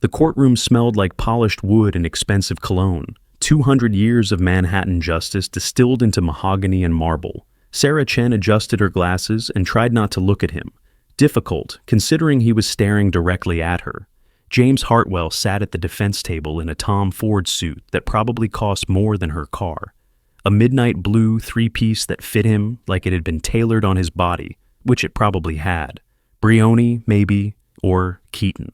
The courtroom smelled like polished wood and expensive cologne. 200 years of Manhattan justice distilled into mahogany and marble. Sarah Chen adjusted her glasses and tried not to look at him. Difficult, considering he was staring directly at her. James Hartwell sat at the defense table in a Tom Ford suit that probably cost more than her car. A midnight blue three-piece that fit him like it had been tailored on his body, which it probably had. Brioni, maybe, or Keaton.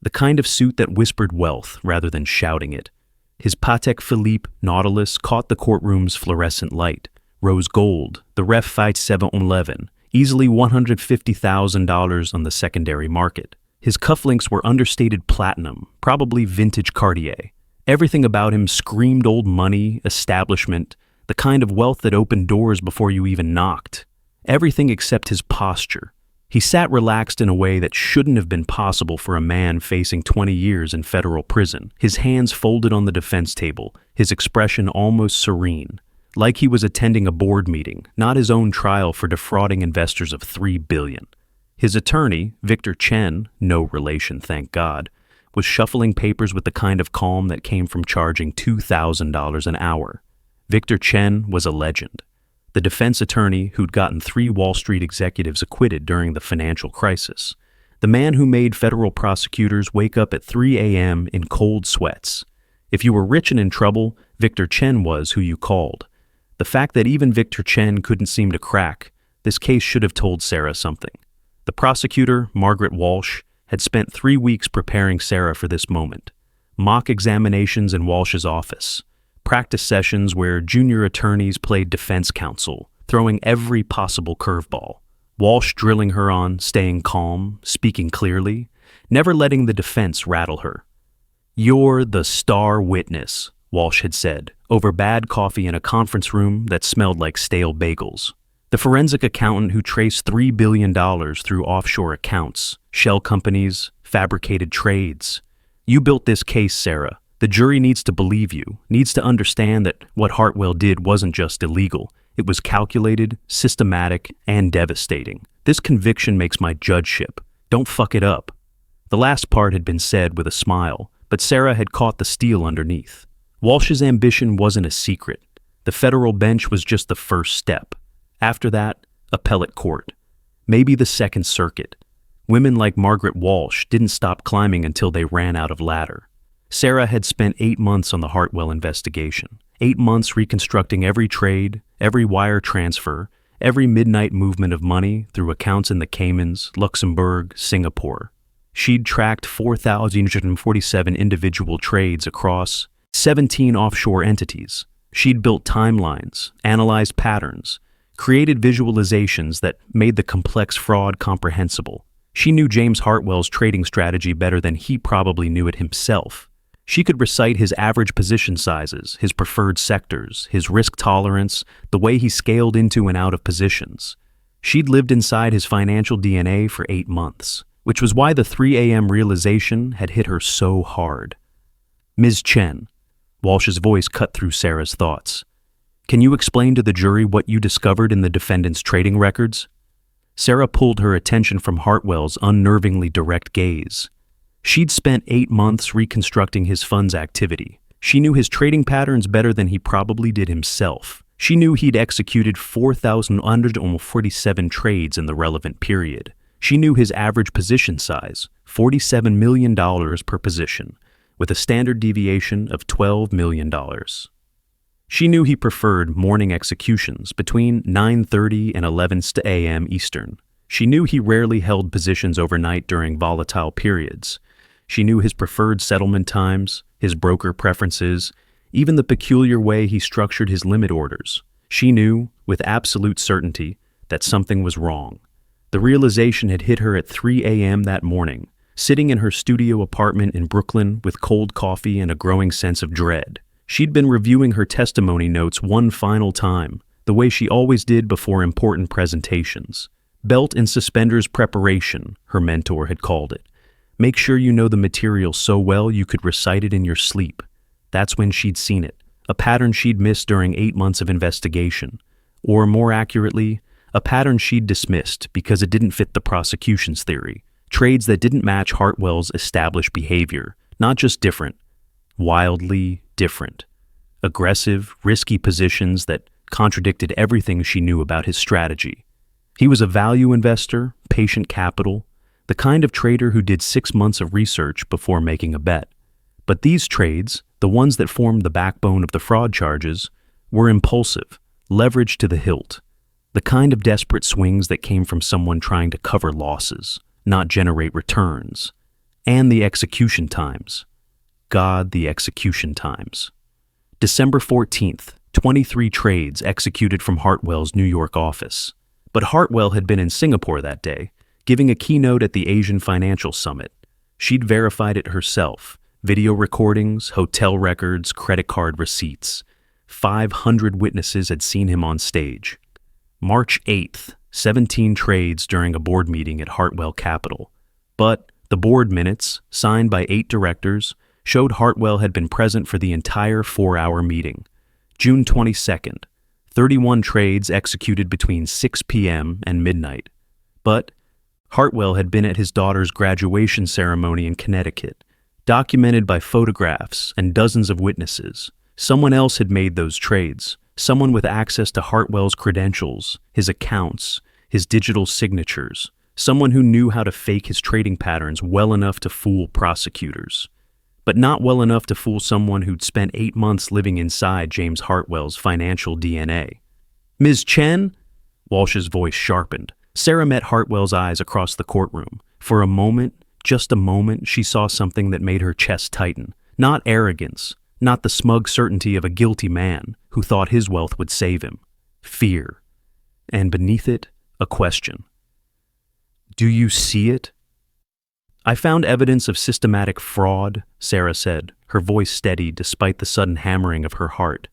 The kind of suit that whispered wealth rather than shouting it. His Patek Philippe Nautilus caught the courtroom's fluorescent light. Rose gold, the Ref Fight 711, easily $150,000 on the secondary market. His cufflinks were understated platinum, probably vintage Cartier. Everything about him screamed old money, establishment, the kind of wealth that opened doors before you even knocked. Everything except his posture. He sat relaxed in a way that shouldn't have been possible for a man facing 20 years in federal prison, his hands folded on the defense table, his expression almost serene, like he was attending a board meeting, not his own trial for defrauding investors of $3 billion. His attorney, Victor Chen, no relation, thank God, was shuffling papers with the kind of calm that came from charging $2,000 an hour. Victor Chen was a legend. The defense attorney who'd gotten 3 Wall Street executives acquitted during the financial crisis. The man who made federal prosecutors wake up at 3 a.m. in cold sweats. If you were rich and in trouble, Victor Chen was who you called. The fact that even Victor Chen couldn't seem to crack, this case should have told Sarah something. The prosecutor, Margaret Walsh, had spent 3 weeks preparing Sarah for this moment. Mock examinations in Walsh's office. Practice sessions where junior attorneys played defense counsel, throwing every possible curveball. Walsh drilling her on staying calm, speaking clearly, never letting the defense rattle her. "You're the star witness," Walsh had said, over bad coffee in a conference room that smelled like stale bagels. The forensic accountant who traced $3 billion through offshore accounts, shell companies, fabricated trades. You built this case, Sarah. The jury needs to believe you, needs to understand that what Hartwell did wasn't just illegal. It was calculated, systematic, and devastating. This conviction makes my judgeship. Don't fuck it up. The last part had been said with a smile, but Sarah had caught the steel underneath. Walsh's ambition wasn't a secret. The federal bench was just the first step. After that, appellate court. Maybe the Second Circuit. Women like Margaret Walsh didn't stop climbing until they ran out of ladder. Sarah had spent 8 months on the Hartwell investigation. 8 months reconstructing every trade, every wire transfer, every midnight movement of money through accounts in the Caymans, Luxembourg, Singapore. She'd tracked 4,047 individual trades across 17 offshore entities. She'd built timelines, analyzed patterns, created visualizations that made the complex fraud comprehensible. She knew James Hartwell's trading strategy better than he probably knew it himself. She could recite his average position sizes, his preferred sectors, his risk tolerance, the way he scaled into and out of positions. She'd lived inside his financial DNA for 8 months, which was why the 3 a.m. realization had hit her so hard. "Ms. Chen," Walsh's voice cut through Sarah's thoughts. "Can you explain to the jury what you discovered in the defendant's trading records?" Sarah pulled her attention from Hartwell's unnervingly direct gaze. She'd spent 8 months reconstructing his fund's activity. She knew his trading patterns better than he probably did himself. She knew he'd executed 4,147 trades in the relevant period. She knew his average position size, $47 million per position, with a standard deviation of $12 million. She knew he preferred morning executions between 9:30 and 11 a.m. Eastern. She knew he rarely held positions overnight during volatile periods. She knew his preferred settlement times, his broker preferences, even the peculiar way he structured his limit orders. She knew, with absolute certainty, that something was wrong. The realization had hit her at 3 a.m. that morning, sitting in her studio apartment in Brooklyn with cold coffee and a growing sense of dread. She'd been reviewing her testimony notes one final time, the way she always did before important presentations. Belt and suspenders preparation, her mentor had called it. Make sure you know the material so well you could recite it in your sleep. That's when she'd seen it, a pattern she'd missed during 8 months of investigation. Or more accurately, a pattern she'd dismissed because it didn't fit the prosecution's theory. Trades that didn't match Hartwell's established behavior. Not just different, wildly different. Aggressive, risky positions that contradicted everything she knew about his strategy. He was a value investor, patient capital, the kind of trader who did 6 months of research before making a bet. But these trades, the ones that formed the backbone of the fraud charges, were impulsive, leveraged to the hilt. The kind of desperate swings that came from someone trying to cover losses, not generate returns. And the execution times. God, the execution times. December 14th, 23 trades executed from Hartwell's New York office. But Hartwell had been in Singapore that day, giving a keynote at the Asian Financial Summit. She'd verified it herself. Video recordings, hotel records, credit card receipts. 500 witnesses had seen him on stage. March 8th, 17 trades during a board meeting at Hartwell Capital. But the board minutes, signed by 8 directors, showed Hartwell had been present for the entire 4-hour meeting. June 22nd, 31 trades executed between 6 p.m. and midnight. But Hartwell had been at his daughter's graduation ceremony in Connecticut, documented by photographs and dozens of witnesses. Someone else had made those trades, someone with access to Hartwell's credentials, his accounts, his digital signatures, someone who knew how to fake his trading patterns well enough to fool prosecutors, but not well enough to fool someone who'd spent 8 months living inside James Hartwell's financial DNA. "Ms. Chen?" Walsh's voice sharpened. Sarah met Hartwell's eyes across the courtroom. For a moment, just a moment, she saw something that made her chest tighten. Not arrogance, not the smug certainty of a guilty man who thought his wealth would save him. Fear. And beneath it, a question. "Do you see it?" "I found evidence of systematic fraud," Sarah said, her voice steady despite the sudden hammering of her heart.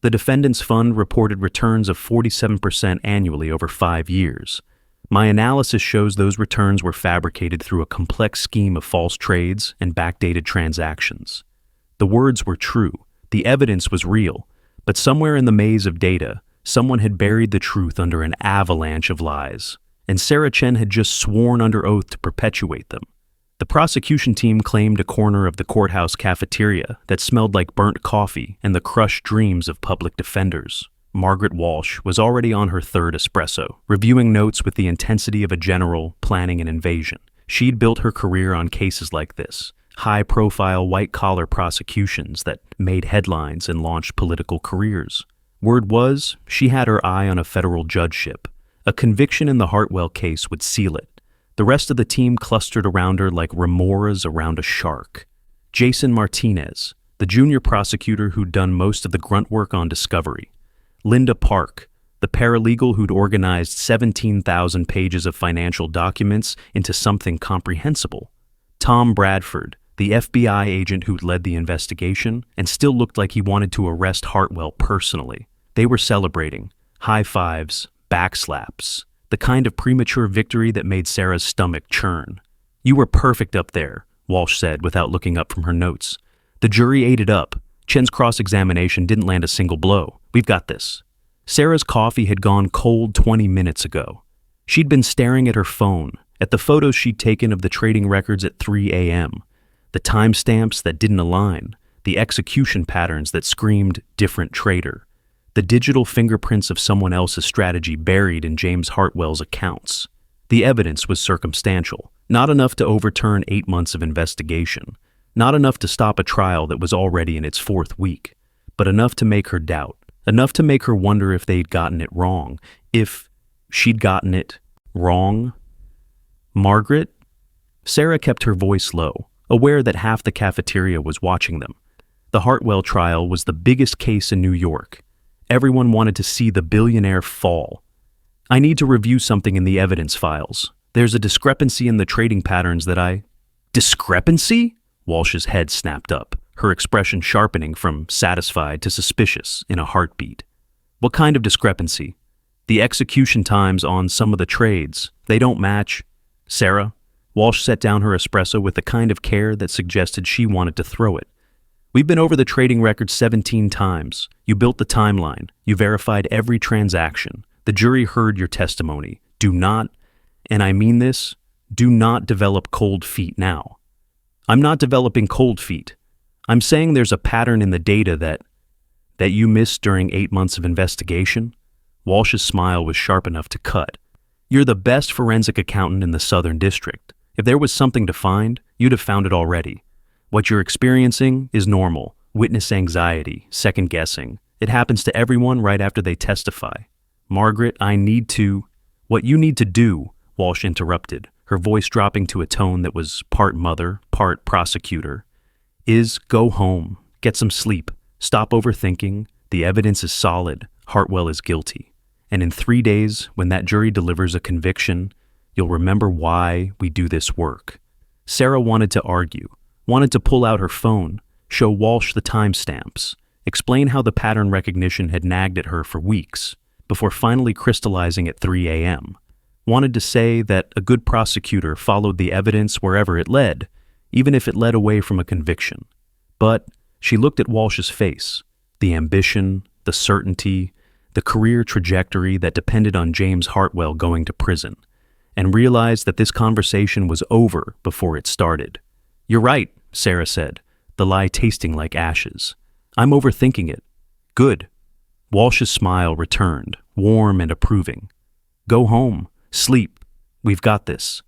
The defendant's fund reported returns of 47% annually over 5 years. My analysis shows those returns were fabricated through a complex scheme of false trades and backdated transactions. The words were true, the evidence was real, but somewhere in the maze of data, someone had buried the truth under an avalanche of lies, and Sarah Chen had just sworn under oath to perpetuate them. The prosecution team claimed a corner of the courthouse cafeteria that smelled like burnt coffee and the crushed dreams of public defenders. Margaret Walsh was already on her 3rd espresso, reviewing notes with the intensity of a general planning an invasion. She'd built her career on cases like this, high-profile white-collar prosecutions that made headlines and launched political careers. Word was, she had her eye on a federal judgeship. A conviction in the Hartwell case would seal it. The rest of the team clustered around her like remoras around a shark. Jason Martinez, the junior prosecutor who'd done most of the grunt work on discovery. Linda Park, the paralegal who'd organized 17,000 pages of financial documents into something comprehensible. Tom Bradford, the FBI agent who'd led the investigation and still looked like he wanted to arrest Hartwell personally. They were celebrating. High fives, backslaps. The kind of premature victory that made Sarah's stomach churn. "You were perfect up there," Walsh said without looking up from her notes. "The jury ate it up. Chen's cross-examination didn't land a single blow. We've got this." Sarah's coffee had gone cold 20 minutes ago. She'd been staring at her phone, at the photos she'd taken of the trading records at 3 a.m., the timestamps that didn't align, the execution patterns that screamed different trader. The digital fingerprints of someone else's strategy buried in James Hartwell's accounts. The evidence was circumstantial, not enough to overturn 8 months of investigation, not enough to stop a trial that was already in its 4th week, but enough to make her doubt, enough to make her wonder if they'd gotten it wrong, if she'd gotten it wrong. "Margaret?" Sarah kept her voice low, aware that half the cafeteria was watching them. The Hartwell trial was the biggest case in New York. Everyone wanted to see the billionaire fall. "I need to review something in the evidence files. There's a discrepancy in the trading patterns that I—" "Discrepancy?" Walsh's head snapped up, her expression sharpening from satisfied to suspicious in a heartbeat. "What kind of discrepancy?" "The execution times on some of the trades. They don't match." "Sarah?" Walsh set down her espresso with the kind of care that suggested she wanted to throw it. "We've been over the trading records 17 times. You built the timeline. You verified every transaction. The jury heard your testimony. Do not, and I mean this, do not develop cold feet now." I'm not developing cold feet. I'm saying there's a pattern in the data that you missed during 8 months of investigation. Walsh's smile was sharp enough to cut. You're the best forensic accountant in the Southern District. If there was something to find, you'd have found it already. What you're experiencing is normal. Witness anxiety, second guessing. It happens to everyone right after they testify. Margaret, What you need to do, Walsh interrupted, her voice dropping to a tone that was part mother, part prosecutor, is go home, get some sleep, stop overthinking. The evidence is solid. Hartwell is guilty. And in 3 days, when that jury delivers a conviction, you'll remember why we do this work. Sarah wanted to argue, wanted to pull out her phone, show Walsh the timestamps, explain how the pattern recognition had nagged at her for weeks, before finally crystallizing at 3 a.m. Wanted to say that a good prosecutor followed the evidence wherever it led, even if it led away from a conviction. But she looked at Walsh's face, the ambition, the certainty, the career trajectory that depended on James Hartwell going to prison, and realized that this conversation was over before it started. You're right, Sarah said, the lie tasting like ashes. I'm overthinking it. Good. Walsh's smile returned, warm and approving. Go home. Sleep. We've got this.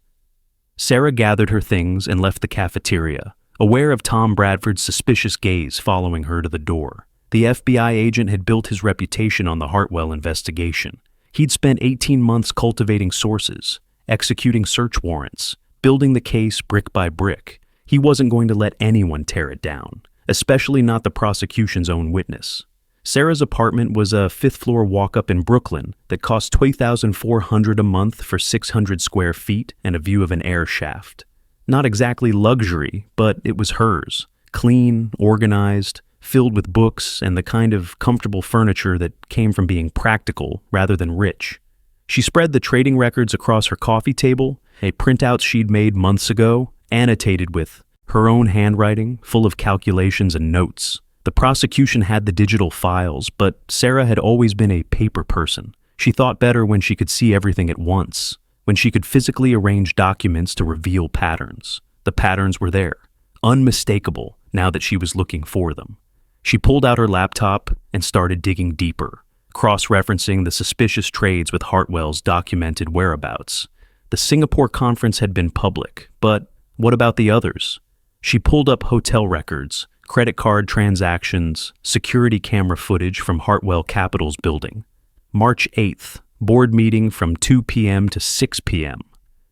Sarah gathered her things and left the cafeteria, aware of Tom Bradford's suspicious gaze following her to the door. The FBI agent had built his reputation on the Hartwell investigation. He'd spent 18 months cultivating sources, executing search warrants, building the case brick by brick. He wasn't going to let anyone tear it down, especially not the prosecution's own witness. Sarah's apartment was a fifth-floor walk-up in Brooklyn that cost $2,400 a month for 600 square feet and a view of an air shaft. Not exactly luxury, but it was hers. Clean, organized, filled with books and the kind of comfortable furniture that came from being practical rather than rich. She spread the trading records across her coffee table, a printout she'd made months ago, annotated with her own handwriting, full of calculations and notes. The prosecution had the digital files, but Sarah had always been a paper person. She thought better when she could see everything at once, when she could physically arrange documents to reveal patterns. The patterns were there, unmistakable now that she was looking for them. She pulled out her laptop and started digging deeper, cross-referencing the suspicious trades with Hartwell's documented whereabouts. The Singapore conference had been public, but what about the others? She pulled up hotel records, credit card transactions, security camera footage from Hartwell Capital's building. March 8th, board meeting from 2 p.m. to 6 p.m.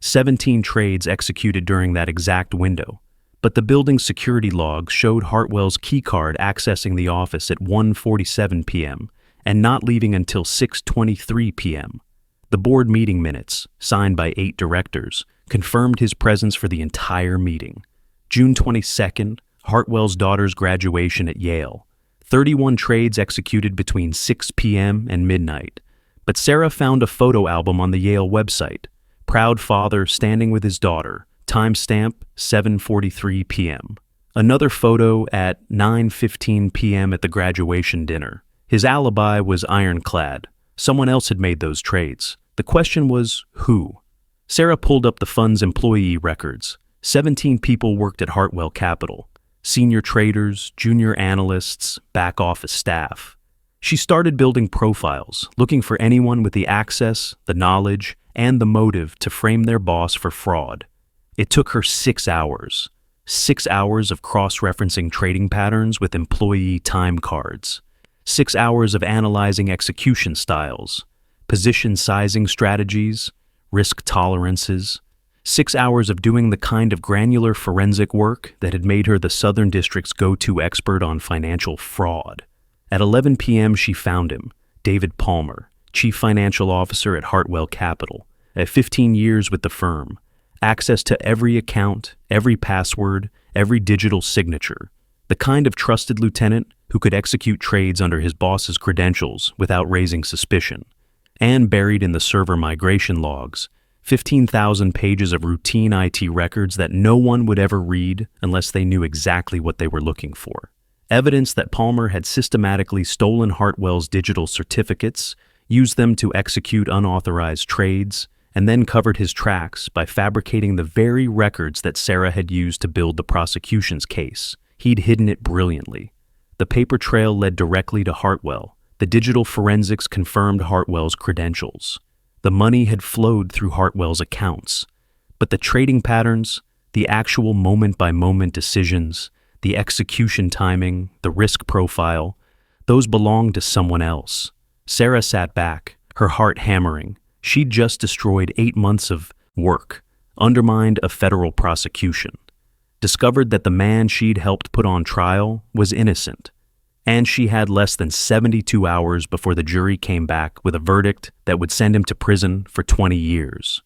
17 trades executed during that exact window. But the building's security logs showed Hartwell's keycard accessing the office at 1:47 p.m. and not leaving until 6:23 p.m. The board meeting minutes, signed by 8 directors, confirmed his presence for the entire meeting. June 22nd, Hartwell's daughter's graduation at Yale. 31 trades executed between 6 p.m. and midnight. But Sarah found a photo album on the Yale website. Proud father standing with his daughter. Timestamp 7:43 p.m. Another photo at 9:15 p.m. at the graduation dinner. His alibi was ironclad. Someone else had made those trades. The question was, who? Sarah pulled up the fund's employee records. 17 people worked at Hartwell Capital. Senior traders, junior analysts, back office staff. She started building profiles, looking for anyone with the access, the knowledge, and the motive to frame their boss for fraud. It took her 6 hours. 6 hours of cross-referencing trading patterns with employee time cards. 6 hours of analyzing execution styles, position sizing strategies, risk tolerances. 6 hours of doing the kind of granular forensic work that had made her the Southern District's go-to expert on financial fraud. At 11 p.m. she found him, David Palmer, Chief Financial Officer at Hartwell Capital, at 15 years with the firm. Access to every account, every password, every digital signature. The kind of trusted lieutenant who could execute trades under his boss's credentials without raising suspicion. And buried in the server migration logs, 15,000 pages of routine IT records that no one would ever read unless they knew exactly what they were looking for. Evidence that Palmer had systematically stolen Hartwell's digital certificates, used them to execute unauthorized trades, and then covered his tracks by fabricating the very records that Sarah had used to build the prosecution's case. He'd hidden it brilliantly. The paper trail led directly to Hartwell. The digital forensics confirmed Hartwell's credentials. The money had flowed through Hartwell's accounts. But the trading patterns, the actual moment-by-moment decisions, the execution timing, the risk profile, those belonged to someone else. Sarah sat back, her heart hammering. She'd just destroyed 8 months of work, undermined a federal prosecution, discovered that the man she'd helped put on trial was innocent, and she had less than 72 hours before the jury came back with a verdict that would send him to prison for 20 years.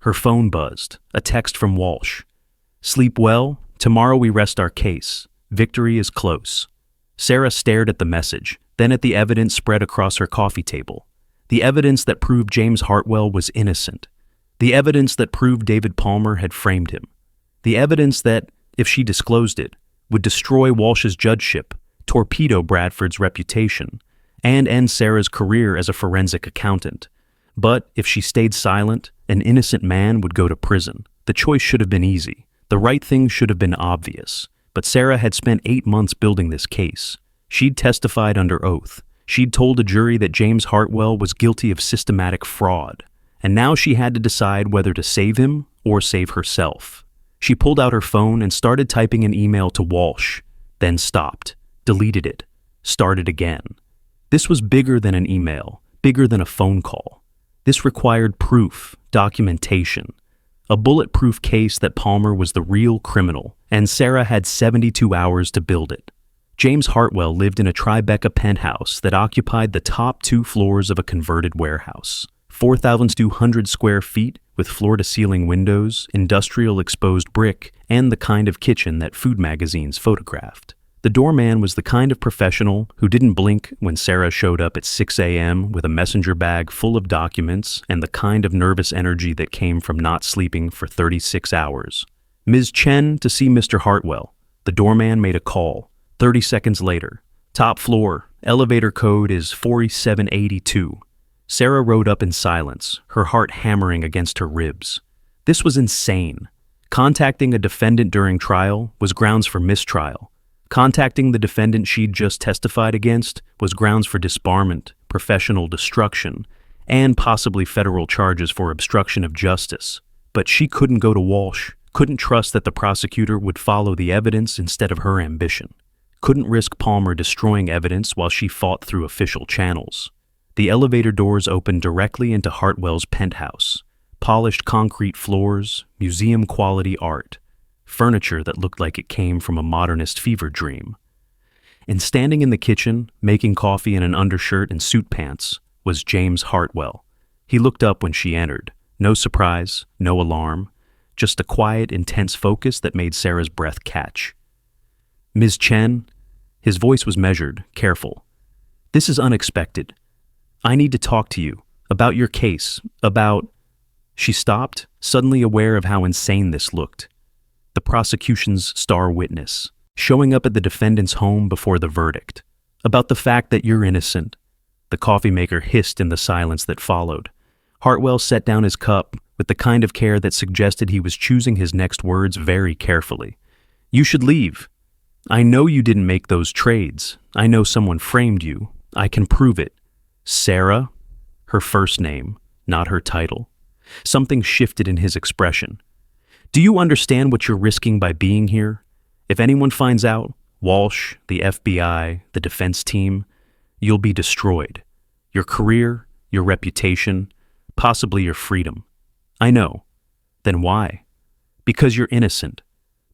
Her phone buzzed, a text from Walsh. "Sleep well. Tomorrow we rest our case. Victory is close." Sarah stared at the message, then at the evidence spread across her coffee table. The evidence that proved James Hartwell was innocent. The evidence that proved David Palmer had framed him. The evidence that, if she disclosed it, would destroy Walsh's judgeship, torpedo Bradford's reputation, and end Sarah's career as a forensic accountant. But if she stayed silent, an innocent man would go to prison. The choice should have been easy. The right thing should have been obvious. But Sarah had spent 8 months building this case. She'd testified under oath. She'd told a jury that James Hartwell was guilty of systematic fraud. And now she had to decide whether to save him or save herself. She pulled out her phone and started typing an email to Walsh, then stopped, deleted it, started again. This was bigger than an email, bigger than a phone call. This required proof, documentation, a bulletproof case that Palmer was the real criminal, and Sarah had 72 hours to build it. James Hartwell lived in a Tribeca penthouse that occupied the top 2 floors of a converted warehouse. 4,200 square feet with floor-to-ceiling windows, industrial exposed brick, and the kind of kitchen that food magazines photographed. The doorman was the kind of professional who didn't blink when Sarah showed up at 6 a.m. with a messenger bag full of documents and the kind of nervous energy that came from not sleeping for 36 hours. "Ms. Chen to see Mr. Hartwell." The doorman made a call. 30 seconds later. "Top floor. Elevator code is 4782. Sarah rode up in silence, her heart hammering against her ribs. This was insane. Contacting a defendant during trial was grounds for mistrial. Contacting the defendant she'd just testified against was grounds for disbarment, professional destruction, and possibly federal charges for obstruction of justice. But she couldn't go to Walsh, couldn't trust that the prosecutor would follow the evidence instead of her ambition. Couldn't risk Palmer destroying evidence while she fought through official channels. The elevator doors opened directly into Hartwell's penthouse. Polished concrete floors, museum-quality art, furniture that looked like it came from a modernist fever dream. And standing in the kitchen, making coffee in an undershirt and suit pants, was James Hartwell. He looked up when she entered. No surprise, no alarm, just a quiet, intense focus that made Sarah's breath catch. "Ms. Chen," his voice was measured, careful. "This is unexpected. I need to talk to you about your case, about—" She stopped, suddenly aware of how insane this looked. The prosecution's star witness, showing up at the defendant's home before the verdict. "About the fact that you're innocent." The coffee maker hissed in the silence that followed. Hartwell set down his cup with the kind of care that suggested he was choosing his next words very carefully. "You should leave. I know you didn't make those trades. I know someone framed you. I can prove it." Sarah? Her first name, not her title. Something shifted in his expression. "Do you understand what you're risking by being here? If anyone finds out, Walsh, the FBI, the defense team, you'll be destroyed. Your career, your reputation, possibly your freedom." "I know." "Then why?" "Because you're innocent.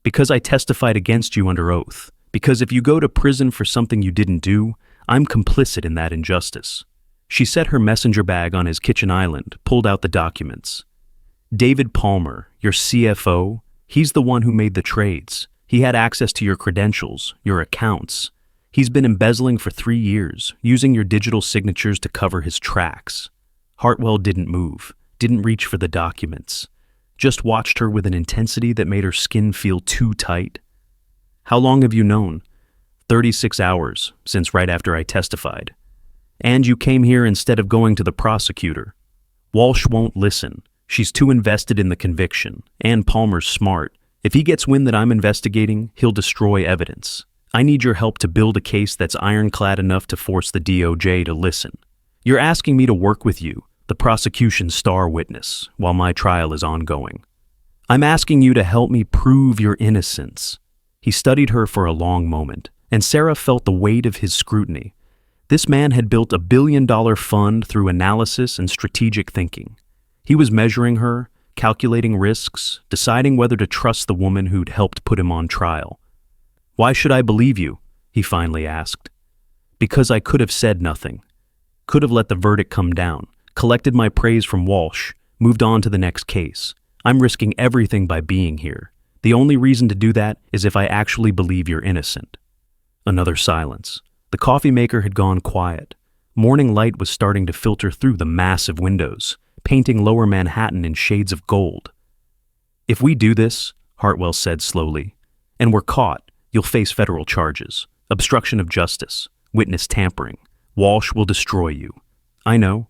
Because I testified against you under oath. Because if you go to prison for something you didn't do, I'm complicit in that injustice." She set her messenger bag on his kitchen island, pulled out the documents. "David Palmer, your CFO, he's the one who made the trades. He had access to your credentials, your accounts. He's been embezzling for 3 years, using your digital signatures to cover his tracks." Hartwell didn't move, didn't reach for the documents. Just watched her with an intensity that made her skin feel too tight. "How long have you known?" 36 hours, since right after I testified. "And you came here instead of going to the prosecutor." "Walsh won't listen. She's too invested in the conviction, and Palmer's smart. If he gets wind that I'm investigating, he'll destroy evidence. I need your help to build a case that's ironclad enough to force the DOJ to listen. You're asking me to work with you, the prosecution's star witness, while my trial is ongoing. I'm asking you to help me prove your innocence." He studied her for a long moment, and Sarah felt the weight of his scrutiny. This man had built a billion-dollar fund through analysis and strategic thinking. He was measuring her, calculating risks, deciding whether to trust the woman who'd helped put him on trial. "Why should I believe you?" he finally asked. "Because I could have said nothing. Could have let the verdict come down, collected my praise from Walsh, moved on to the next case. I'm risking everything by being here. The only reason to do that is if I actually believe you're innocent." Another silence. The coffee maker had gone quiet. Morning light was starting to filter through the massive windows, painting lower Manhattan in shades of gold. "If we do this," Hartwell said slowly, "and we're caught, you'll face federal charges, obstruction of justice, witness tampering. Walsh will destroy you. I know.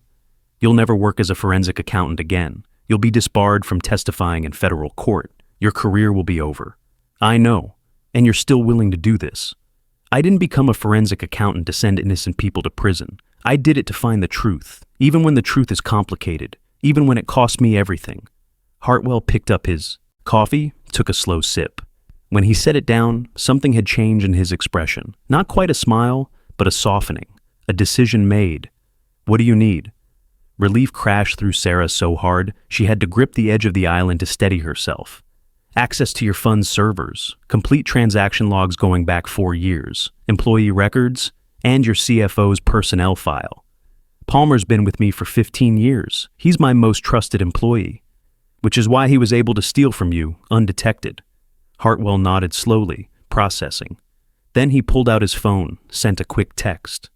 You'll never work as a forensic accountant again. You'll be disbarred from testifying in federal court. Your career will be over. I know. And you're still willing to do this. I didn't become a forensic accountant to send innocent people to prison. I did it to find the truth, even when the truth is complicated, even when it cost me everything." Hartwell picked up his coffee, took a slow sip. When he set it down, something had changed in his expression. Not quite a smile, but a softening, a decision made. "What do you need?" Relief crashed through Sarah so hard, she had to grip the edge of the island to steady herself. "Access to your fund's servers, complete transaction logs going back 4 years, employee records, and your CFO's personnel file. Palmer's been with me for 15 years. He's my most trusted employee, which is why he was able to steal from you, undetected." Hartwell nodded slowly, processing. Then he pulled out his phone, sent a quick text.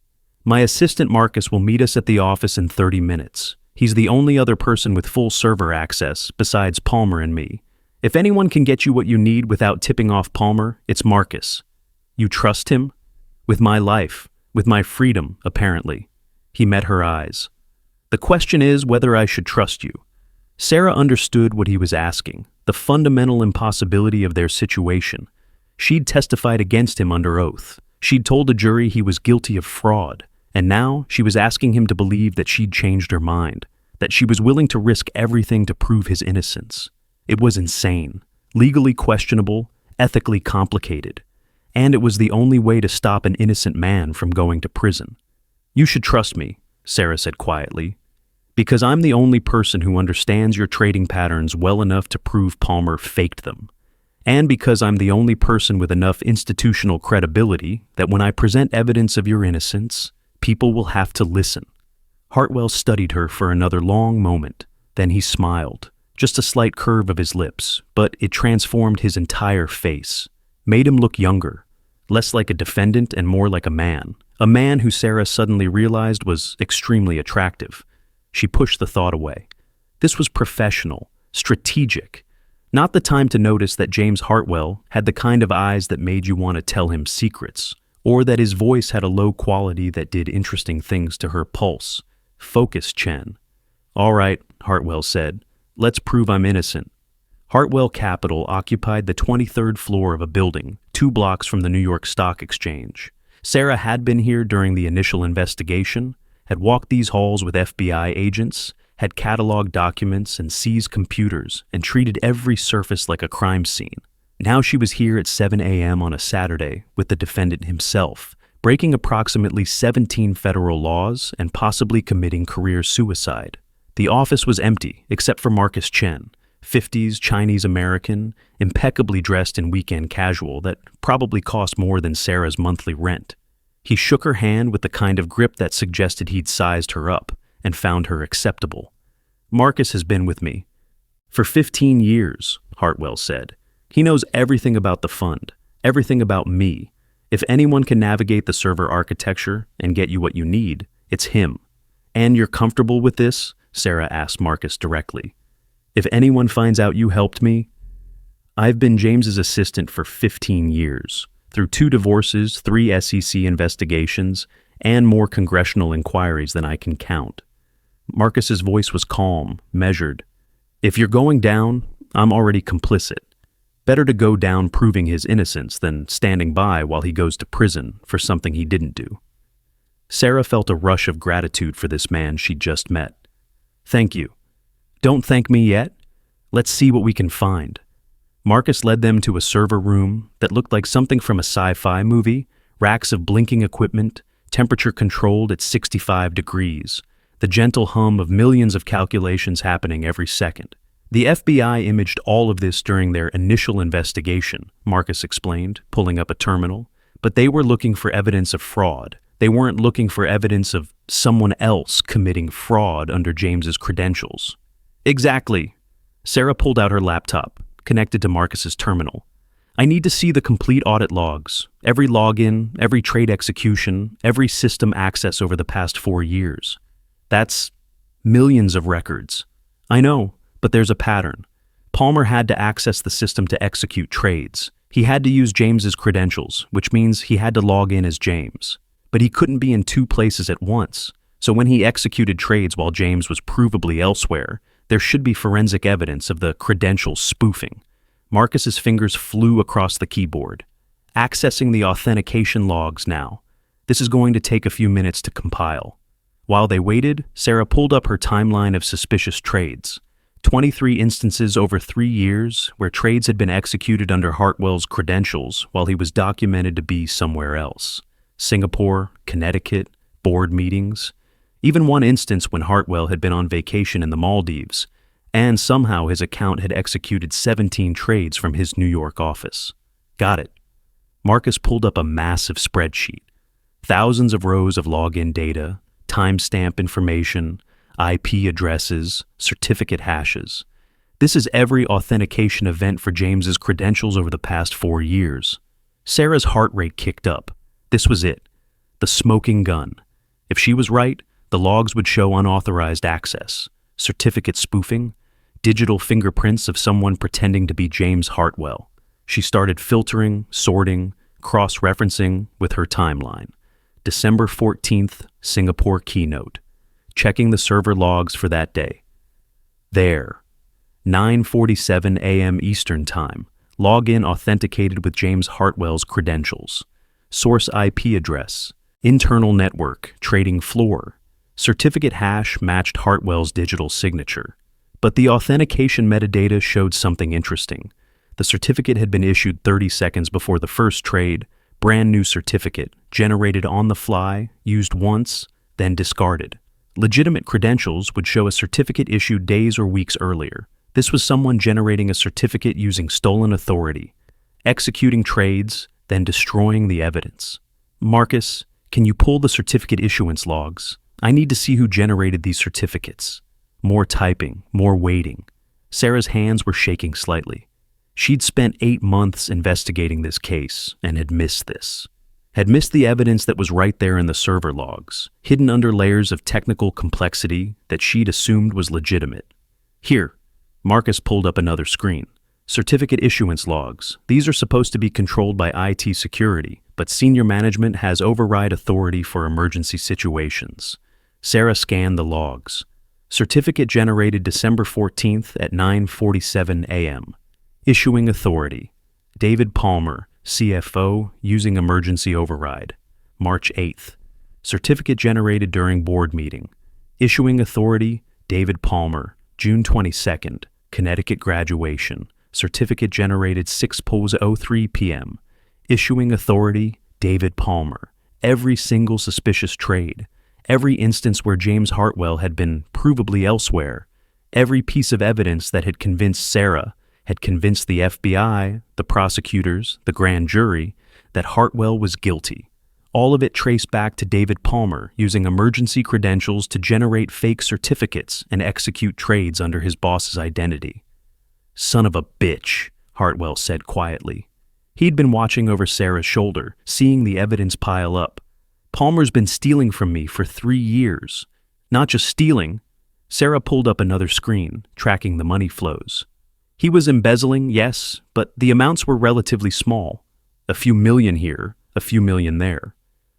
"My assistant Marcus will meet us at the office in 30 minutes. He's the only other person with full server access besides Palmer and me. If anyone can get you what you need without tipping off Palmer, it's Marcus. You trust him? With my life, with my freedom, apparently." He met her eyes. "The question is whether I should trust you." Sarah understood what he was asking, the fundamental impossibility of their situation. She'd testified against him under oath. She'd told the jury he was guilty of fraud. And now she was asking him to believe that she'd changed her mind, that she was willing to risk everything to prove his innocence. It was insane, legally questionable, ethically complicated, and it was the only way to stop an innocent man from going to prison. "You should trust me," Sarah said quietly, "because I'm the only person who understands your trading patterns well enough to prove Palmer faked them. And because I'm the only person with enough institutional credibility that when I present evidence of your innocence, people will have to listen." Hartwell studied her for another long moment. Then he smiled, just a slight curve of his lips, but it transformed his entire face, made him look younger, less like a defendant and more like a man who Sarah suddenly realized was extremely attractive. She pushed the thought away. This was professional, strategic, not the time to notice that James Hartwell had the kind of eyes that made you want to tell him secrets, or that his voice had a low quality that did interesting things to her pulse. "Focus, Chen." "All right," Hartwell said. "Let's prove I'm innocent." Hartwell Capital occupied the 23rd floor of a building, 2 blocks from the New York Stock Exchange. Sarah had been here during the initial investigation, had walked these halls with FBI agents, had cataloged documents and seized computers, and treated every surface like a crime scene. Now she was here at 7 a.m. on a Saturday with the defendant himself, breaking approximately 17 federal laws and possibly committing career suicide. The office was empty, except for Marcus Chen, 50s Chinese-American, impeccably dressed in weekend casual that probably cost more than Sarah's monthly rent. He shook her hand with the kind of grip that suggested he'd sized her up and found her acceptable. "Marcus has been with me for 15 years, Hartwell said. "He knows everything about the fund, everything about me. If anyone can navigate the server architecture and get you what you need, it's him." "And you're comfortable with this?" Sarah asked Marcus directly. "If anyone finds out you helped me?" "I've been James's assistant for 15 years, through 2 divorces, 3 SEC investigations, and more congressional inquiries than I can count." Marcus's voice was calm, measured. If you're going down, I'm already complicit. Better to go down proving his innocence than standing by while he goes to prison for something he didn't do. Sarah felt a rush of gratitude for this man she'd just met. Thank you. Don't thank me yet. Let's see what we can find. Marcus led them to a server room that looked like something from a sci-fi movie, racks of blinking equipment, temperature controlled at 65 degrees, the gentle hum of millions of calculations happening every second. The FBI imaged all of this during their initial investigation, Marcus explained, pulling up a terminal, but they were looking for evidence of fraud. They weren't looking for evidence of someone else committing fraud under James's credentials. Exactly. Sarah pulled out her laptop, connected to Marcus's terminal. I need to see the complete audit logs, every login, every trade execution, every system access over the past 4 years. That's millions of records. I know, but there's a pattern. Palmer had to access the system to execute trades. He had to use James's credentials, which means he had to log in as James. But he couldn't be in 2 places at once, so when he executed trades while James was provably elsewhere, there should be forensic evidence of the credentials spoofing. Marcus's fingers flew across the keyboard. Accessing the authentication logs now. This is going to take a few minutes to compile. While they waited, Sarah pulled up her timeline of suspicious trades. 23 instances over 3 years where trades had been executed under Hartwell's credentials while he was documented to be somewhere else. Singapore, Connecticut, board meetings. Even one instance when Hartwell had been on vacation in the Maldives, and somehow his account had executed 17 trades from his New York office. Got it. Marcus pulled up a massive spreadsheet. Thousands of rows of login data, timestamp information, IP addresses, certificate hashes. This is every authentication event for James's credentials over the past 4 years. Sarah's heart rate kicked up. This was it. The smoking gun. If she was right, the logs would show unauthorized access, certificate spoofing, digital fingerprints of someone pretending to be James Hartwell. She started filtering, sorting, cross-referencing with her timeline. December 14th, Singapore keynote. Checking the server logs for that day. There. 9:47 a.m. Eastern Time. Login authenticated with James Hartwell's credentials. Source IP address. Internal network. Trading floor. Certificate hash matched Hartwell's digital signature. But the authentication metadata showed something interesting. The certificate had been issued 30 seconds before the first trade, brand new certificate, generated on the fly, used once, then discarded. Legitimate credentials would show a certificate issued days or weeks earlier. This was someone generating a certificate using stolen authority, executing trades, then destroying the evidence. Marcus, can you pull the certificate issuance logs? I need to see who generated these certificates. More typing, more waiting. Sarah's hands were shaking slightly. She'd spent 8 months investigating this case and had missed this. Had missed the evidence that was right there in the server logs, hidden under layers of technical complexity that she'd assumed was legitimate. Here, Marcus pulled up another screen. Certificate issuance logs. These are supposed to be controlled by IT security, but senior management has override authority for emergency situations. Sarah scanned the logs. Certificate generated December 14th at 9:47 a.m. Issuing authority. David Palmer, CFO, using emergency override. March 8th. Certificate generated during board meeting. Issuing authority. David Palmer, June 22nd, Connecticut graduation. Certificate generated 6:03 p.m. Issuing authority. David Palmer. Every single suspicious trade. Every instance where James Hartwell had been provably elsewhere, every piece of evidence that had convinced Sarah, had convinced the FBI, the prosecutors, the grand jury, that Hartwell was guilty. All of it traced back to David Palmer using emergency credentials to generate fake certificates and execute trades under his boss's identity. Son of a bitch, Hartwell said quietly. He'd been watching over Sarah's shoulder, seeing the evidence pile up. Palmer's been stealing from me for 3 years. Not just stealing. Sarah pulled up another screen, tracking the money flows. He was embezzling, yes, but the amounts were relatively small. A few million here, a few million there.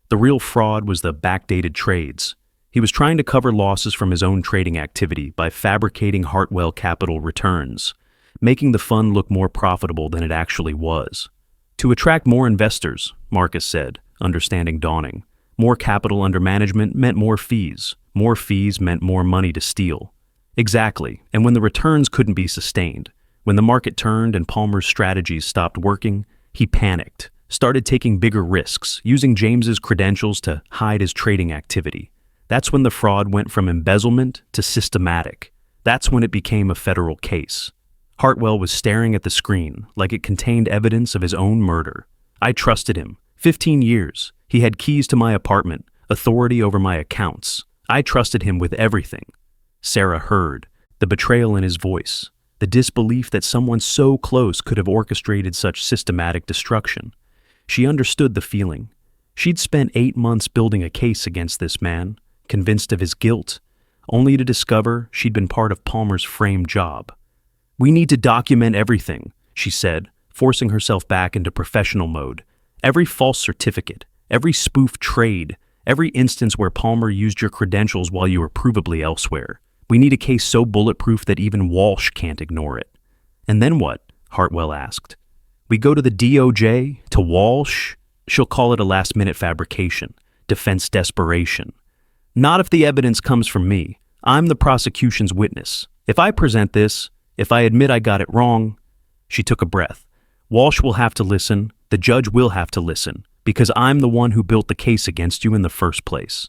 The real fraud was the backdated trades. He was trying to cover losses from his own trading activity by fabricating Hartwell Capital returns, making the fund look more profitable than it actually was. To attract more investors, Marcus said, understanding dawning. More capital under management meant more fees. More fees meant more money to steal. Exactly, and when the returns couldn't be sustained, when the market turned and Palmer's strategies stopped working, he panicked, started taking bigger risks, using James's credentials to hide his trading activity. That's when the fraud went from embezzlement to systematic. That's when it became a federal case. Hartwell was staring at the screen like it contained evidence of his own murder. I trusted him. 15 years. He had keys to my apartment, authority over my accounts. I trusted him with everything. Sarah heard, the betrayal in his voice, the disbelief that someone so close could have orchestrated such systematic destruction. She understood the feeling. She'd spent 8 months building a case against this man, convinced of his guilt, only to discover she'd been part of Palmer's framed job. "We need to document everything," she said, forcing herself back into professional mode. "Every false certificate, every spoof trade, every instance where Palmer used your credentials while you were provably elsewhere. We need a case so bulletproof that even Walsh can't ignore it." "And then what?" Hartwell asked. "We go to the DOJ, to Walsh? She'll call it a last-minute fabrication, defense desperation. Not if the evidence comes from me. I'm the prosecution's witness. If I present this, if I admit I got it wrong..." She took a breath. "Walsh will have to listen, the judge will have to listen, because I'm the one who built the case against you in the first place.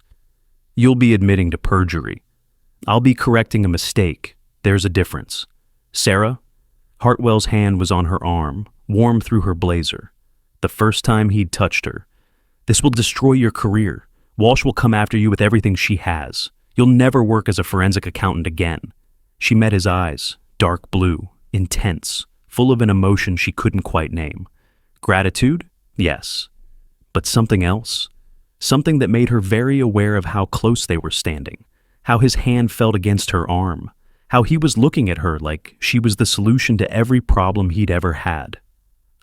You'll be admitting to perjury. I'll be correcting a mistake. There's a difference. Sarah?" Hartwell's hand was on her arm, warm through her blazer. The first time he'd touched her. "This will destroy your career. Walsh will come after you with everything she has. You'll never work as a forensic accountant again." She met his eyes, dark blue, intense, full of an emotion she couldn't quite name. Gratitude? Yes. But something else? Something that made her very aware of how close they were standing, how his hand felt against her arm, how he was looking at her like she was the solution to every problem he'd ever had.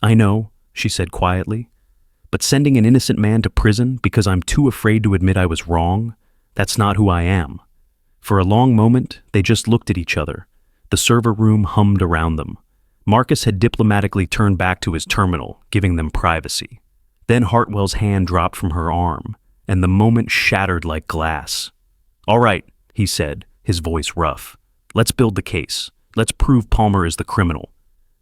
"I know," she said quietly, "but sending an innocent man to prison because I'm too afraid to admit I was wrong, that's not who I am." For a long moment, they just looked at each other. The server room hummed around them. Marcus had diplomatically turned back to his terminal, giving them privacy. Then Hartwell's hand dropped from her arm, and the moment shattered like glass. "All right," he said, his voice rough. "Let's build the case. Let's prove Palmer is the criminal."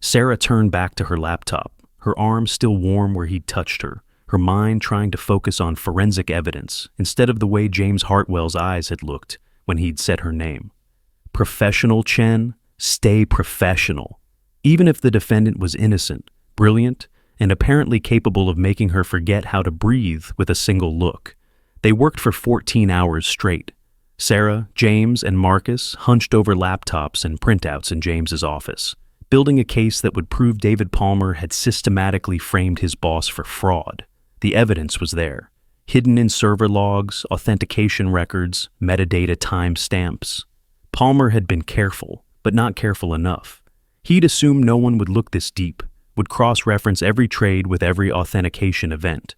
Sarah turned back to her laptop, her arm still warm where he'd touched her, her mind trying to focus on forensic evidence instead of the way James Hartwell's eyes had looked when he'd said her name. Professional, Chen. Stay professional. Even if the defendant was innocent, brilliant, and apparently capable of making her forget how to breathe with a single look. They worked for 14 hours straight. Sarah, James, and Marcus hunched over laptops and printouts in James's office, building a case that would prove David Palmer had systematically framed his boss for fraud. The evidence was there, hidden in server logs, authentication records, metadata timestamps. Palmer had been careful, but not careful enough. He'd assumed no one would look this deep, would cross-reference every trade with every authentication event,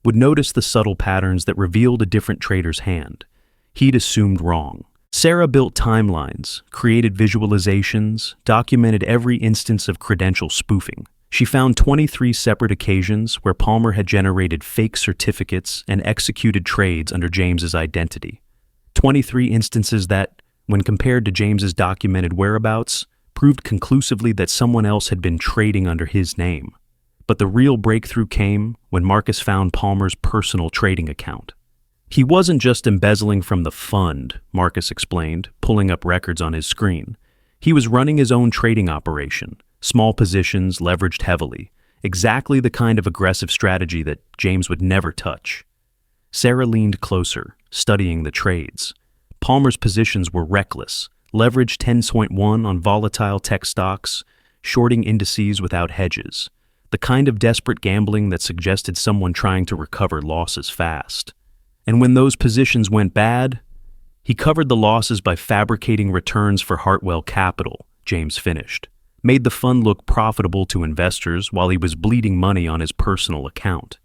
would notice the subtle patterns that revealed a different trader's hand. He'd assumed wrong. Sarah built timelines, created visualizations, documented every instance of credential spoofing. She found 23 separate occasions where Palmer had generated fake certificates and executed trades under James's identity. 23 instances that, when compared to James's documented whereabouts, proved conclusively that someone else had been trading under his name. But the real breakthrough came when Marcus found Palmer's personal trading account. He wasn't just embezzling from the fund, Marcus explained, pulling up records on his screen. He was running his own trading operation, small positions leveraged heavily, exactly the kind of aggressive strategy that James would never touch. Sarah leaned closer, studying the trades. Palmer's positions were reckless, leveraged 10.1 on volatile tech stocks, shorting indices without hedges, the kind of desperate gambling that suggested someone trying to recover losses fast. And when those positions went bad, he covered the losses by fabricating returns for Hartwell Capital, James finished, made the fund look profitable to investors while he was bleeding money on his personal account.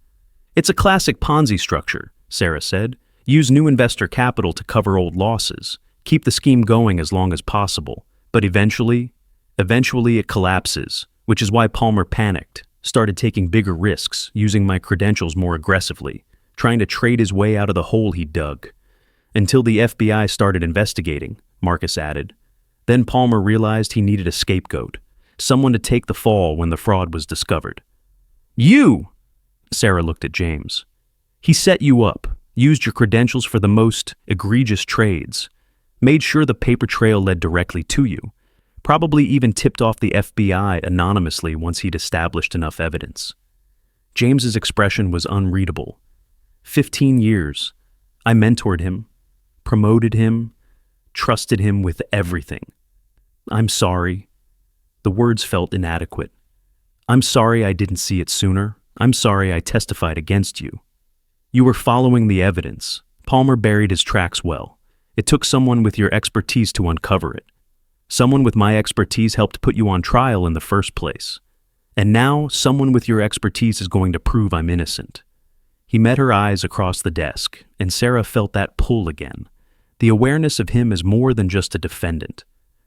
"It's a classic Ponzi structure," Sarah said. Use new investor capital to cover old losses. Keep the scheme going as long as possible. But eventually it collapses, which is why Palmer panicked, started taking bigger risks, using my credentials more aggressively, trying to trade his way out of the hole he dug. Until the FBI started investigating, Marcus added. Then Palmer realized he needed a scapegoat, someone to take the fall when the fraud was discovered. You! Sarah looked at James. He set you up, used your credentials for the most egregious trades, made sure the paper trail led directly to you, probably even tipped off the FBI anonymously once he'd established enough evidence. James's expression was unreadable. 15 years. I mentored him, promoted him, trusted him with everything. I'm sorry. The words felt inadequate. I'm sorry I didn't see it sooner. I'm sorry I testified against you. You were following the evidence. Palmer buried his tracks well. It took someone with your expertise to uncover it. Someone with my expertise helped put you on trial in the first place. And now someone with your expertise is going to prove I'm innocent. He met her eyes across the desk, and Sarah felt that pull again. The awareness of him as more than just a defendant,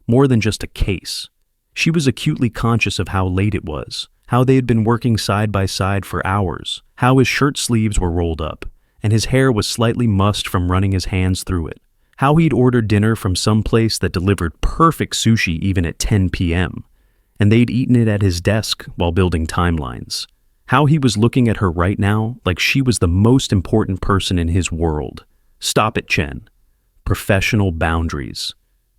more than just a case. She was acutely conscious of how late it was, how they had been working side by side for hours, how his shirt sleeves were rolled up, and his hair was slightly mussed from running his hands through it, how he'd ordered dinner from some place that delivered perfect sushi even at 10 p.m., and they'd eaten it at his desk while building timelines. How he was looking at her right now like she was the most important person in his world. Stop it, Chen. Professional boundaries.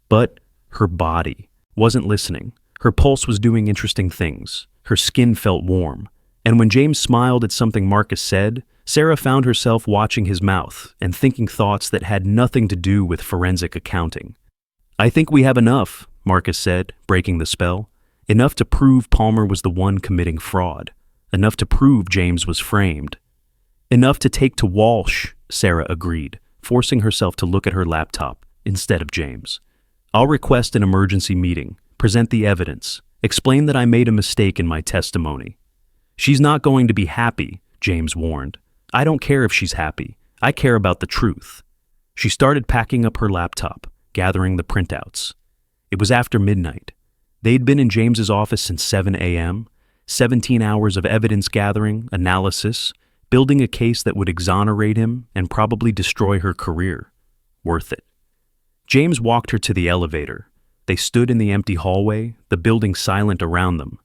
But her body wasn't listening. Her pulse was doing interesting things. Her skin felt warm. And when James smiled at something Marcus said, Sarah found herself watching his mouth and thinking thoughts that had nothing to do with forensic accounting. I think we have enough, Marcus said, breaking the spell. Enough to prove Palmer was the one committing fraud. Enough to prove James was framed. Enough to take to Walsh, Sarah agreed, forcing herself to look at her laptop instead of James. I'll request an emergency meeting, present the evidence, explain that I made a mistake in my testimony. She's not going to be happy, James warned. I don't care if she's happy. I care about the truth. She started packing up her laptop, gathering the printouts. It was after midnight. They'd been in James's office since 7 a.m., 17 hours of evidence gathering, analysis, building a case that would exonerate him and probably destroy her career. Worth it. James walked her to the elevator. They stood in the empty hallway, the building silent around them.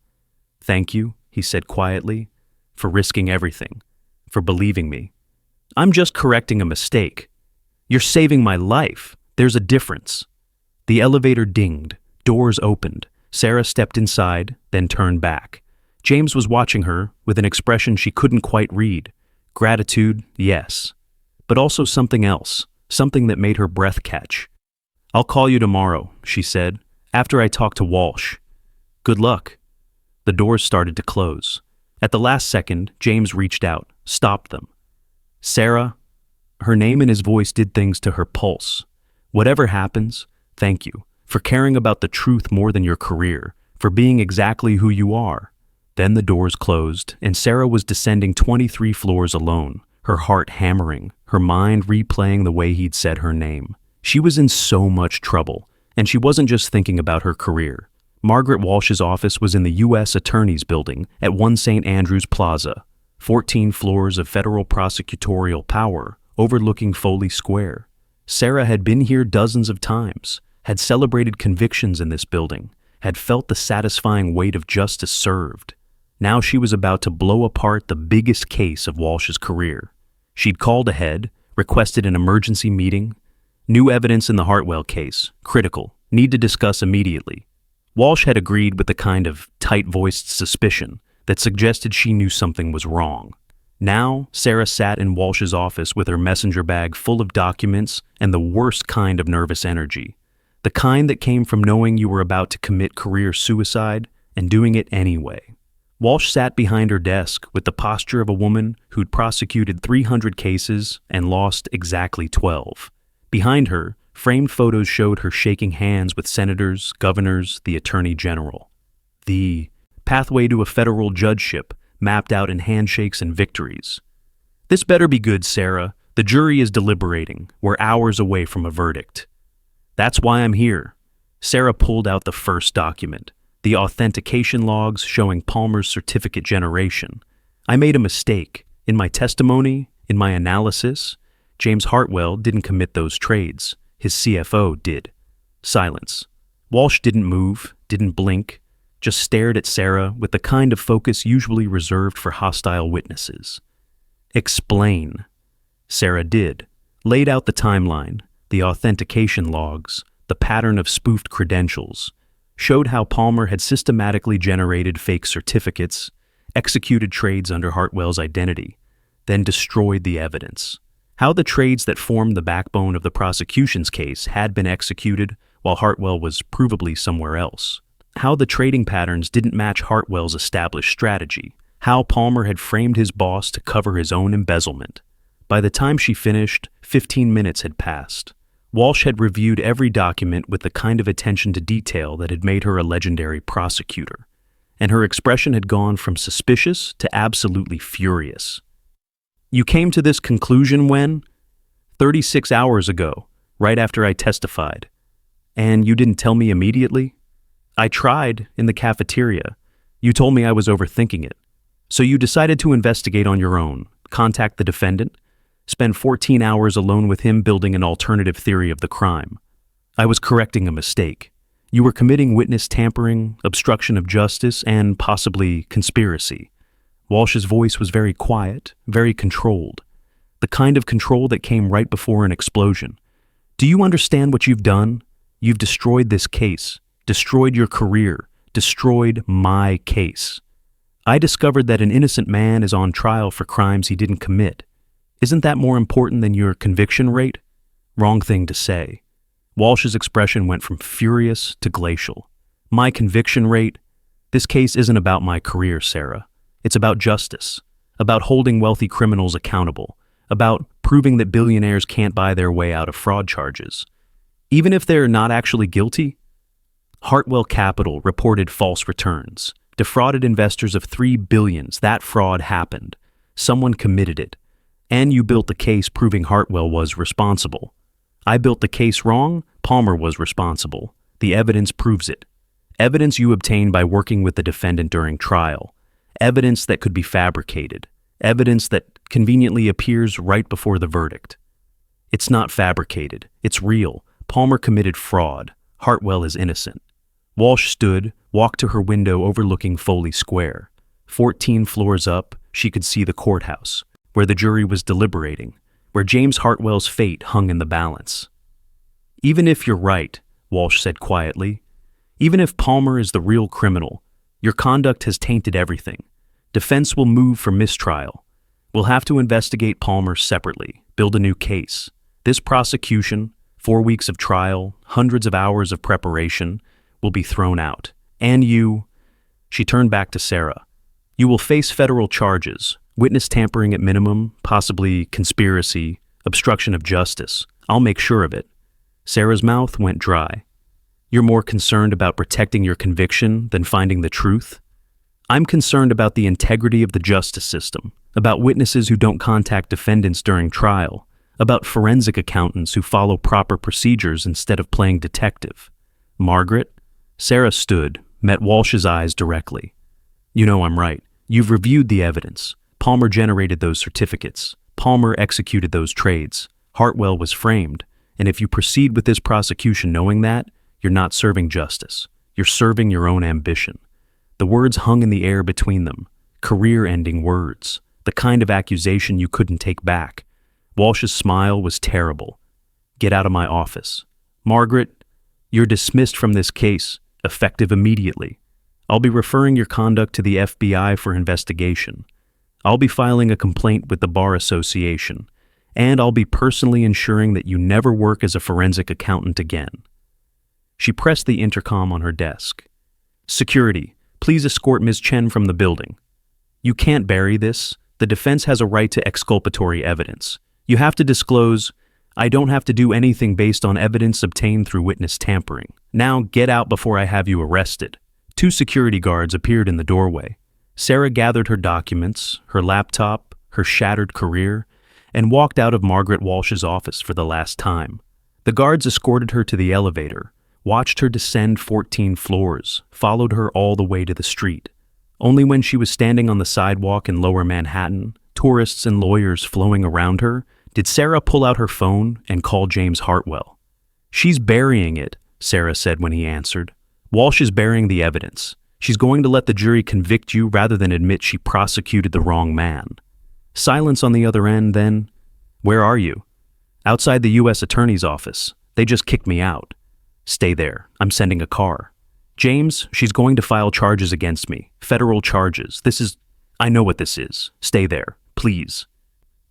Thank you, he said quietly, for risking everything, for believing me. I'm just correcting a mistake. You're saving my life. There's a difference. The elevator dinged. Doors opened. Sarah stepped inside, then turned back. James was watching her with an expression she couldn't quite read. Gratitude, yes. But also something else, something that made her breath catch. I'll call you tomorrow, she said, after I talk to Walsh. Good luck. The doors started to close. At the last second, James reached out, stopped them. Sarah, her name and his voice did things to her pulse. Whatever happens, thank you for caring about the truth more than your career, for being exactly who you are. Then the doors closed, and Sarah was descending 23 floors alone, her heart hammering, her mind replaying the way he'd said her name. She was in so much trouble, and she wasn't just thinking about her career. Margaret Walsh's office was in the U.S. Attorney's Building at 1 St. Andrews Plaza, 14 floors of federal prosecutorial power overlooking Foley Square. Sarah had been here dozens of times, had celebrated convictions in this building, had felt the satisfying weight of justice served. Now she was about to blow apart the biggest case of Walsh's career. She'd called ahead, requested an emergency meeting. New evidence in the Hartwell case, critical, need to discuss immediately. Walsh had agreed with the kind of tight-voiced suspicion that suggested she knew something was wrong. Now, Sarah sat in Walsh's office with her messenger bag full of documents and the worst kind of nervous energy. The kind that came from knowing you were about to commit career suicide and doing it anyway. Walsh sat behind her desk with the posture of a woman who'd prosecuted 300 cases and lost exactly 12. Behind her, framed photos showed her shaking hands with senators, governors, the attorney general. The pathway to a federal judgeship mapped out in handshakes and victories. This better be good, Sarah, The jury is deliberating. We're hours away from a verdict. That's why I'm here. Sarah pulled out the first document, the authentication logs showing Palmer's certificate generation. I made a mistake. In my testimony, in my analysis, James Hartwell didn't commit those trades. His CFO did. Silence. Walsh didn't move, didn't blink, just stared at Sarah with the kind of focus usually reserved for hostile witnesses. Explain. Sarah did. Laid out the timeline, the authentication logs, the pattern of spoofed credentials, showed how Palmer had systematically generated fake certificates, executed trades under Hartwell's identity, then destroyed the evidence. How the trades that formed the backbone of the prosecution's case had been executed while Hartwell was provably somewhere else. How the trading patterns didn't match Hartwell's established strategy. How Palmer had framed his boss to cover his own embezzlement. By the time she finished, 15 minutes had passed. Walsh had reviewed every document with the kind of attention to detail that had made her a legendary prosecutor, and her expression had gone from suspicious to absolutely furious. You came to this conclusion when? 36 hours ago, right after I testified. And you didn't tell me immediately? I tried in the cafeteria. You told me I was overthinking it. So you decided to investigate on your own, contact the defendant, spend 14 hours alone with him building an alternative theory of the crime. I was correcting a mistake. You were committing witness tampering, obstruction of justice, and possibly conspiracy. Walsh's voice was very quiet, very controlled. The kind of control that came right before an explosion. Do you understand what you've done? You've destroyed this case, destroyed your career, destroyed my case. I discovered that an innocent man is on trial for crimes he didn't commit. Isn't that more important than your conviction rate? Wrong thing to say. Walsh's expression went from furious to glacial. My conviction rate? This case isn't about my career, Sarah. It's about justice, about holding wealthy criminals accountable, about proving that billionaires can't buy their way out of fraud charges. Even if they're not actually guilty? Hartwell Capital reported false returns, defrauded investors of $3 billion. That fraud happened. Someone committed it. And you built the case proving Hartwell was responsible. I built the case wrong. Palmer was responsible. The evidence proves it. Evidence you obtained by working with the defendant during trial. Evidence that could be fabricated. Evidence that conveniently appears right before the verdict. It's not fabricated. It's real. Palmer committed fraud. Hartwell is innocent. Walsh stood, walked to her window overlooking Foley Square. 14 floors up, she could see the courthouse, where the jury was deliberating, where James Hartwell's fate hung in the balance. Even if you're right, Walsh said quietly, even if Palmer is the real criminal, your conduct has tainted everything. Defense will move for mistrial. We'll have to investigate Palmer separately, build a new case. This prosecution, 4 weeks of trial, hundreds of hours of preparation, will be thrown out. And you, she turned back to Sarah, you will face federal charges, witness tampering at minimum, possibly conspiracy, obstruction of justice. I'll make sure of it. Sarah's mouth went dry. You're more concerned about protecting your conviction than finding the truth? I'm concerned about the integrity of the justice system, about witnesses who don't contact defendants during trial, about forensic accountants who follow proper procedures instead of playing detective. Margaret? Sarah stood, met Walsh's eyes directly. You know I'm right. You've reviewed the evidence. Palmer generated those certificates. Palmer executed those trades. Hartwell was framed. And if you proceed with this prosecution knowing that, you're not serving justice. You're serving your own ambition. The words hung in the air between them. Career-ending words. The kind of accusation you couldn't take back. Walsh's smile was terrible. Get out of my office. Margaret, you're dismissed from this case, effective immediately. I'll be referring your conduct to the FBI for investigation. I'll be filing a complaint with the Bar Association, and I'll be personally ensuring that you never work as a forensic accountant again. She pressed the intercom on her desk. Security, please escort Ms. Chen from the building. You can't bury this. The defense has a right to exculpatory evidence. You have to disclose. I don't have to do anything based on evidence obtained through witness tampering. Now get out before I have you arrested. 2 security guards appeared in the doorway. Sarah gathered her documents, her laptop, her shattered career, and walked out of Margaret Walsh's office for the last time. The guards escorted her to the elevator, watched her descend 14 floors, followed her all the way to the street. Only when she was standing on the sidewalk in Lower Manhattan, tourists and lawyers flowing around her, did Sarah pull out her phone and call James Hartwell. "She's burying it," Sarah said when he answered. "Walsh is burying the evidence. She's going to let the jury convict you rather than admit she prosecuted the wrong man." Silence on the other end, then. "Where are you?" "Outside the U.S. Attorney's office. They just kicked me out." "Stay there. I'm sending a car." "James, she's going to file charges against me. Federal charges. I know what this is. Stay there. Please."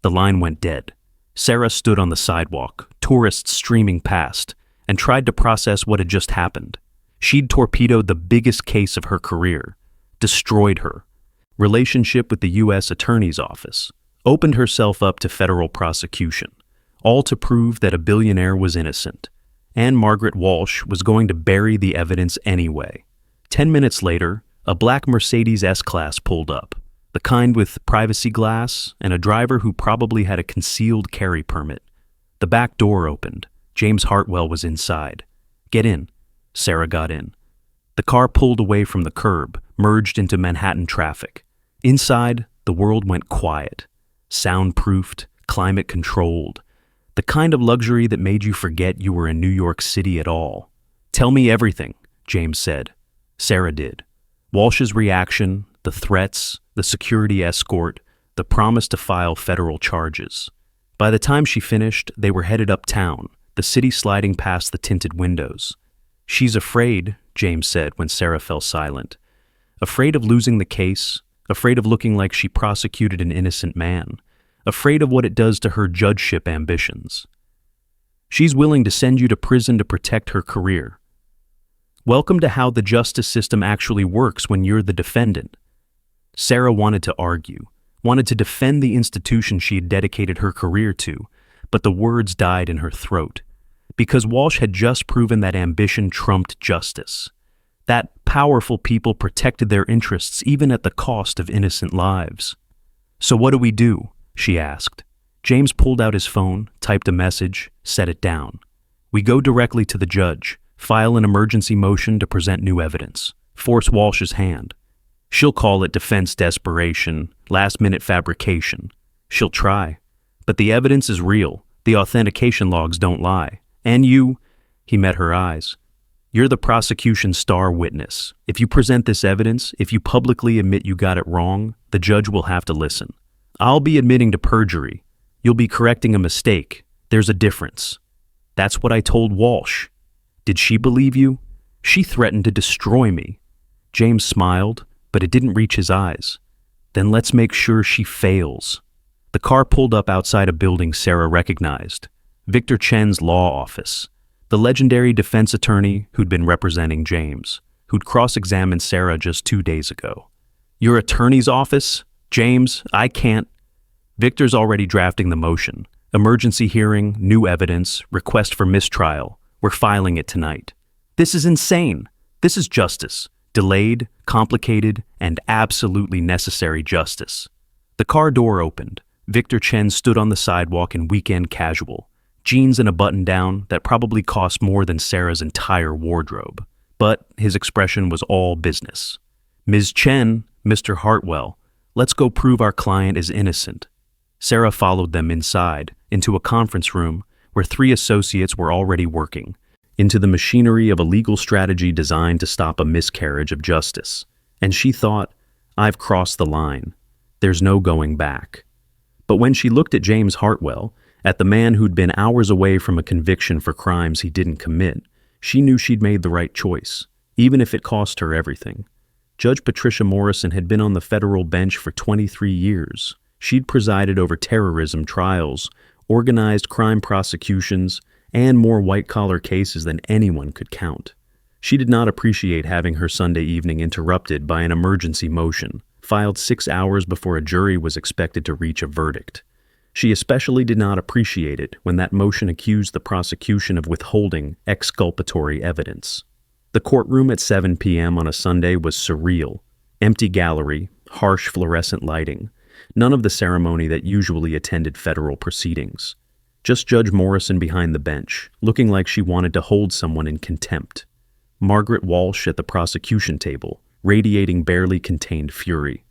The line went dead. Sarah stood on the sidewalk, tourists streaming past, and tried to process what had just happened. She'd torpedoed the biggest case of her career, destroyed her relationship with the U.S. Attorney's Office, opened herself up to federal prosecution, all to prove that a billionaire was innocent. And Margaret Walsh was going to bury the evidence anyway. 10 minutes later, a black Mercedes S-Class pulled up, the kind with privacy glass and a driver who probably had a concealed carry permit. The back door opened. James Hartwell was inside. "Get in." Sarah got in. The car pulled away from the curb, merged into Manhattan traffic. Inside, the world went quiet. Soundproofed, climate-controlled. The kind of luxury that made you forget you were in New York City at all. "Tell me everything," James said. Sarah did. Walsh's reaction, the threats, the security escort, the promise to file federal charges. By the time she finished, they were headed uptown, the city sliding past the tinted windows. "She's afraid," James said when Sarah fell silent. "Afraid of losing the case, afraid of looking like she prosecuted an innocent man, afraid of what it does to her judgeship ambitions. She's willing to send you to prison to protect her career. Welcome to how the justice system actually works when you're the defendant." Sarah wanted to argue, wanted to defend the institution she had dedicated her career to, but the words died in her throat. Because Walsh had just proven that ambition trumped justice. That powerful people protected their interests even at the cost of innocent lives. "So what do we do?" she asked. James pulled out his phone, typed a message, set it down. "We go directly to the judge, file an emergency motion to present new evidence, force Walsh's hand. She'll call it defense desperation, last-minute fabrication. She'll try. But the evidence is real. The authentication logs don't lie. And you," he met her eyes, "you're the prosecution's star witness. If you present this evidence, if you publicly admit you got it wrong, the judge will have to listen. I'll be admitting to perjury. You'll be correcting a mistake. There's a difference. That's what I told Walsh. Did she believe you? She threatened to destroy me." James smiled, but it didn't reach his eyes. "Then let's make sure she fails." The car pulled up outside a building Sarah recognized. Victor Chen's law office. The legendary defense attorney who'd been representing James, who'd cross-examined Sarah just 2 days ago. "Your attorney's office? James, I can't." "Victor's already drafting the motion. Emergency hearing, new evidence, request for mistrial. We're filing it tonight." "This is insane. This is justice. Delayed, complicated, and absolutely necessary justice." The car door opened. Victor Chen stood on the sidewalk in weekend casual, jeans and a button-down that probably cost more than Sarah's entire wardrobe. But his expression was all business. "Ms. Chen, Mr. Hartwell, let's go prove our client is innocent." Sarah followed them inside, into a conference room where 3 associates were already working, into the machinery of a legal strategy designed to stop a miscarriage of justice. And she thought, "I've crossed the line. There's no going back." But when she looked at James Hartwell, at the man who'd been hours away from a conviction for crimes he didn't commit, she knew she'd made the right choice, even if it cost her everything. Judge Patricia Morrison had been on the federal bench for 23 years. She'd presided over terrorism trials, organized crime prosecutions, and more white-collar cases than anyone could count. She did not appreciate having her Sunday evening interrupted by an emergency motion, filed 6 hours before a jury was expected to reach a verdict. She especially did not appreciate it when that motion accused the prosecution of withholding exculpatory evidence. The courtroom at 7 p.m. on a Sunday was surreal. Empty gallery, harsh fluorescent lighting. None of the ceremony that usually attended federal proceedings. Just Judge Morrison behind the bench, looking like she wanted to hold someone in contempt. Margaret Walsh at the prosecution table, radiating barely contained fury.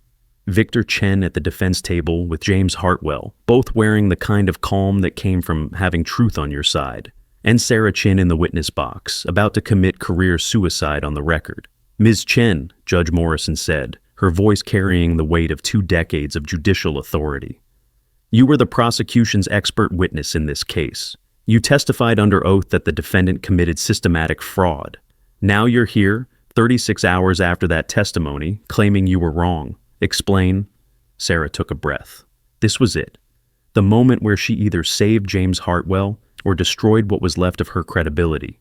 Victor Chen at the defense table with James Hartwell, both wearing the kind of calm that came from having truth on your side. And Sarah Chin in the witness box, about to commit career suicide on the record. "Ms. Chen," Judge Morrison said, her voice carrying the weight of 2 decades of judicial authority. "You were the prosecution's expert witness in this case. You testified under oath that the defendant committed systematic fraud. Now you're here, 36 hours after that testimony, claiming you were wrong. Explain." Sarah took a breath. This was it. The moment where she either saved James Hartwell or destroyed what was left of her credibility.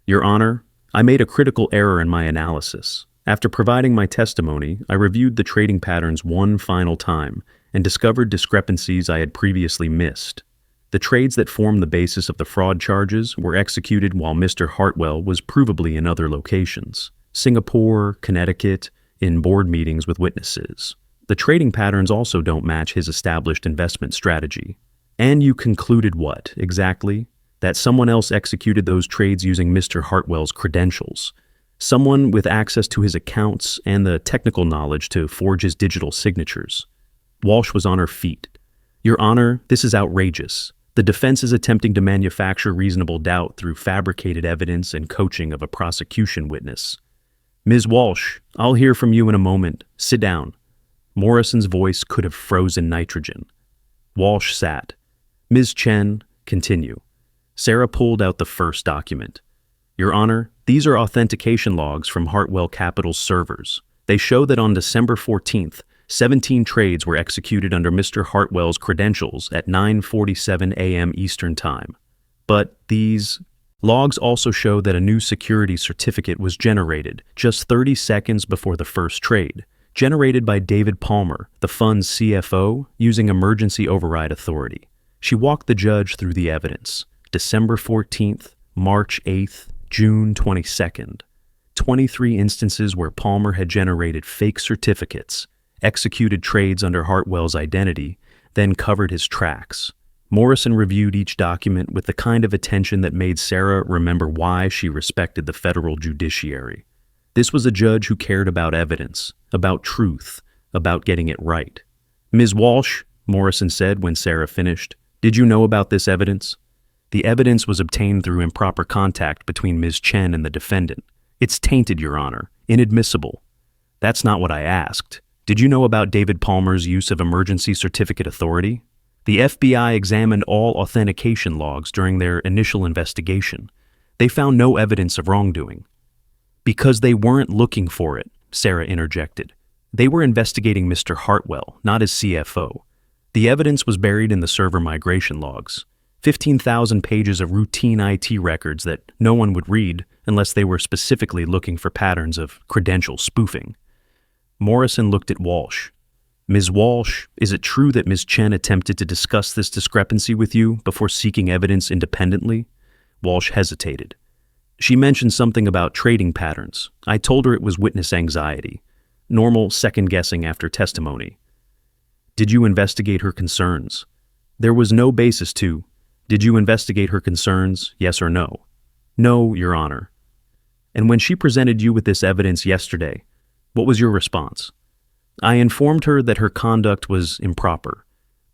"Your Honor, I made a critical error in my analysis. After providing my testimony, I reviewed the trading patterns one final time and discovered discrepancies I had previously missed. The trades that formed the basis of the fraud charges were executed while Mr. Hartwell was provably in other locations. Singapore, Connecticut, in board meetings with witnesses. The trading patterns also don't match his established investment strategy. And you concluded what, exactly? That someone else executed those trades using Mr. Hartwell's credentials. Someone with access to his accounts and the technical knowledge to forge his digital signatures." Walsh was on her feet. "Your Honor, this is outrageous. The defense is attempting to manufacture reasonable doubt through fabricated evidence and coaching of a prosecution witness." "Ms. Walsh, I'll hear from you in a moment. Sit down." Morrison's voice could have frozen nitrogen. Walsh sat. "Ms. Chen, continue." Sarah pulled out the first document. "Your Honor, these are authentication logs from Hartwell Capital's servers. They show that on December 14th, 17 trades were executed under Mr. Hartwell's credentials at 9:47 a.m. Eastern Time. But these logs also show that a new security certificate was generated just 30 seconds before the first trade, generated by David Palmer, the fund's CFO, using emergency override authority. She walked the judge through the evidence. December 14th, March 8th, June 22nd. 23 instances where Palmer had generated fake certificates, executed trades under Hartwell's identity, then covered his tracks. Morrison reviewed each document with the kind of attention that made Sarah remember why she respected the federal judiciary. This was a judge who cared about evidence, about truth, about getting it right. "Ms. Walsh," Morrison said when Sarah finished, "did you know about this evidence?" "The evidence was obtained through improper contact between Ms. Chen and the defendant. It's tainted, Your Honor, inadmissible." "That's not what I asked. Did you know about David Palmer's use of emergency certificate authority?" "The FBI examined all authentication logs during their initial investigation. They found no evidence of wrongdoing." "Because they weren't looking for it," Sarah interjected. "They were investigating Mr. Hartwell, not his CFO. The evidence was buried in the server migration logs. 15,000 pages of routine IT records that no one would read unless they were specifically looking for patterns of credential spoofing." Morrison looked at Walsh. "Ms. Walsh, is it true that Ms. Chen attempted to discuss this discrepancy with you before seeking evidence independently?" Walsh hesitated. "She mentioned something about trading patterns. I told her it was witness anxiety. Normal second-guessing after testimony." "Did you investigate her concerns?" "There was no basis to." "Did you investigate her concerns, yes or no?" "No, Your Honor." "And when she presented you with this evidence yesterday, what was your response?" "I informed her that her conduct was improper,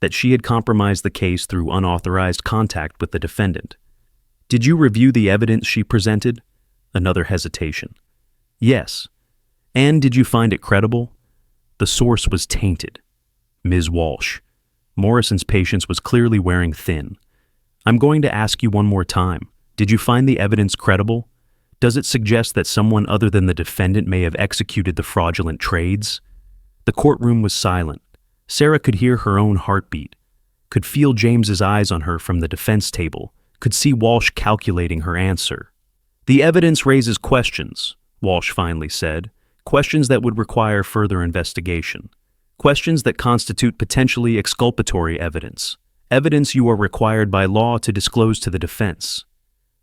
that she had compromised the case through unauthorized contact with the defendant." "Did you review the evidence she presented?" Another hesitation. "Yes." "And did you find it credible?" "The source was tainted." "Ms. Walsh." Morrison's patience was clearly wearing thin. "I'm going to ask you one more time. Did you find the evidence credible? Does it suggest that someone other than the defendant may have executed the fraudulent trades?" The courtroom was silent. Sarah could hear her own heartbeat, could feel James's eyes on her from the defense table, could see Walsh calculating her answer. "The evidence raises questions," Walsh finally said, "questions that would require further investigation. Questions that constitute potentially exculpatory evidence. Evidence you are required by law to disclose to the defense.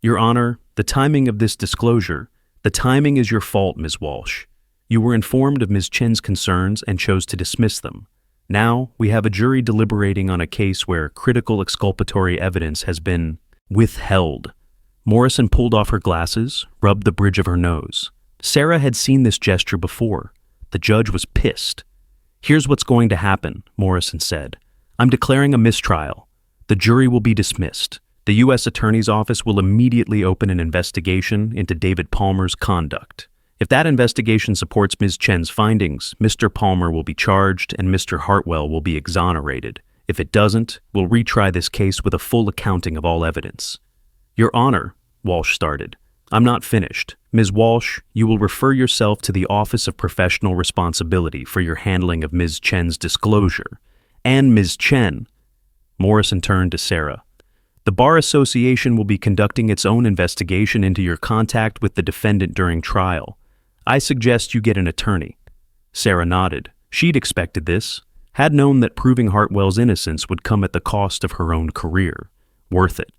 Your Honor, the timing of this disclosure, the timing is your fault, Ms. Walsh. You were informed of Ms. Chen's concerns and chose to dismiss them. Now, we have a jury deliberating on a case where critical exculpatory evidence has been withheld. Morrison pulled off her glasses, rubbed the bridge of her nose. Sarah had seen this gesture before. The judge was pissed. "Here's what's going to happen," Morrison said. "I'm declaring a mistrial. The jury will be dismissed. The U.S. Attorney's Office will immediately open an investigation into David Palmer's conduct. If that investigation supports Ms. Chen's findings, Mr. Palmer will be charged and Mr. Hartwell will be exonerated. If it doesn't, we'll retry this case with a full accounting of all evidence." "Your Honor," Walsh started. "I'm not finished. Ms. Walsh, you will refer yourself to the Office of Professional Responsibility for your handling of Ms. Chen's disclosure. And Ms. Chen." Morrison turned to Sarah. "The Bar Association will be conducting its own investigation into your contact with the defendant during trial. I suggest you get an attorney." Sarah nodded. She'd expected this, had known that proving Hartwell's innocence would come at the cost of her own career. Worth it.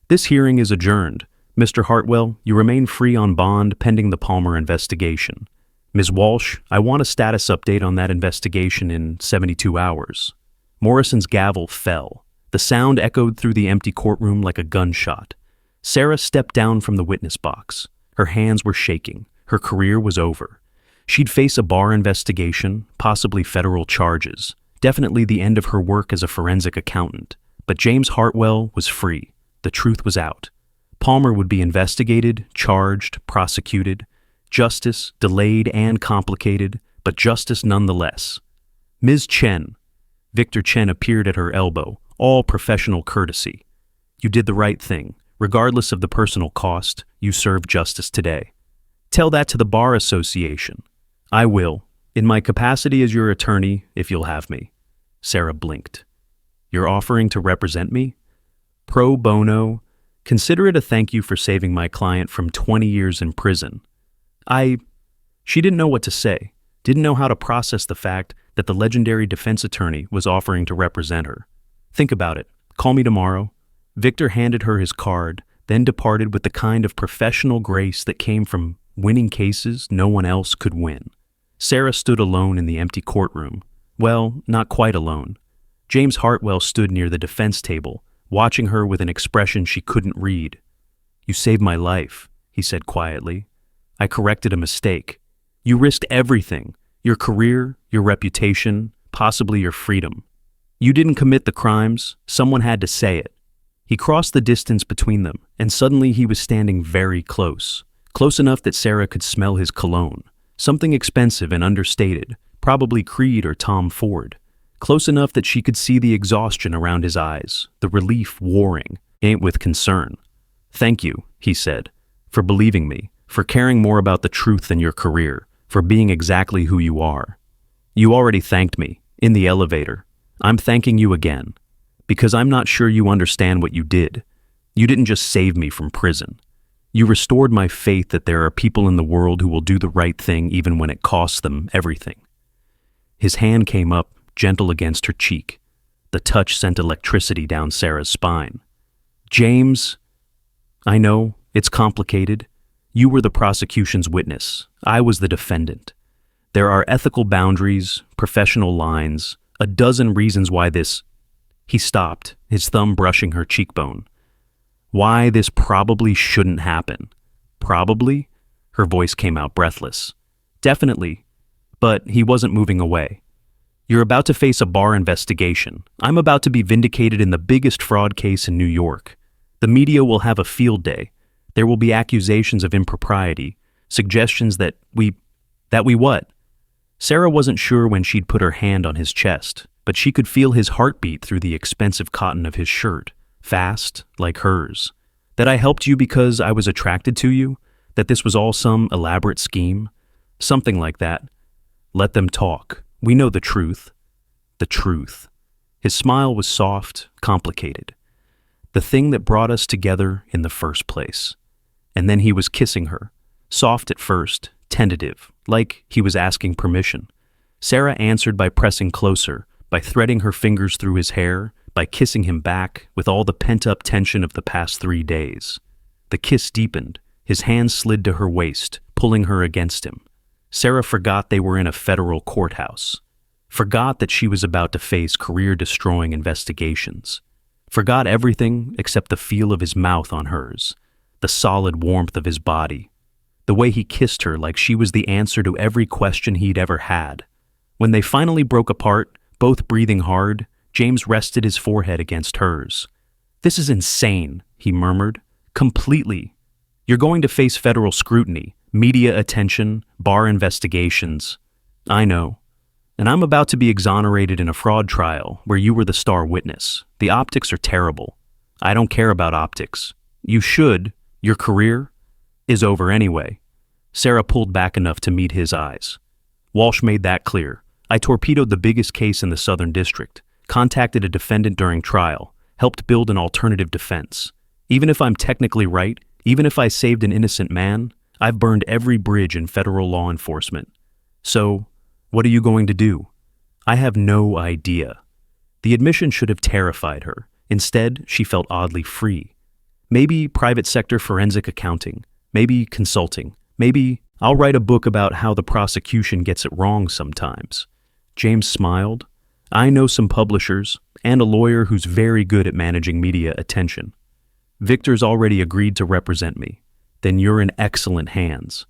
"This hearing is adjourned. Mr. Hartwell, you remain free on bond pending the Palmer investigation. Ms. Walsh, I want a status update on that investigation in 72 hours. Morrison's gavel fell. The sound echoed through the empty courtroom like a gunshot. Sarah stepped down from the witness box. Her hands were shaking. Her career was over. She'd face a bar investigation, possibly federal charges, definitely the end of her work as a forensic accountant. But James Hartwell was free. The truth was out. Palmer would be investigated, charged, prosecuted. Justice, delayed and complicated, but justice nonetheless. "Ms. Chen." Victor Chen appeared at her elbow, all professional courtesy. "You did the right thing. Regardless of the personal cost, you served justice today. Tell that to the Bar Association." "I will, in my capacity as your attorney, if you'll have me." Sarah blinked. "You're offering to represent me? Pro bono? Consider it a thank you for saving my client from 20 years in prison." She didn't know what to say, didn't know how to process the fact that the legendary defense attorney was offering to represent her. "Think about it. Call me tomorrow." Victor handed her his card, then departed with the kind of professional grace that came from winning cases no one else could win. Sarah stood alone in the empty courtroom. Well, not quite alone. James Hartwell stood near the defense table, watching her with an expression she couldn't read. "You saved my life," he said quietly. "I corrected a mistake. You risked everything, your career, your reputation, possibly your freedom. You didn't commit the crimes, someone had to say it." He crossed the distance between them, and suddenly he was standing very close. Close enough that Sarah could smell his cologne. Something expensive and understated, probably Creed or Tom Ford. Close enough that she could see the exhaustion around his eyes, the relief warring, ain't with concern. "Thank you," he said, "for believing me, for caring more about the truth than your career, for being exactly who you are. You already thanked me, in the elevator. I'm thanking you again, because I'm not sure you understand what you did. You didn't just save me from prison. You restored my faith that there are people in the world who will do the right thing even when it costs them everything." His hand came up, gentle against her cheek. The touch sent electricity down Sarah's spine. "James, I know, it's complicated. You were the prosecution's witness. I was the defendant. There are ethical boundaries, professional lines, a dozen reasons why this—" He stopped, his thumb brushing her cheekbone. "Why this probably shouldn't happen." "Probably?" Her voice came out breathless. "Definitely." But he wasn't moving away. "You're about to face a bar investigation. I'm about to be vindicated in the biggest fraud case in New York. The media will have a field day. There will be accusations of impropriety, suggestions that we what?" Sarah wasn't sure when she'd put her hand on his chest, but she could feel his heartbeat through the expensive cotton of his shirt, fast, like hers. "That I helped you because I was attracted to you? That this was all some elaborate scheme? Something like that. Let them talk. We know the truth." The truth. His smile was soft, complicated. The thing that brought us together in the first place. And then he was kissing her, soft at first, tentative, like he was asking permission. Sarah answered by pressing closer, by threading her fingers through his hair, by kissing him back with all the pent-up tension of the past 3 days. The kiss deepened. His hand slid to her waist, pulling her against him. Sarah forgot they were in a federal courthouse. forgot that she was about to face career-destroying investigations, forgot everything except the feel of his mouth on hers, the solid warmth of his body, the way he kissed her like she was the answer to every question he'd ever had. When they finally broke apart, both breathing hard, James rested his forehead against hers. "This is insane," he murmured. "Completely. You're going to face federal scrutiny, media attention, bar investigations." "I know. And I'm about to be exonerated in a fraud trial where you were the star witness. The optics are terrible. I don't care about optics. You should. Your career is over anyway." Sarah pulled back enough to meet his eyes. "Walsh made that clear. I torpedoed the biggest case in the Southern District, contacted a defendant during trial, helped build an alternative defense. Even if I'm technically right, even if I saved an innocent man, I've burned every bridge in federal law enforcement. So, what are you going to do?" "I have no idea." The admission should have terrified her. Instead, she felt oddly free. Maybe private sector forensic accounting, maybe consulting, maybe I'll write a book about how the prosecution gets it wrong sometimes. James smiled. "I know some publishers and a lawyer who's very good at managing media attention. Victor's already agreed to represent me. Then you're in excellent hands."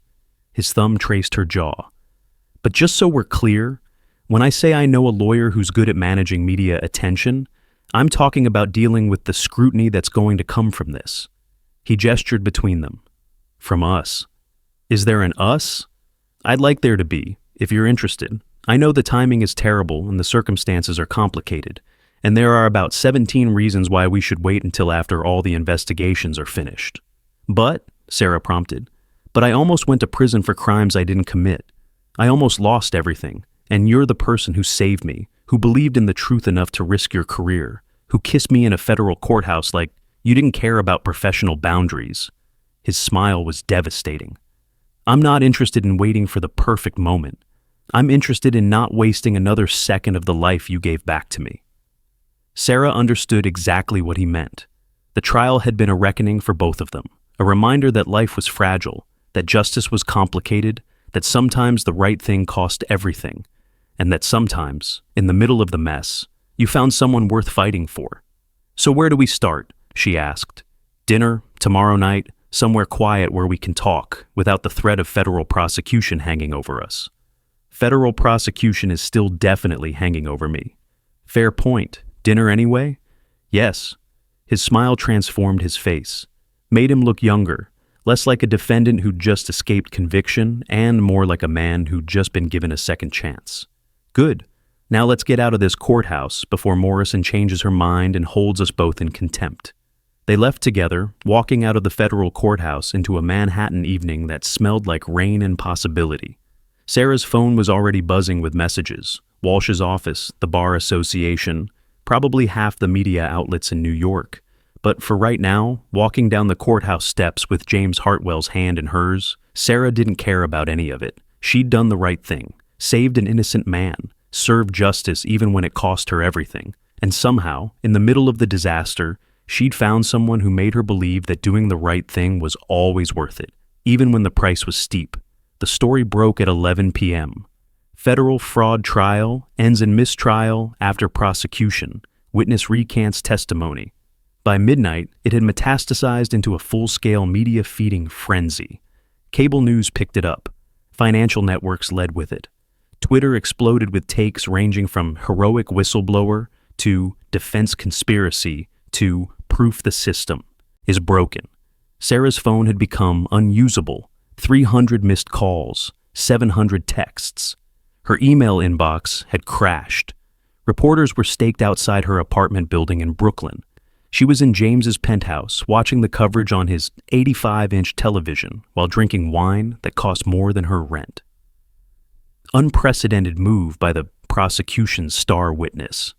His thumb traced her jaw. "But just so we're clear, when I say I know a lawyer who's good at managing media attention, I'm talking about dealing with the scrutiny that's going to come from this." He gestured between them. "From us." "Is there an us?" "I'd like there to be, if you're interested. I know the timing is terrible and the circumstances are complicated, and there are about 17 reasons why we should wait until after all the investigations are finished." "But," Sarah prompted, "but I almost went to prison for crimes I didn't commit. I almost lost everything, and you're the person who saved me, who believed in the truth enough to risk your career, who kissed me in a federal courthouse like you didn't care about professional boundaries." His smile was devastating. "I'm not interested in waiting for the perfect moment. I'm interested in not wasting another second of the life you gave back to me." Sarah understood exactly what he meant. The trial had been a reckoning for both of them, a reminder that life was fragile, that justice was complicated, that sometimes the right thing cost everything, and that sometimes, in the middle of the mess, you found someone worth fighting for. "So where do we start?" she asked. "Dinner, tomorrow night, somewhere quiet where we can talk, without the threat of federal prosecution hanging over us." "Federal prosecution is still definitely hanging over me." "Fair point. Dinner anyway?" "Yes." His smile transformed his face, made him look younger, less like a defendant who'd just escaped conviction and more like a man who'd just been given a second chance. "Good. Now let's get out of this courthouse before Morrison changes her mind and holds us both in contempt." They left together, walking out of the federal courthouse into a Manhattan evening that smelled like rain and possibility. Sarah's phone was already buzzing with messages. Walsh's office, the Bar Association, probably half the media outlets in New York. But for right now, walking down the courthouse steps with James Hartwell's hand in hers, Sarah didn't care about any of it. She'd done the right thing, saved an innocent man, served justice even when it cost her everything. And somehow, in the middle of the disaster, she'd found someone who made her believe that doing the right thing was always worth it, even when the price was steep. The story broke at 11 p.m. Federal fraud trial ends in mistrial after prosecution. Witness recants testimony. By midnight, it had metastasized into a full-scale media-feeding frenzy. Cable news picked it up. Financial networks led with it. Twitter exploded with takes ranging from heroic whistleblower to defense conspiracy to proof the system is broken. Sarah's phone had become unusable. 300 missed calls, 700 texts. Her email inbox had crashed. Reporters were staked outside her apartment building in Brooklyn. She was in James's penthouse, watching the coverage on his 85-inch television while drinking wine that cost more than her rent. Unprecedented move by the prosecution's star witness.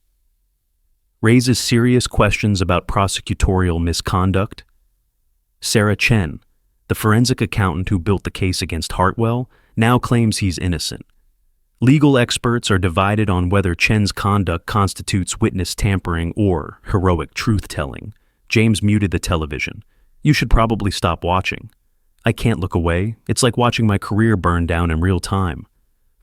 Raises serious questions about prosecutorial misconduct. Sarah Chen, the forensic accountant who built the case against Hartwell, now claims he's innocent. Legal experts are divided on whether Chen's conduct constitutes witness tampering or heroic truth-telling. James muted the television. "You should probably stop watching." "I can't look away. It's like watching my career burn down in real time."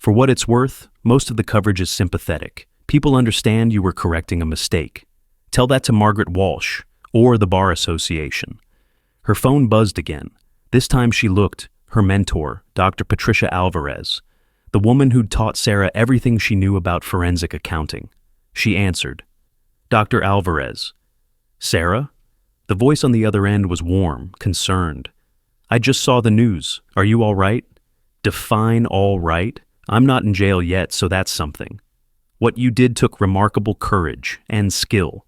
For what it's worth, most of the coverage is sympathetic. People understand you were correcting a mistake. Tell that to Margaret Walsh, or the Bar Association. Her phone buzzed again. This time she looked, her mentor, Dr. Patricia Alvarez, the woman who'd taught Sarah everything she knew about forensic accounting. She answered. Dr. Alvarez. Sarah? The voice on the other end was warm, concerned. I just saw the news. Are you all right? Define all right? I'm not in jail yet, so that's something. What you did took remarkable courage and skill.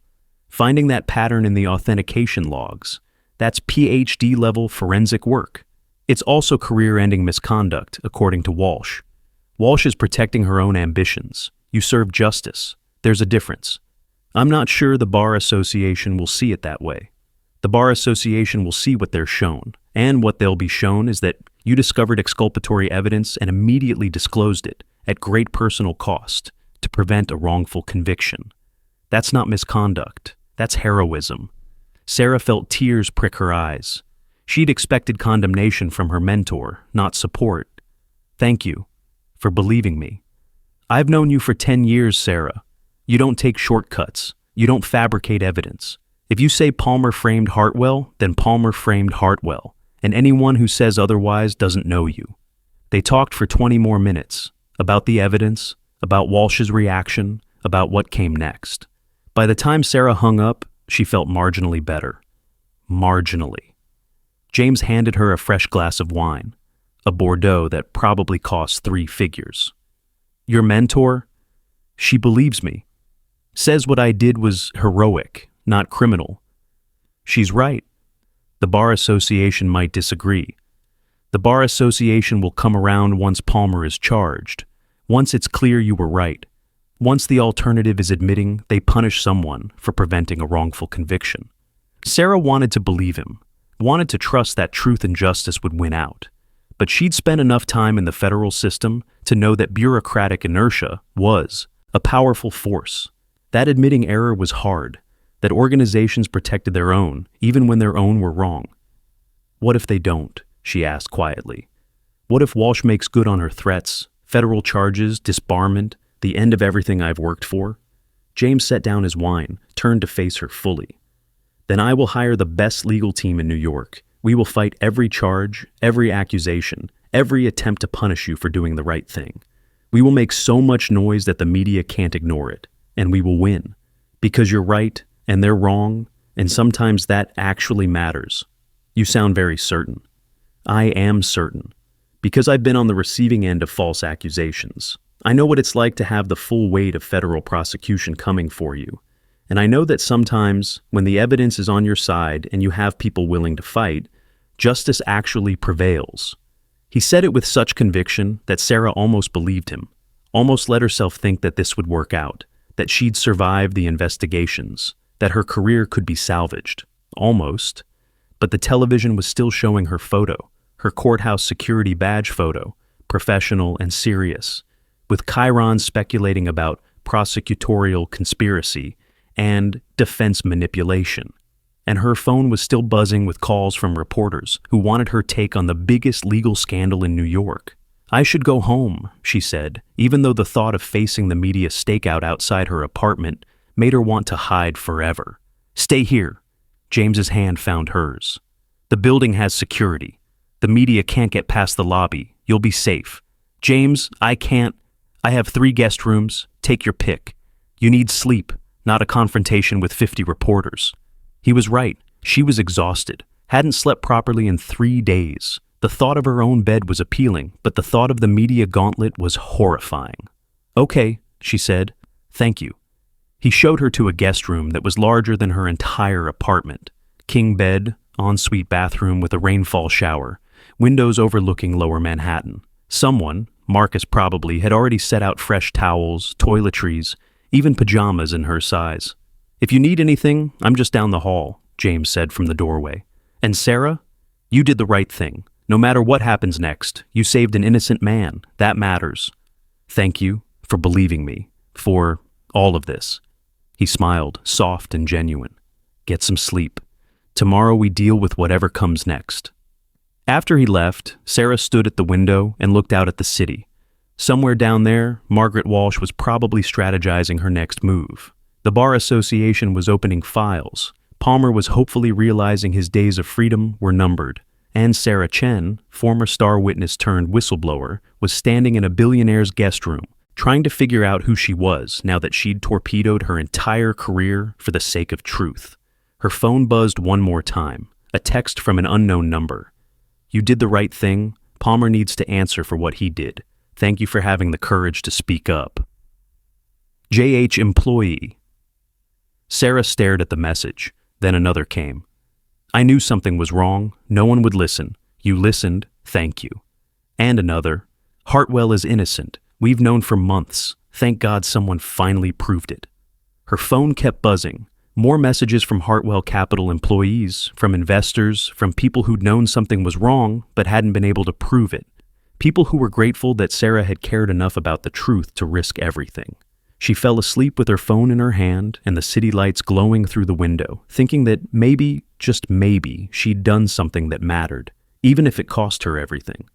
Finding that pattern in the authentication logs, that's PhD-level forensic work. It's also career-ending misconduct, according to Walsh. Walsh is protecting her own ambitions. You serve justice. There's a difference. I'm not sure the Bar Association will see it that way. The Bar Association will see what they're shown, and what they'll be shown is that you discovered exculpatory evidence and immediately disclosed it, at great personal cost, to prevent a wrongful conviction. That's not misconduct. That's heroism. Sarah felt tears prick her eyes. She'd expected condemnation from her mentor, not support. Thank you for believing me. I've known you for 10 years, Sarah. You don't take shortcuts. You don't fabricate evidence. If you say Palmer framed Hartwell, then Palmer framed Hartwell, and anyone who says otherwise doesn't know you. They talked for 20 more minutes, about the evidence, about Walsh's reaction, about what came next. By the time Sarah hung up, she felt marginally better. Marginally. James handed her a fresh glass of wine, a Bordeaux that probably cost 3 figures. Your mentor? She believes me. Says what I did was heroic, not criminal. She's right. The Bar Association might disagree. The Bar Association will come around once Palmer is charged, once it's clear you were right. Once the alternative is admitting they punish someone for preventing a wrongful conviction. Sarah wanted to believe him, wanted to trust that truth and justice would win out. But she'd spent enough time in the federal system to know that bureaucratic inertia was a powerful force, that admitting error was hard, that organizations protected their own, even when their own were wrong. What if they don't? She asked quietly. What if Walsh makes good on her threats, federal charges, disbarment, the end of everything I've worked for? James set down his wine, turned to face her fully. Then I will hire the best legal team in New York. We will fight every charge, every accusation, every attempt to punish you for doing the right thing. We will make so much noise that the media can't ignore it, and we will win. Because you're right, and they're wrong, and sometimes that actually matters. You sound very certain. I am certain. Because I've been on the receiving end of false accusations. I know what it's like to have the full weight of federal prosecution coming for you. And I know that sometimes, when the evidence is on your side and you have people willing to fight, justice actually prevails. He said it with such conviction that Sarah almost believed him, almost let herself think that this would work out, that she'd survive the investigations, that her career could be salvaged. Almost. But the television was still showing her photo, her courthouse security badge photo, professional and serious, with Chiron speculating about prosecutorial conspiracy and defense manipulation. And her phone was still buzzing with calls from reporters who wanted her take on the biggest legal scandal in New York. I should go home, she said, even though the thought of facing the media stakeout outside her apartment made her want to hide forever. Stay here. James's hand found hers. The building has security. The media can't get past the lobby. You'll be safe. James, I can't. I have 3 guest rooms. Take your pick. You need sleep, not a confrontation with 50 reporters. He was right. She was exhausted, hadn't slept properly in 3 days. The thought of her own bed was appealing, but the thought of the media gauntlet was horrifying. Okay, she said. Thank you. He showed her to a guest room that was larger than her entire apartment. King bed, ensuite bathroom with a rainfall shower, windows overlooking Lower Manhattan. Someone, Marcus probably, had already set out fresh towels, toiletries, even pajamas in her size. If you need anything, I'm just down the hall, James said from the doorway. And Sarah, you did the right thing. No matter what happens next, you saved an innocent man. That matters. Thank you for believing me, for all of this. He smiled, soft and genuine. Get some sleep. Tomorrow we deal with whatever comes next. After he left, Sarah stood at the window and looked out at the city. Somewhere down there, Margaret Walsh was probably strategizing her next move. The Bar Association was opening files. Palmer was hopefully realizing his days of freedom were numbered. And Sarah Chen, former star witness turned whistleblower, was standing in a billionaire's guest room, trying to figure out who she was now that she'd torpedoed her entire career for the sake of truth. Her phone buzzed one more time, a text from an unknown number. "You did the right thing. Palmer needs to answer for what he did. Thank you for having the courage to speak up." JH employee. Sarah stared at the message. Then another came. "I knew something was wrong. No one would listen. You listened. Thank you." And another. "Hartwell is innocent. We've known for months. Thank God someone finally proved it." Her phone kept buzzing. More messages from Hartwell Capital employees, from investors, from people who'd known something was wrong but hadn't been able to prove it. People who were grateful that Sarah had cared enough about the truth to risk everything. She fell asleep with her phone in her hand and the city lights glowing through the window, thinking that maybe, just maybe, she'd done something that mattered, even if it cost her everything.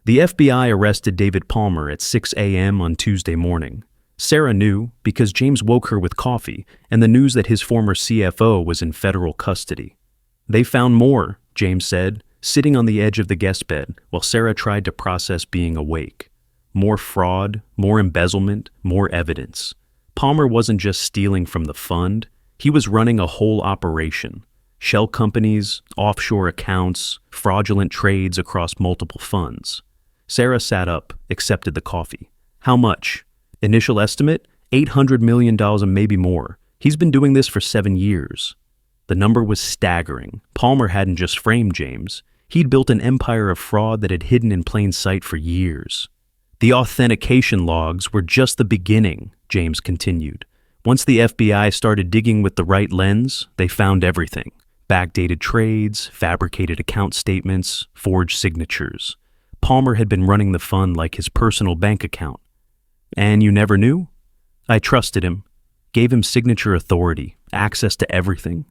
The FBI arrested David Palmer at 6 a.m. on Tuesday morning. Sarah knew because James woke her with coffee and the news that his former CFO was in federal custody. "They found more," James said, sitting on the edge of the guest bed while Sarah tried to process being awake. More fraud, more embezzlement, more evidence. Palmer wasn't just stealing from the fund, he was running a whole operation. Shell companies, offshore accounts, fraudulent trades across multiple funds. Sarah sat up, accepted the coffee. "How much?" "Initial estimate? $800 million and maybe more. He's been doing this for 7 years. The number was staggering. Palmer hadn't just framed James. He'd built an empire of fraud that had hidden in plain sight for years. The authentication logs were just the beginning, James continued. Once the FBI started digging with the right lens, they found everything. Backdated trades, fabricated account statements, forged signatures. Palmer had been running the fund like his personal bank account. And you never knew? I trusted him, gave him signature authority, access to everything.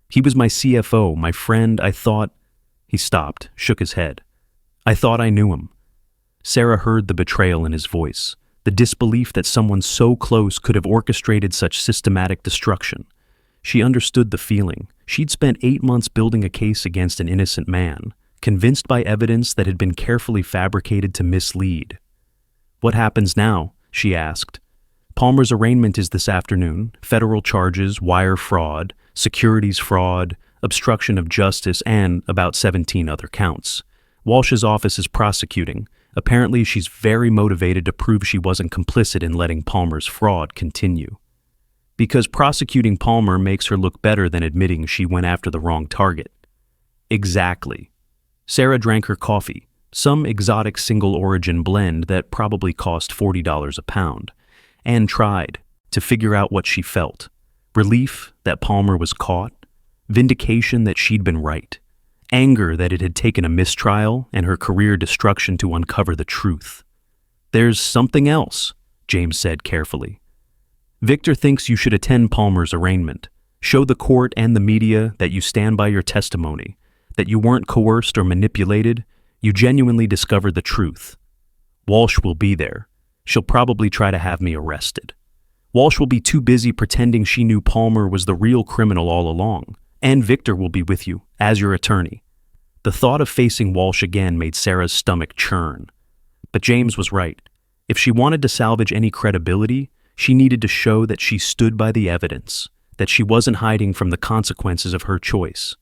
He was my CFO, my friend. I thought... He stopped, shook his head. I thought I knew him. Sarah heard the betrayal in his voice, the disbelief that someone so close could have orchestrated such systematic destruction. She understood the feeling. She'd spent 8 months building a case against an innocent man, convinced by evidence that had been carefully fabricated to mislead. What happens now? She asked. Palmer's arraignment is this afternoon. Federal charges, wire fraud, securities fraud, obstruction of justice, and about 17 other counts. Walsh's office is prosecuting. Apparently, she's very motivated to prove she wasn't complicit in letting Palmer's fraud continue. Because prosecuting Palmer makes her look better than admitting she went after the wrong target. Exactly. Sarah drank her coffee, some exotic single-origin blend that probably cost $40 a pound, and tried to figure out what she felt. Relief that Palmer was caught, vindication that she'd been right, anger that it had taken a mistrial and her career destruction to uncover the truth. There's something else, James said carefully. Victor thinks you should attend Palmer's arraignment. Show the court and the media that you stand by your testimony, that you weren't coerced or manipulated, you genuinely discovered the truth. Walsh will be there. She'll probably try to have me arrested. Walsh will be too busy pretending she knew Palmer was the real criminal all along, and Victor will be with you, as your attorney. The thought of facing Walsh again made Sarah's stomach churn. But James was right. If she wanted to salvage any credibility, she needed to show that she stood by the evidence, that she wasn't hiding from the consequences of her choice.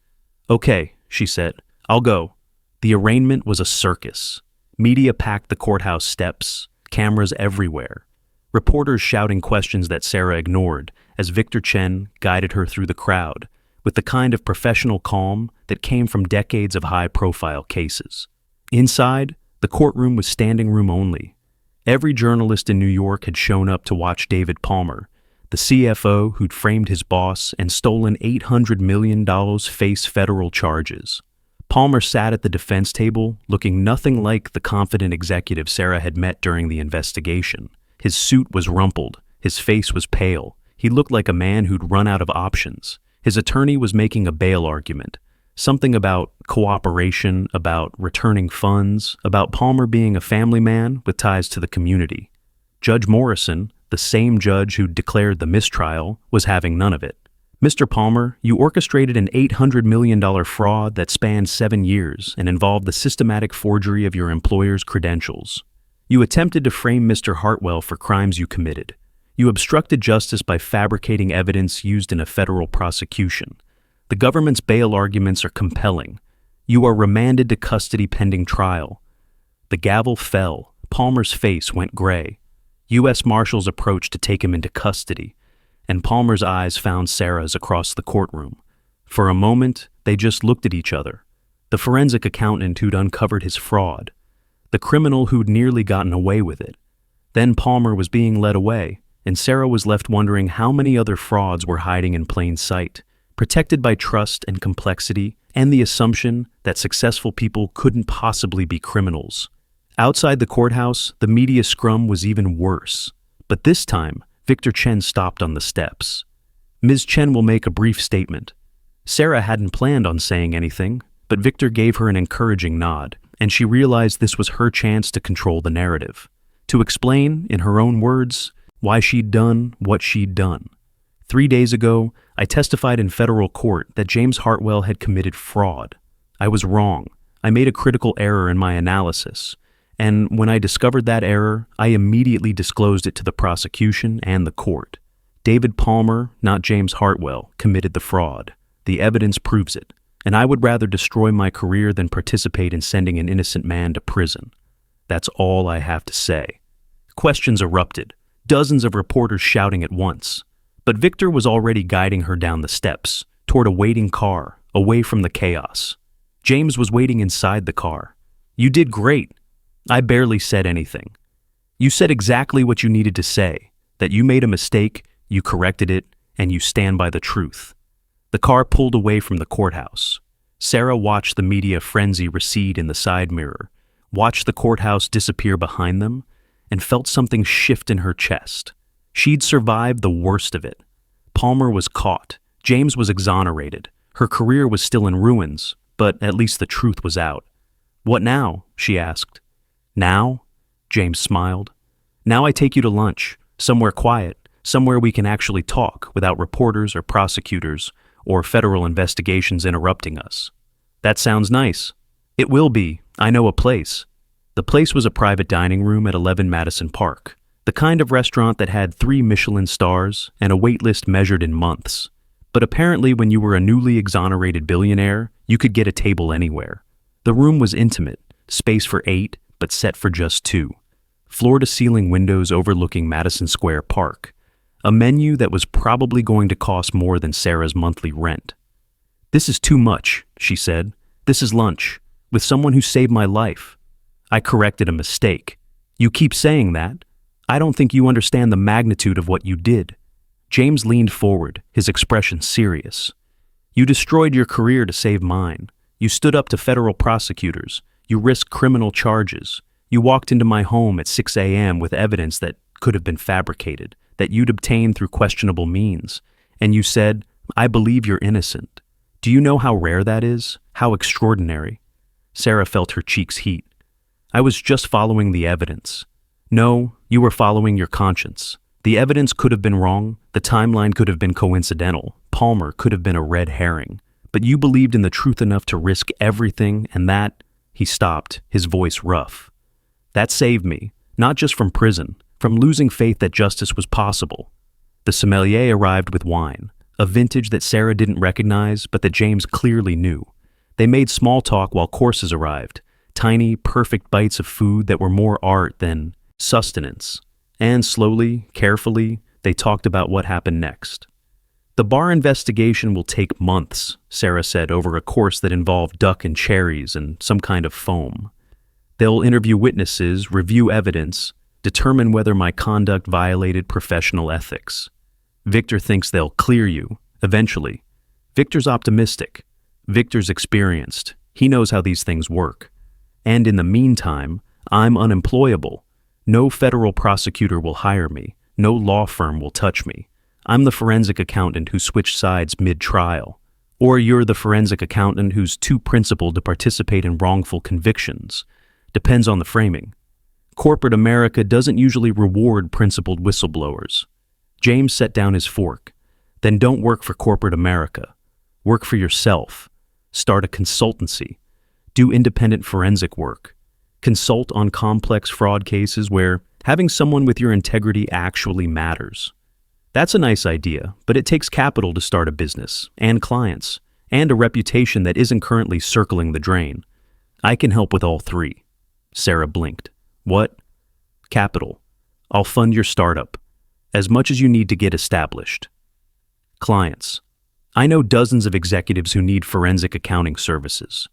Okay, she said, I'll go. The arraignment was a circus. Media packed the courthouse steps, cameras everywhere. Reporters shouting questions that Sarah ignored as Victor Chen guided her through the crowd with the kind of professional calm that came from decades of high-profile cases. Inside, the courtroom was standing room only. Every journalist in New York had shown up to watch David Palmer, the CFO who'd framed his boss and stolen $800 million, face federal charges. Palmer sat at the defense table, looking nothing like the confident executive Sarah had met during the investigation. His suit was rumpled. His face was pale. He looked like a man who'd run out of options. His attorney was making a bail argument. Something about cooperation, about returning funds, about Palmer being a family man with ties to the community. Judge Morrison, the same judge who declared the mistrial, was having none of it. Mr. Palmer, you orchestrated an $800 million fraud that spanned 7 years and involved the systematic forgery of your employer's credentials. You attempted to frame Mr. Hartwell for crimes you committed. You obstructed justice by fabricating evidence used in a federal prosecution. The government's bail arguments are compelling. You are remanded to custody pending trial. The gavel fell. Palmer's face went gray. U.S. Marshals approached to take him into custody, and Palmer's eyes found Sarah's across the courtroom. For a moment, they just looked at each other. The forensic accountant who'd uncovered his fraud. The criminal who'd nearly gotten away with it. Then Palmer was being led away, and Sarah was left wondering how many other frauds were hiding in plain sight, protected by trust and complexity and the assumption that successful people couldn't possibly be criminals. Outside the courthouse, the media scrum was even worse. But this time, Victor Chen stopped on the steps. Ms. Chen will make a brief statement. Sarah hadn't planned on saying anything, but Victor gave her an encouraging nod, and she realized this was her chance to control the narrative, to explain, in her own words, why she'd done what she'd done. 3 days ago, I testified in federal court that James Hartwell had committed fraud. I was wrong. I made a critical error in my analysis. And when I discovered that error, I immediately disclosed it to the prosecution and the court. David Palmer, not James Hartwell, committed the fraud. The evidence proves it. And I would rather destroy my career than participate in sending an innocent man to prison. That's all I have to say. Questions erupted, dozens of reporters shouting at once. But Victor was already guiding her down the steps, toward a waiting car, away from the chaos. James was waiting inside the car. You did great. I barely said anything. You said exactly what you needed to say, that you made a mistake, you corrected it, and you stand by the truth. The car pulled away from the courthouse. Sarah watched the media frenzy recede in the side mirror, watched the courthouse disappear behind them, and felt something shift in her chest. She'd survived the worst of it. Palmer was caught. James was exonerated. Her career was still in ruins, but at least the truth was out. What now? She asked. Now? James smiled. Now I take you to lunch, somewhere quiet, somewhere we can actually talk without reporters or prosecutors or federal investigations interrupting us. That sounds nice. It will be. I know a place. The place was a private dining room at 11 Madison Park, the kind of restaurant that had 3 Michelin stars and a wait list measured in months. But apparently when you were a newly exonerated billionaire, you could get a table anywhere. The room was intimate, space for 8, but set for just 2. Floor-to-ceiling windows overlooking Madison Square Park. A menu that was probably going to cost more than Sarah's monthly rent. This is too much, she said. This is lunch, with someone who saved my life. I corrected a mistake. You keep saying that. I don't think you understand the magnitude of what you did. James leaned forward, his expression serious. You destroyed your career to save mine. You stood up to federal prosecutors. You risked criminal charges. You walked into my home at 6 a.m. with evidence that could have been fabricated, that you'd obtained through questionable means. And you said, I believe you're innocent. Do you know how rare that is? How extraordinary? Sarah felt her cheeks heat. I was just following the evidence. No, you were following your conscience. The evidence could have been wrong. The timeline could have been coincidental. Palmer could have been a red herring. But you believed in the truth enough to risk everything, and that... He stopped, his voice rough. That saved me, not just from prison, from losing faith that justice was possible. The sommelier arrived with wine, a vintage that Sarah didn't recognize, but that James clearly knew. They made small talk while courses arrived, tiny, perfect bites of food that were more art than sustenance. And slowly, carefully, they talked about what happened next. The bar investigation will take months, Sarah said over a course that involved duck and cherries and some kind of foam. They'll interview witnesses, review evidence, determine whether my conduct violated professional ethics. Victor thinks they'll clear you, eventually. Victor's optimistic. Victor's experienced. He knows how these things work. And in the meantime, I'm unemployable. No federal prosecutor will hire me. No law firm will touch me. I'm the forensic accountant who switched sides mid-trial. Or you're the forensic accountant who's too principled to participate in wrongful convictions. Depends on the framing. Corporate America doesn't usually reward principled whistleblowers. James set down his fork. Then don't work for corporate America. Work for yourself. Start a consultancy. Do independent forensic work. Consult on complex fraud cases where having someone with your integrity actually matters. That's a nice idea, but it takes capital to start a business, and clients, and a reputation that isn't currently circling the drain. I can help with all three. Sarah blinked. What? Capital. I'll fund your startup. As much as you need to get established. Clients. I know dozens of executives who need forensic accounting services.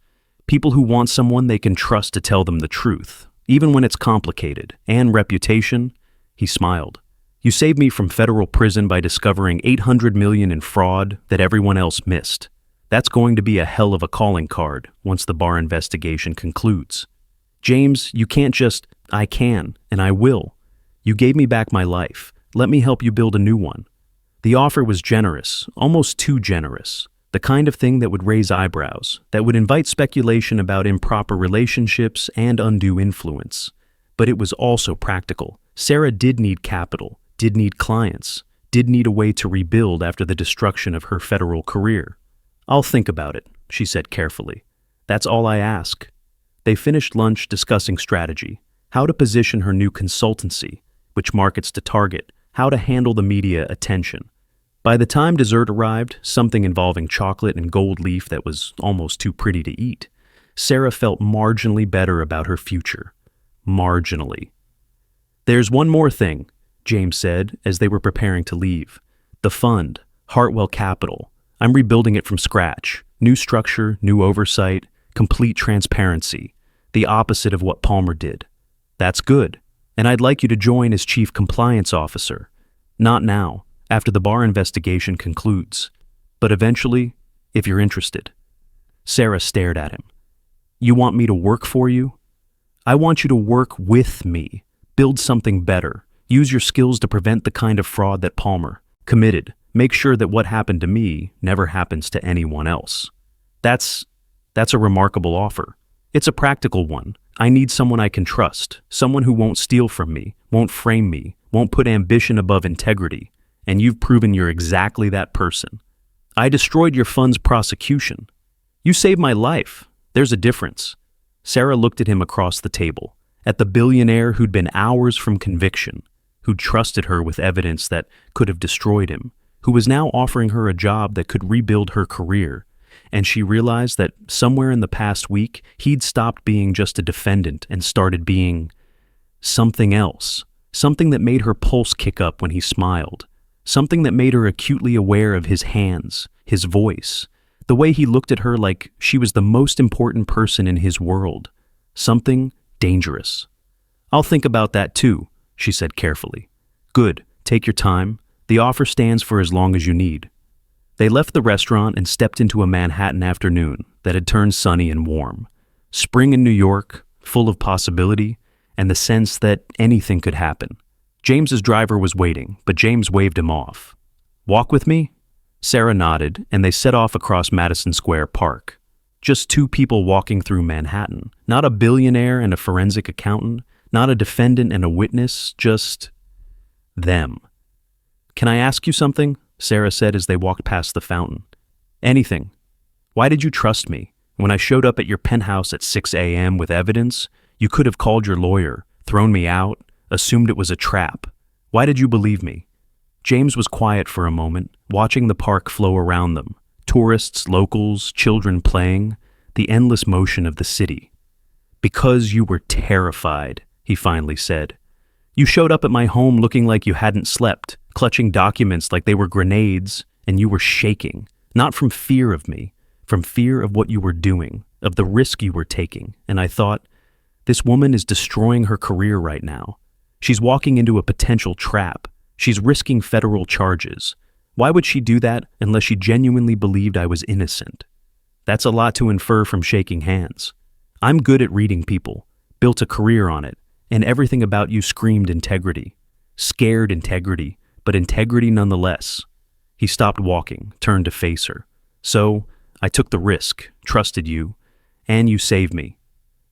People who want someone they can trust to tell them the truth, even when it's complicated. And reputation? He smiled. You saved me from federal prison by discovering $800 million in fraud that everyone else missed. That's going to be a hell of a calling card once the Barr investigation concludes. James, you can't just, I can, and I will. You gave me back my life. Let me help you build a new one. The offer was generous, almost too generous. The kind of thing that would raise eyebrows, that would invite speculation about improper relationships and undue influence. But it was also practical. Sarah did need capital, did need clients, did need a way to rebuild after the destruction of her federal career. I'll think about it, she said carefully. That's all I ask. They finished lunch discussing strategy, how to position her new consultancy, which markets to target, how to handle the media attention. By the time dessert arrived, something involving chocolate and gold leaf that was almost too pretty to eat, Sarah felt marginally better about her future. Marginally. There's one more thing, James said as they were preparing to leave. The fund, Hartwell Capital. I'm rebuilding it from scratch. New structure, new oversight, complete transparency. The opposite of what Palmer did. That's good. And I'd like you to join as Chief Compliance Officer. Not now, after the Barr investigation concludes. But eventually, if you're interested. Sarah stared at him. You want me to work for you? I want you to work with me. Build something better. Use your skills to prevent the kind of fraud that Palmer committed. Make sure that what happened to me never happens to anyone else. That's a remarkable offer. It's a practical one. I need someone I can trust, someone who won't steal from me, won't frame me, won't put ambition above integrity. And you've proven you're exactly that person. I destroyed your fund's prosecution. You saved my life. There's a difference. Sarah looked at him across the table, at the billionaire who'd been hours from conviction, who'd trusted her with evidence that could have destroyed him, who was now offering her a job that could rebuild her career. And she realized that somewhere in the past week, he'd stopped being just a defendant and started being something else, something that made her pulse kick up when he smiled, something that made her acutely aware of his hands, his voice, the way he looked at her like she was the most important person in his world, something dangerous. I'll think about that too, she said carefully. Good, take your time. The offer stands for as long as you need. They left the restaurant and stepped into a Manhattan afternoon that had turned sunny and warm. Spring in New York, full of possibility, and the sense that anything could happen. James's driver was waiting, but James waved him off. Walk with me? Sarah nodded, and they set off across Madison Square Park. Just two people walking through Manhattan. Not a billionaire and a forensic accountant, not a defendant and a witness, just them. Can I ask you something? Sarah said as they walked past the fountain. Anything. Why did you trust me? When I showed up at your penthouse at 6 a.m. with evidence, you could have called your lawyer, thrown me out, assumed it was a trap. Why did you believe me? James was quiet for a moment, watching the park flow around them. Tourists, locals, children playing, the endless motion of the city. Because you were terrified, he finally said. You showed up at my home looking like you hadn't slept, clutching documents like they were grenades, and you were shaking, not from fear of me, from fear of what you were doing, of the risk you were taking. And I thought, this woman is destroying her career right now. She's walking into a potential trap. She's risking federal charges. Why would she do that unless she genuinely believed I was innocent? That's a lot to infer from shaking hands. I'm good at reading people, built a career on it, and everything about you screamed integrity. Scared integrity, but integrity nonetheless. He stopped walking, turned to face her. So, I took the risk, trusted you, and you saved me."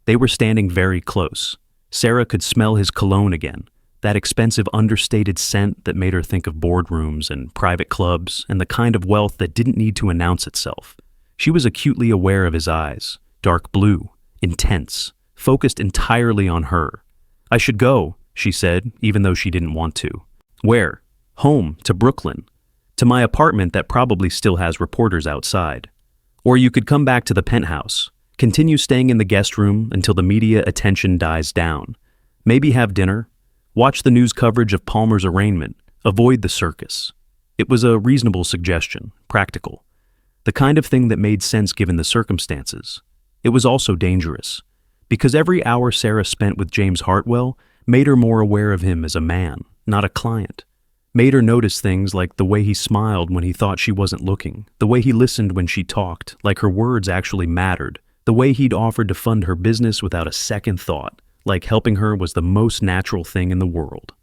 They were standing very close. Sarah could smell his cologne again, that expensive understated scent that made her think of boardrooms and private clubs and the kind of wealth that didn't need to announce itself. She was acutely aware of his eyes, dark blue, intense, focused entirely on her. "I should go," she said, even though she didn't want to. "Where?" "Home, to Brooklyn. To my apartment that probably still has reporters outside. Or you could come back to the penthouse. Continue staying in the guest room until the media attention dies down. Maybe have dinner. Watch the news coverage of Palmer's arraignment. Avoid the circus." It was a reasonable suggestion, practical. The kind of thing that made sense given the circumstances. It was also dangerous, because every hour Sarah spent with James Hartwell made her more aware of him as a man, not a client. Made her notice things like the way he smiled when he thought she wasn't looking, the way he listened when she talked, like her words actually mattered, the way he'd offered to fund her business without a second thought, like helping her was the most natural thing in the world.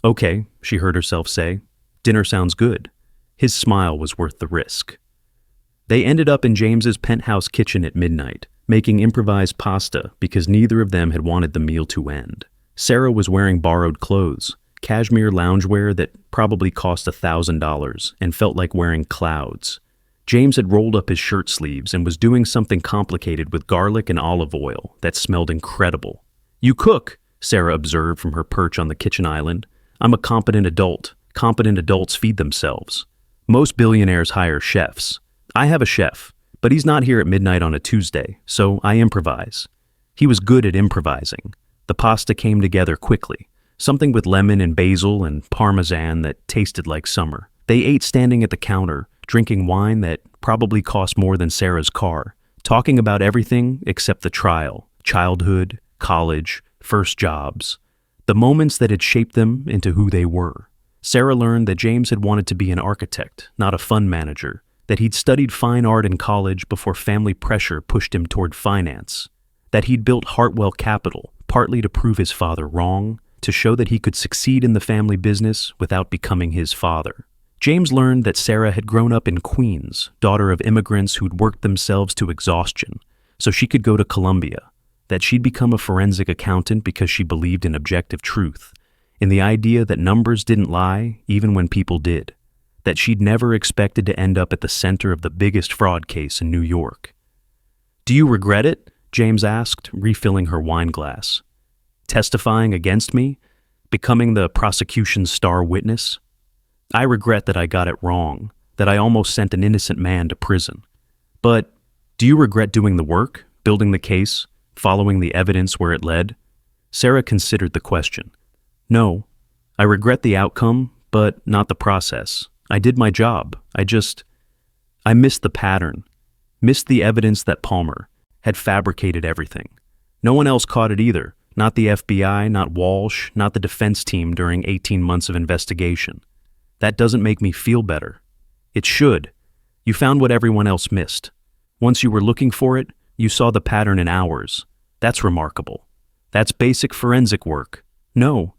"Okay," she heard herself say. "Dinner sounds good." His smile was worth the risk. They ended up in James's penthouse kitchen at midnight, making improvised pasta because neither of them had wanted the meal to end. Sarah was wearing borrowed clothes, cashmere loungewear that probably cost $1,000 and felt like wearing clouds. James had rolled up his shirt sleeves and was doing something complicated with garlic and olive oil that smelled incredible. "You cook," Sarah observed from her perch on the kitchen island. "I'm a competent adult. Competent adults feed themselves. Most billionaires hire chefs. I have a chef, but he's not here at midnight on a Tuesday, so I improvise." He was good at improvising. The pasta came together quickly, something with lemon and basil and parmesan that tasted like summer. They ate standing at the counter, drinking wine that probably cost more than Sarah's car, talking about everything except the trial, childhood, college, first jobs, the moments that had shaped them into who they were. Sarah learned that James had wanted to be an architect, not a fund manager, that he'd studied fine art in college before family pressure pushed him toward finance, that he'd built Hartwell Capital, partly to prove his father wrong, to show that he could succeed in the family business without becoming his father. James learned that Sarah had grown up in Queens, daughter of immigrants who'd worked themselves to exhaustion, so she could go to Columbia, that she'd become a forensic accountant because she believed in objective truth, in the idea that numbers didn't lie even when people did, that she'd never expected to end up at the center of the biggest fraud case in New York. "Do you regret it?" James asked, refilling her wine glass. "Testifying against me? Becoming the prosecution's star witness? I regret that I got it wrong, that I almost sent an innocent man to prison. But do you regret doing the work, building the case, following the evidence where it led?" Sarah considered the question. "No, I regret the outcome, but not the process. I did my job. I missed the pattern, missed the evidence that Palmer had fabricated everything. No one else caught it either, not the FBI, not Walsh, not the defense team during 18 months of investigation. That doesn't make me feel better. It should. You found what everyone else missed. Once you were looking for it, you saw the pattern in hours. That's remarkable. That's basic forensic work. No."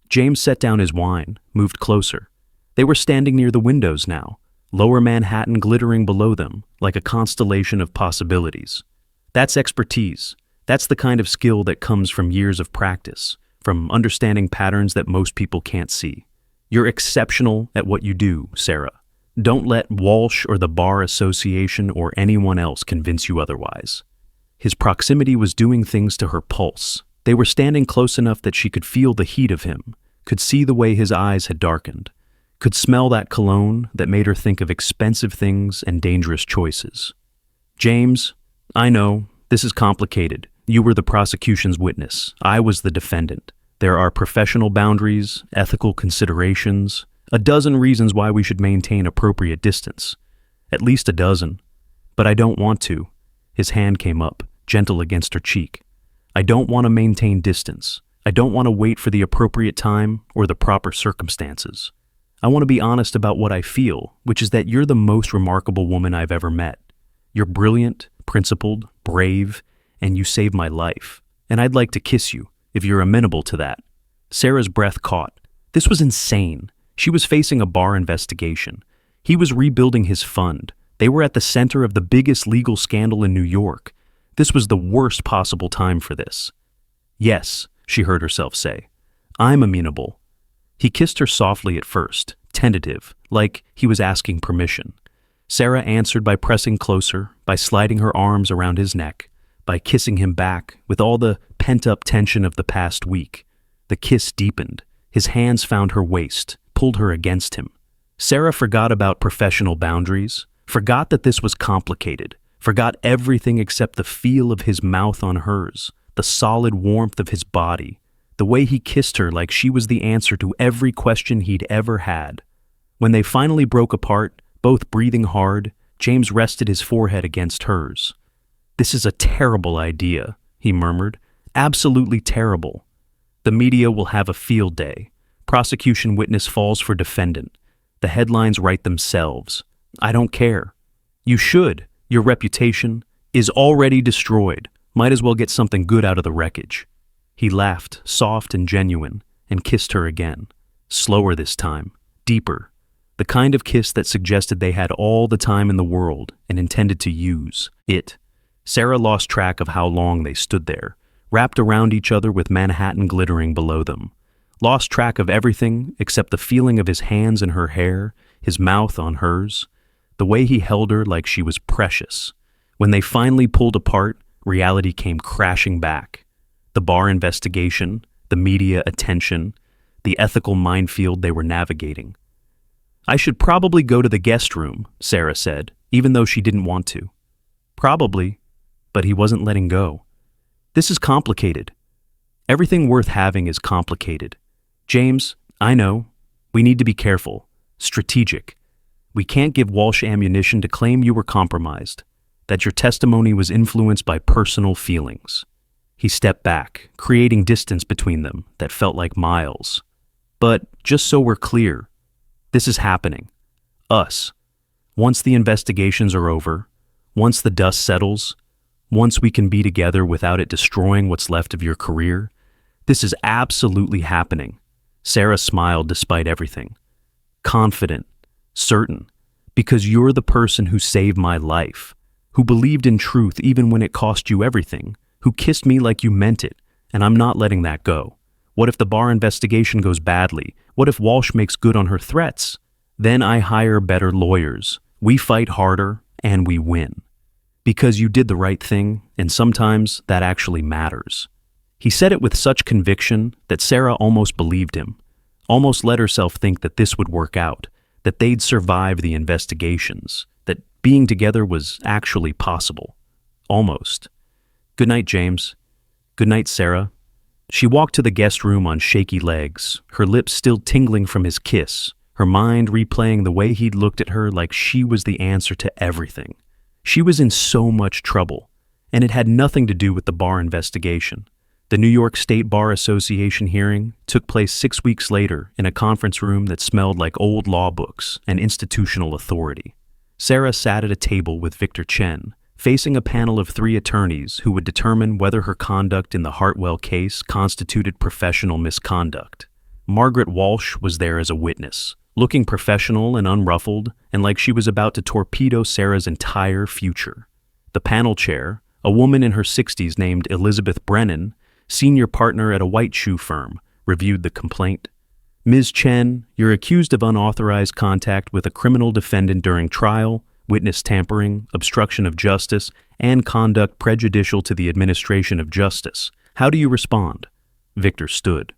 James set down his wine, moved closer. They were standing near the windows now, lower Manhattan glittering below them, like a constellation of possibilities. "That's expertise. That's the kind of skill that comes from years of practice, from understanding patterns that most people can't see. You're exceptional at what you do, Sarah. Don't let Walsh or the Bar Association or anyone else convince you otherwise." His proximity was doing things to her pulse. They were standing close enough that she could feel the heat of him, could see the way his eyes had darkened, could smell that cologne that made her think of expensive things and dangerous choices. "James, I know, this is complicated. You were the prosecution's witness. I was the defendant. There are professional boundaries, ethical considerations, a dozen reasons why we should maintain appropriate distance. At least a dozen. But I don't want to." His hand came up, gentle against her cheek. "I don't want to maintain distance. I don't want to wait for the appropriate time or the proper circumstances. I want to be honest about what I feel, which is that you're the most remarkable woman I've ever met. You're brilliant, principled, brave, and you saved my life. And I'd like to kiss you, if you're amenable to that." Sarah's breath caught. This was insane. She was facing a Bar investigation. He was rebuilding his fund, They were at the center of the biggest legal scandal in New York. This was the worst possible time for this. "Yes," she heard herself say. "I'm amenable." He kissed her softly at first, tentative, like he was asking permission. Sarah answered by pressing closer, by sliding her arms around his neck, by kissing him back with all the pent-up tension of the past week. The kiss deepened. His hands found her waist, pulled her against him. Sarah forgot about professional boundaries, forgot that this was complicated, forgot everything except the feel of his mouth on hers, the solid warmth of his body, the way he kissed her like she was the answer to every question he'd ever had. When they finally broke apart, both breathing hard, James rested his forehead against hers. "This is a terrible idea," he murmured. "Absolutely terrible. The media will have a field day. Prosecution witness falls for defendant. The headlines write themselves. I don't care. You should. Your reputation is already destroyed. Might as well get something good out of the wreckage." He laughed, soft and genuine, and kissed her again. Slower this time, deeper. The kind of kiss that suggested they had all the time in the world and intended to use it. Sarah lost track of how long they stood there, wrapped around each other with Manhattan glittering below them. Lost track of everything except the feeling of his hands in her hair, his mouth on hers, the way he held her like she was precious. When they finally pulled apart, reality came crashing back. The bar investigation, the media attention, the ethical minefield they were navigating. "I should probably go to the guest room," Sarah said, even though she didn't want to. Probably, but he wasn't letting go. "This is complicated. Everything worth having is complicated. James, I know. We need to be careful, strategic. We can't give Walsh ammunition to claim you were compromised, that your testimony was influenced by personal feelings." He stepped back, creating distance between them that felt like miles. "But just so we're clear, this is happening. Us. Once the investigations are over, once the dust settles, once we can be together without it destroying what's left of your career, this is absolutely happening." Sarah smiled despite everything. "Confident, certain, because you're the person who saved my life, who believed in truth even when it cost you everything, who kissed me like you meant it, and I'm not letting that go. What if the bar investigation goes badly? What if Walsh makes good on her threats? Then I hire better lawyers. We fight harder, and we win. Because you did the right thing, and sometimes that actually matters." He said it with such conviction that Sarah almost believed him, almost let herself think that this would work out, that they'd survive the investigations, that being together was actually possible. Almost. "Good night, James." "Good night, Sarah." She walked to the guest room on shaky legs, her lips still tingling from his kiss, her mind replaying the way he'd looked at her like she was the answer to everything. She was in so much trouble, and it had nothing to do with the bar investigation. The New York State Bar Association hearing took place 6 weeks later in a conference room that smelled like old law books and institutional authority. Sarah sat at a table with Victor Chen, facing a panel of 3 attorneys who would determine whether her conduct in the Hartwell case constituted professional misconduct. Margaret Walsh was there as a witness, looking professional and unruffled, and like she was about to torpedo Sarah's entire future. The panel chair, a woman in her 60s named Elizabeth Brennan, senior partner at a white shoe firm, reviewed the complaint. "Ms. Chen, you're accused of unauthorized contact with a criminal defendant during trial, witness tampering, obstruction of justice, and conduct prejudicial to the administration of justice. How do you respond?" Victor stood.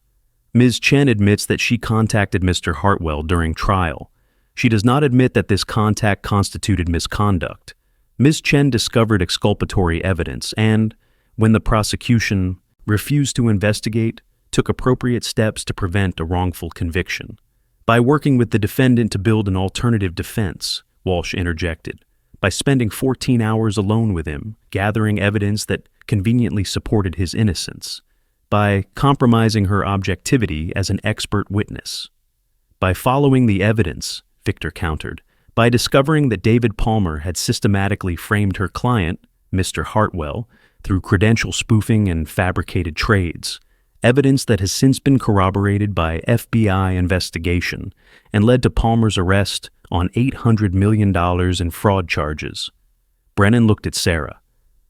"Ms. Chen admits that she contacted Mr. Hartwell during trial. She does not admit that this contact constituted misconduct. Ms. Chen discovered exculpatory evidence and, when the prosecution refused to investigate, took appropriate steps to prevent a wrongful conviction. By working with the defendant to build an alternative defense," Walsh interjected, "by spending 14 hours alone with him, gathering evidence that conveniently supported his innocence, by compromising her objectivity as an expert witness. By following the evidence," Victor countered, "by discovering that David Palmer had systematically framed her client, Mr. Hartwell, through credential spoofing and fabricated trades, evidence that has since been corroborated by FBI investigation and led to Palmer's arrest on $800 million in fraud charges. Brennan looked at Sarah.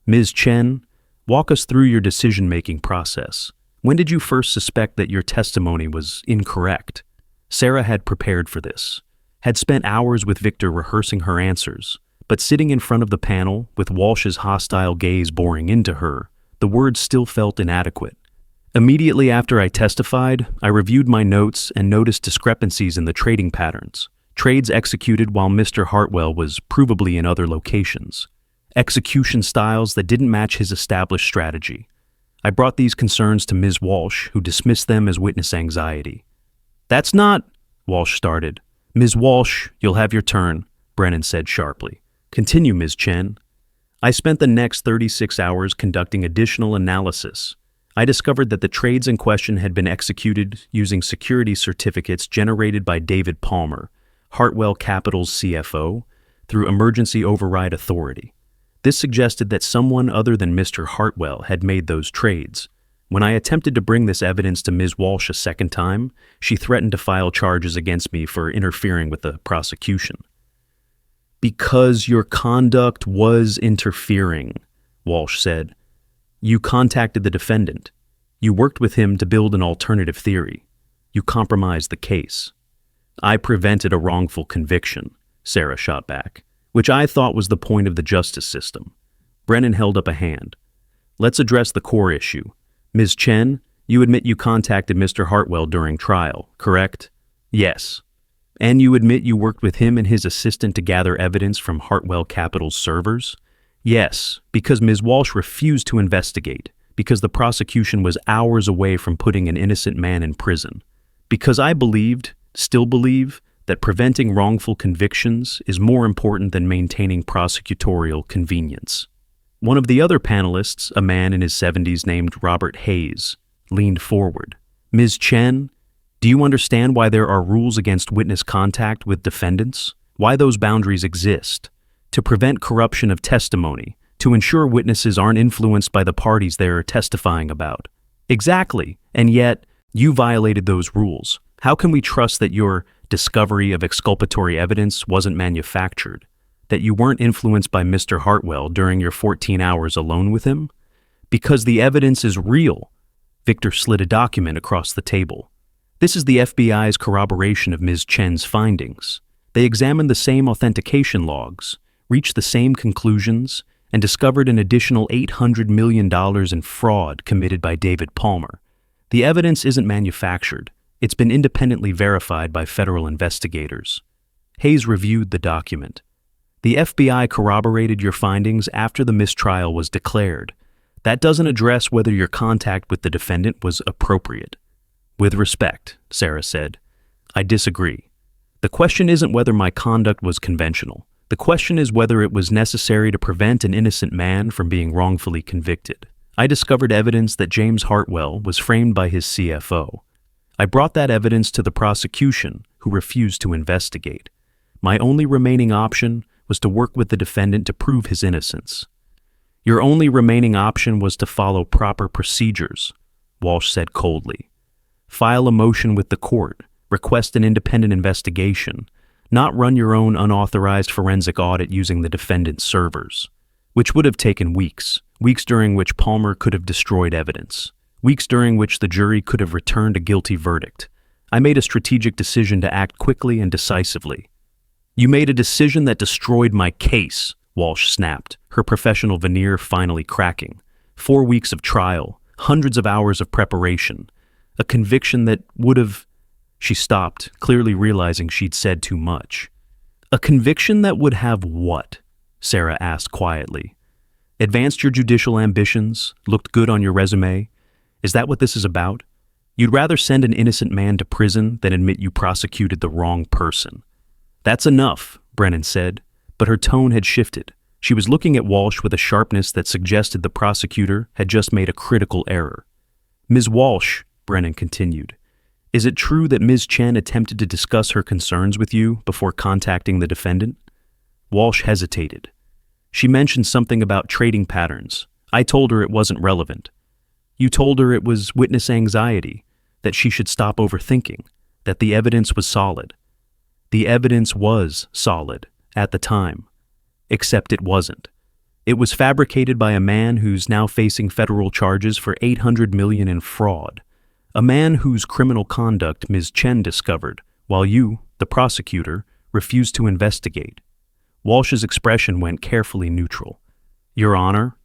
Ms. Chen, walk us through your decision-making process. When did you first suspect that your testimony was incorrect? Sarah had prepared for this, had spent hours with Victor rehearsing her answers, but sitting in front of the panel with Walsh's hostile gaze boring into her, the words still felt inadequate. Immediately after I testified, I reviewed my notes and noticed discrepancies in the trading patterns. Trades executed while Mr. Hartwell was provably in other locations. Execution styles that didn't match his established strategy. I brought these concerns to Ms. Walsh, who dismissed them as witness anxiety. That's not, Walsh started. Ms. Walsh, you'll have your turn, Brennan said sharply. Continue, Ms. Chen. I spent the next 36 hours conducting additional analysis. I discovered that the trades in question had been executed using security certificates generated by David Palmer, Hartwell Capital's CFO, through Emergency Override Authority. This suggested that someone other than Mr. Hartwell had made those trades. When I attempted to bring this evidence to Ms. Walsh a second time, she threatened to file charges against me for interfering with the prosecution. Because your conduct was interfering, Walsh said. You contacted the defendant. You worked with him to build an alternative theory. You compromised the case. I prevented a wrongful conviction, Sarah shot back, which I thought was the point of the justice system. Brennan held up a hand. Let's address the core issue. Ms. Chen, you admit you contacted Mr. Hartwell during trial, correct? Yes. And you admit you worked with him and his assistant to gather evidence from Hartwell Capital's servers? Yes, because Ms. Walsh refused to investigate, because the prosecution was hours away from putting an innocent man in prison. Because I believed, still believe, that preventing wrongful convictions is more important than maintaining prosecutorial convenience. One of the other panelists, a man in his 70s named Robert Hayes, leaned forward. Ms. Chen, do you understand why there are rules against witness contact with defendants? Why those boundaries exist? To prevent corruption of testimony, to ensure witnesses aren't influenced by the parties they are testifying about. Exactly, and yet, you violated those rules. How can we trust that your discovery of exculpatory evidence wasn't manufactured? That you weren't influenced by Mr. Hartwell during your 14 hours alone with him? Because the evidence is real. Victor slid a document across the table. This is the FBI's corroboration of Ms. Chen's findings. They examined the same authentication logs, reached the same conclusions, and discovered an additional $800 million in fraud committed by David Palmer. The evidence isn't manufactured. It's been independently verified by federal investigators. Hayes reviewed the document. The FBI corroborated your findings after the mistrial was declared. That doesn't address whether your contact with the defendant was appropriate. With respect, Sarah said, I disagree. The question isn't whether my conduct was conventional. The question is whether it was necessary to prevent an innocent man from being wrongfully convicted. I discovered evidence that James Hartwell was framed by his CFO. I brought that evidence to the prosecution, who refused to investigate. My only remaining option was to work with the defendant to prove his innocence. Your only remaining option was to follow proper procedures, Walsh said coldly. File a motion with the court, request an independent investigation, not run your own unauthorized forensic audit using the defendant's servers, which would have taken weeks during which Palmer could have destroyed evidence, weeks during which the jury could have returned a guilty verdict. I made a strategic decision to act quickly and decisively. You made a decision that destroyed my case, Walsh snapped, her professional veneer finally cracking. 4 weeks of trial, hundreds of hours of preparation, a conviction that would have... She stopped, clearly realizing she'd said too much. A conviction that would have what? Sarah asked quietly. Advanced your judicial ambitions, looked good on your resume. Is that what this is about? You'd rather send an innocent man to prison than admit you prosecuted the wrong person. That's enough, Brennan said, but her tone had shifted. She was looking at Walsh with a sharpness that suggested the prosecutor had just made a critical error. Ms. Walsh, Brennan continued, is it true that Ms. Chen attempted to discuss her concerns with you before contacting the defendant? Walsh hesitated. She mentioned something about trading patterns. I told her it wasn't relevant. You told her it was witness anxiety, that she should stop overthinking, that the evidence was solid. The evidence was solid at the time, except it wasn't. It was fabricated by a man who's now facing federal charges for $800 million in fraud. A man whose criminal conduct Ms. Chen discovered, while you, the prosecutor, refused to investigate. Walsh's expression went carefully neutral. Your Honor,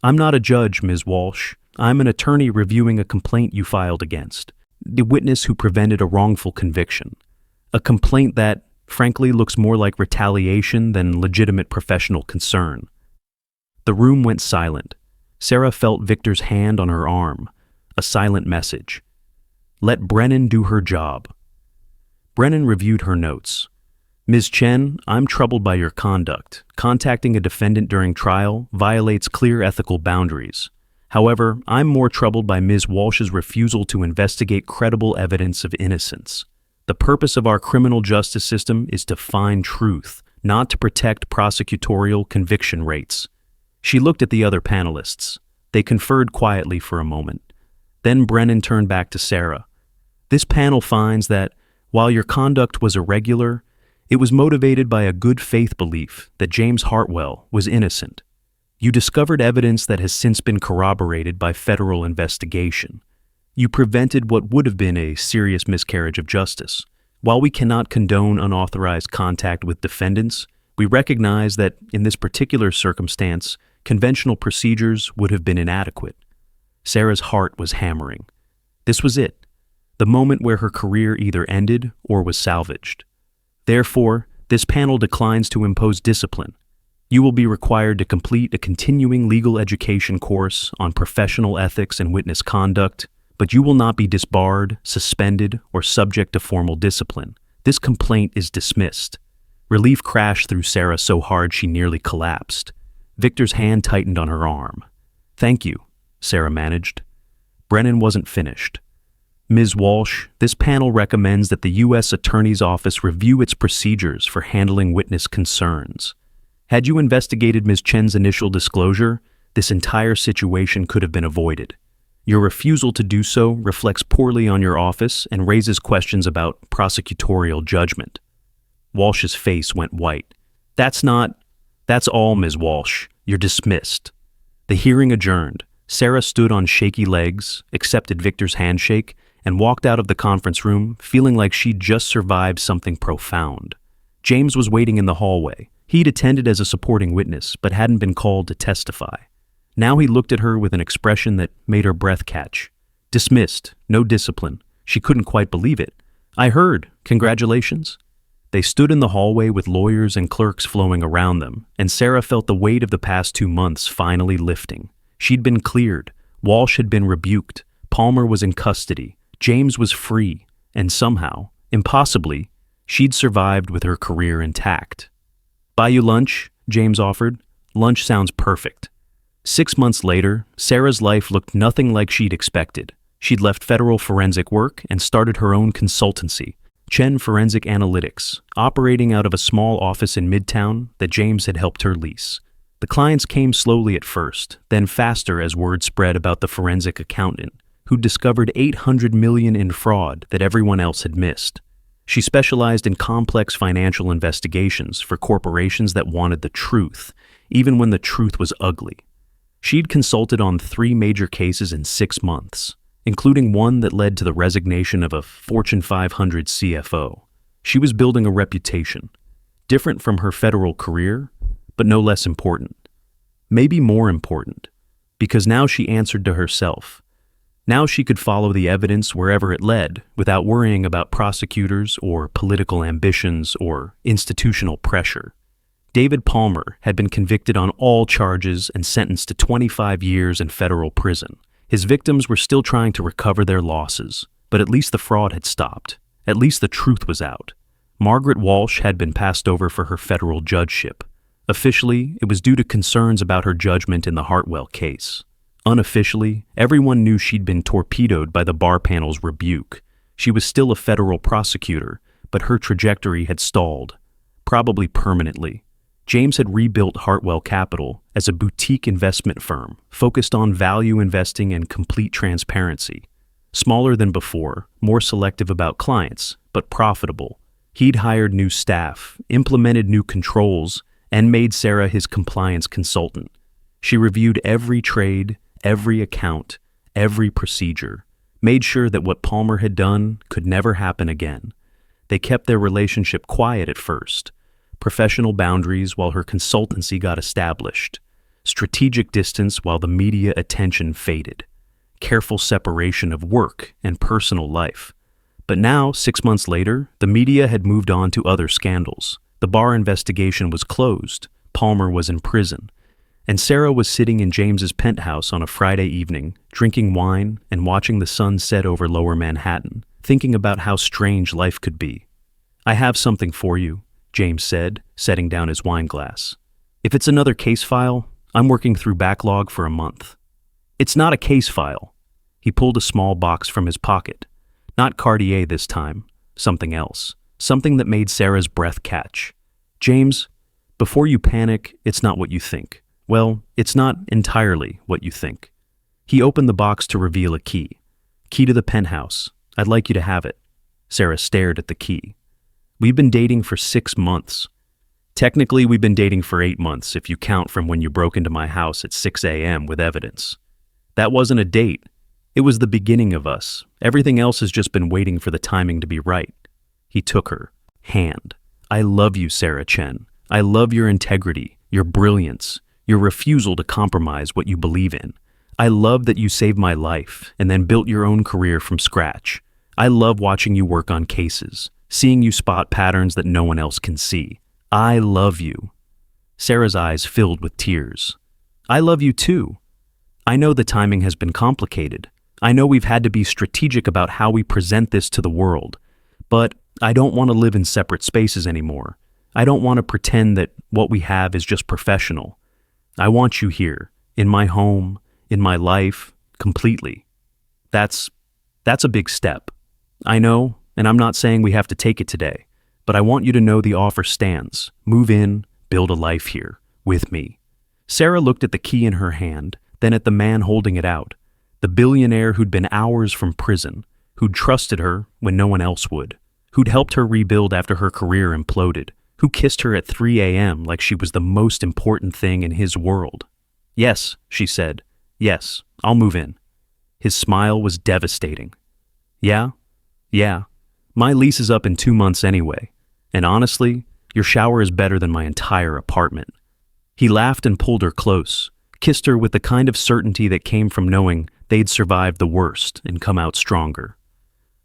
I'm not a judge, Ms. Walsh. I'm an attorney reviewing a complaint you filed against the witness who prevented a wrongful conviction. A complaint that, frankly, looks more like retaliation than legitimate professional concern. The room went silent. Sarah felt Victor's hand on her arm, a silent message. Let Brennan do her job. Brennan reviewed her notes. Ms. Chen, I'm troubled by your conduct. Contacting a defendant during trial violates clear ethical boundaries. However, I'm more troubled by Ms. Walsh's refusal to investigate credible evidence of innocence. The purpose of our criminal justice system is to find truth, not to protect prosecutorial conviction rates. She looked at the other panelists. They conferred quietly for a moment. Then Brennan turned back to Sarah. This panel finds that, while your conduct was irregular, it was motivated by a good faith belief that James Hartwell was innocent. You discovered evidence that has since been corroborated by federal investigation. You prevented what would have been a serious miscarriage of justice. While we cannot condone unauthorized contact with defendants, we recognize that, in this particular circumstance, conventional procedures would have been inadequate. Sarah's heart was hammering. This was it, the moment where her career either ended or was salvaged. Therefore, this panel declines to impose discipline. You will be required to complete a continuing legal education course on professional ethics and witness conduct, but you will not be disbarred, suspended, or subject to formal discipline. This complaint is dismissed. Relief crashed through Sarah so hard she nearly collapsed. Victor's hand tightened on her arm. Thank you, Sarah managed. Brennan wasn't finished. Ms. Walsh, this panel recommends that the U.S. Attorney's Office review its procedures for handling witness concerns. Had you investigated Ms. Chen's initial disclosure, this entire situation could have been avoided. Your refusal to do so reflects poorly on your office and raises questions about prosecutorial judgment. Walsh's face went white. That's all, Ms. Walsh. You're dismissed. The hearing adjourned. Sarah stood on shaky legs, accepted Victor's handshake, and walked out of the conference room feeling like she'd just survived something profound. James was waiting in the hallway. He'd attended as a supporting witness, but hadn't been called to testify. Now he looked at her with an expression that made her breath catch. Dismissed, no discipline. She couldn't quite believe it. I heard. Congratulations. They stood in the hallway with lawyers and clerks flowing around them, and Sarah felt the weight of the past 2 months finally lifting. She'd been cleared. Walsh had been rebuked. Palmer was in custody. James was free. And somehow, impossibly, she'd survived with her career intact. Buy you lunch? James offered. Lunch sounds perfect. 6 months later, Sarah's life looked nothing like she'd expected. She'd left federal forensic work and started her own consultancy, Chen Forensic Analytics, operating out of a small office in Midtown that James had helped her lease. The clients came slowly at first, then faster as word spread about the forensic accountant, who'd discovered $800 million in fraud that everyone else had missed. She specialized in complex financial investigations for corporations that wanted the truth, even when the truth was ugly. She'd consulted on 3 major cases in 6 months, including one that led to the resignation of a Fortune 500 CFO. She was building a reputation, different from her federal career, but no less important. Maybe more important, because now she answered to herself. Now she could follow the evidence wherever it led without worrying about prosecutors or political ambitions or institutional pressure. David Palmer had been convicted on all charges and sentenced to 25 years in federal prison. His victims were still trying to recover their losses, but at least the fraud had stopped. At least the truth was out. Margaret Walsh had been passed over for her federal judgeship. Officially, it was due to concerns about her judgment in the Hartwell case. Unofficially, everyone knew she'd been torpedoed by the bar panel's rebuke. She was still a federal prosecutor, but her trajectory had stalled, probably permanently. James had rebuilt Hartwell Capital as a boutique investment firm focused on value investing and complete transparency. Smaller than before, more selective about clients, but profitable. He'd hired new staff, implemented new controls, and made Sarah his compliance consultant. She reviewed every trade, every account, every procedure, made sure that what Palmer had done could never happen again. They kept their relationship quiet at first, professional boundaries while her consultancy got established, strategic distance while the media attention faded, careful separation of work and personal life. But now, 6 months later, the media had moved on to other scandals. The Barr investigation was closed, Palmer was in prison, and Sarah was sitting in James's penthouse on a Friday evening, drinking wine and watching the sun set over Lower Manhattan, thinking about how strange life could be. "I have something for you," James said, setting down his wine glass. "If it's another case file, I'm working through backlog for a month." "It's not a case file." He pulled a small box from his pocket. Not Cartier this time, something else, something that made Sarah's breath catch. "James, before you panic, it's not what you think. Well, it's not entirely what you think." He opened the box to reveal a key. "Key to the penthouse. I'd like you to have it." Sarah stared at the key. "We've been dating for 6 months. Technically, we've been dating for 8 months if you count from when you broke into my house at 6 a.m. with evidence. That wasn't a date. It was the beginning of us. Everything else has just been waiting for the timing to be right." He took her hand. "I love you, Sarah Chen. I love your integrity, your brilliance, your refusal to compromise what you believe in. I love that you saved my life and then built your own career from scratch. I love watching you work on cases, seeing you spot patterns that no one else can see. I love you." Sarah's eyes filled with tears. "I love you too. I know the timing has been complicated. I know we've had to be strategic about how we present this to the world, but I don't want to live in separate spaces anymore. I don't want to pretend that what we have is just professional. I want you here, in my home, in my life, completely. That's a big step. I know, and I'm not saying we have to take it today, but I want you to know the offer stands. Move in, build a life here, with me." Sarah looked at the key in her hand, then at the man holding it out, the billionaire who'd been hours from prison, who'd trusted her when no one else would, who'd helped her rebuild after her career imploded, who kissed her at 3 a.m. like she was the most important thing in his world. "Yes," she said. "Yes, I'll move in." His smile was devastating. Yeah, my lease is up in 2 months anyway, and honestly, your shower is better than my entire apartment." He laughed and pulled her close, kissed her with the kind of certainty that came from knowing they'd survived the worst and come out stronger.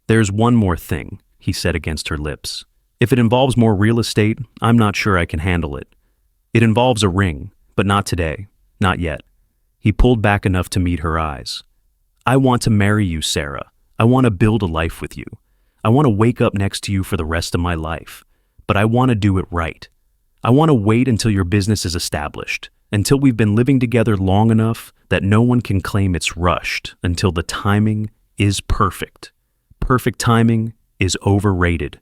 "There's one more thing," he said against her lips. "If it involves more real estate, I'm not sure I can handle it. It involves a ring, but not today, not yet." He pulled back enough to meet her eyes. "I want to marry you, Sarah. I want to build a life with you. I want to wake up next to you for the rest of my life, but I want to do it right. I want to wait until your business is established, until we've been living together long enough that no one can claim it's rushed, until the timing is perfect. Perfect timing is overrated.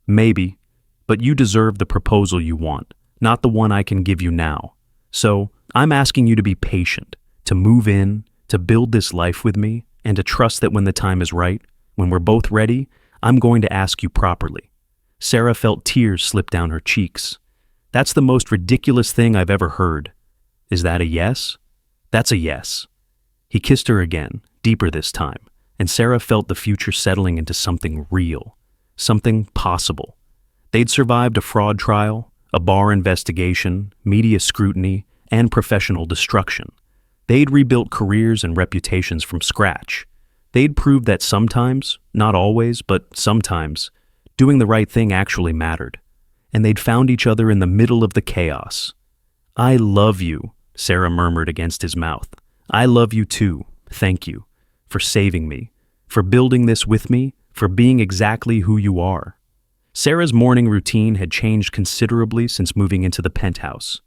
Maybe, but you deserve the proposal you want, not the one I can give you now. So I'm asking you to be patient, to move in, to build this life with me, and to trust that when the time is right, when we're both ready, I'm going to ask you properly." Sarah felt tears slip down her cheeks. "That's the most ridiculous thing I've ever heard. Is that a yes?" "That's a yes." He kissed her again, deeper this time, and Sarah felt the future settling into something real, something possible. They'd survived a fraud trial, a Barr investigation, media scrutiny, and professional destruction. They'd rebuilt careers and reputations from scratch. They'd proved that sometimes, not always, but sometimes, doing the right thing actually mattered. And they'd found each other in the middle of the chaos. "I love you," Sarah murmured against his mouth. "I love you too. Thank you. For saving me. For building this with me. For being exactly who you are." Sarah's morning routine had changed considerably since moving into the penthouse.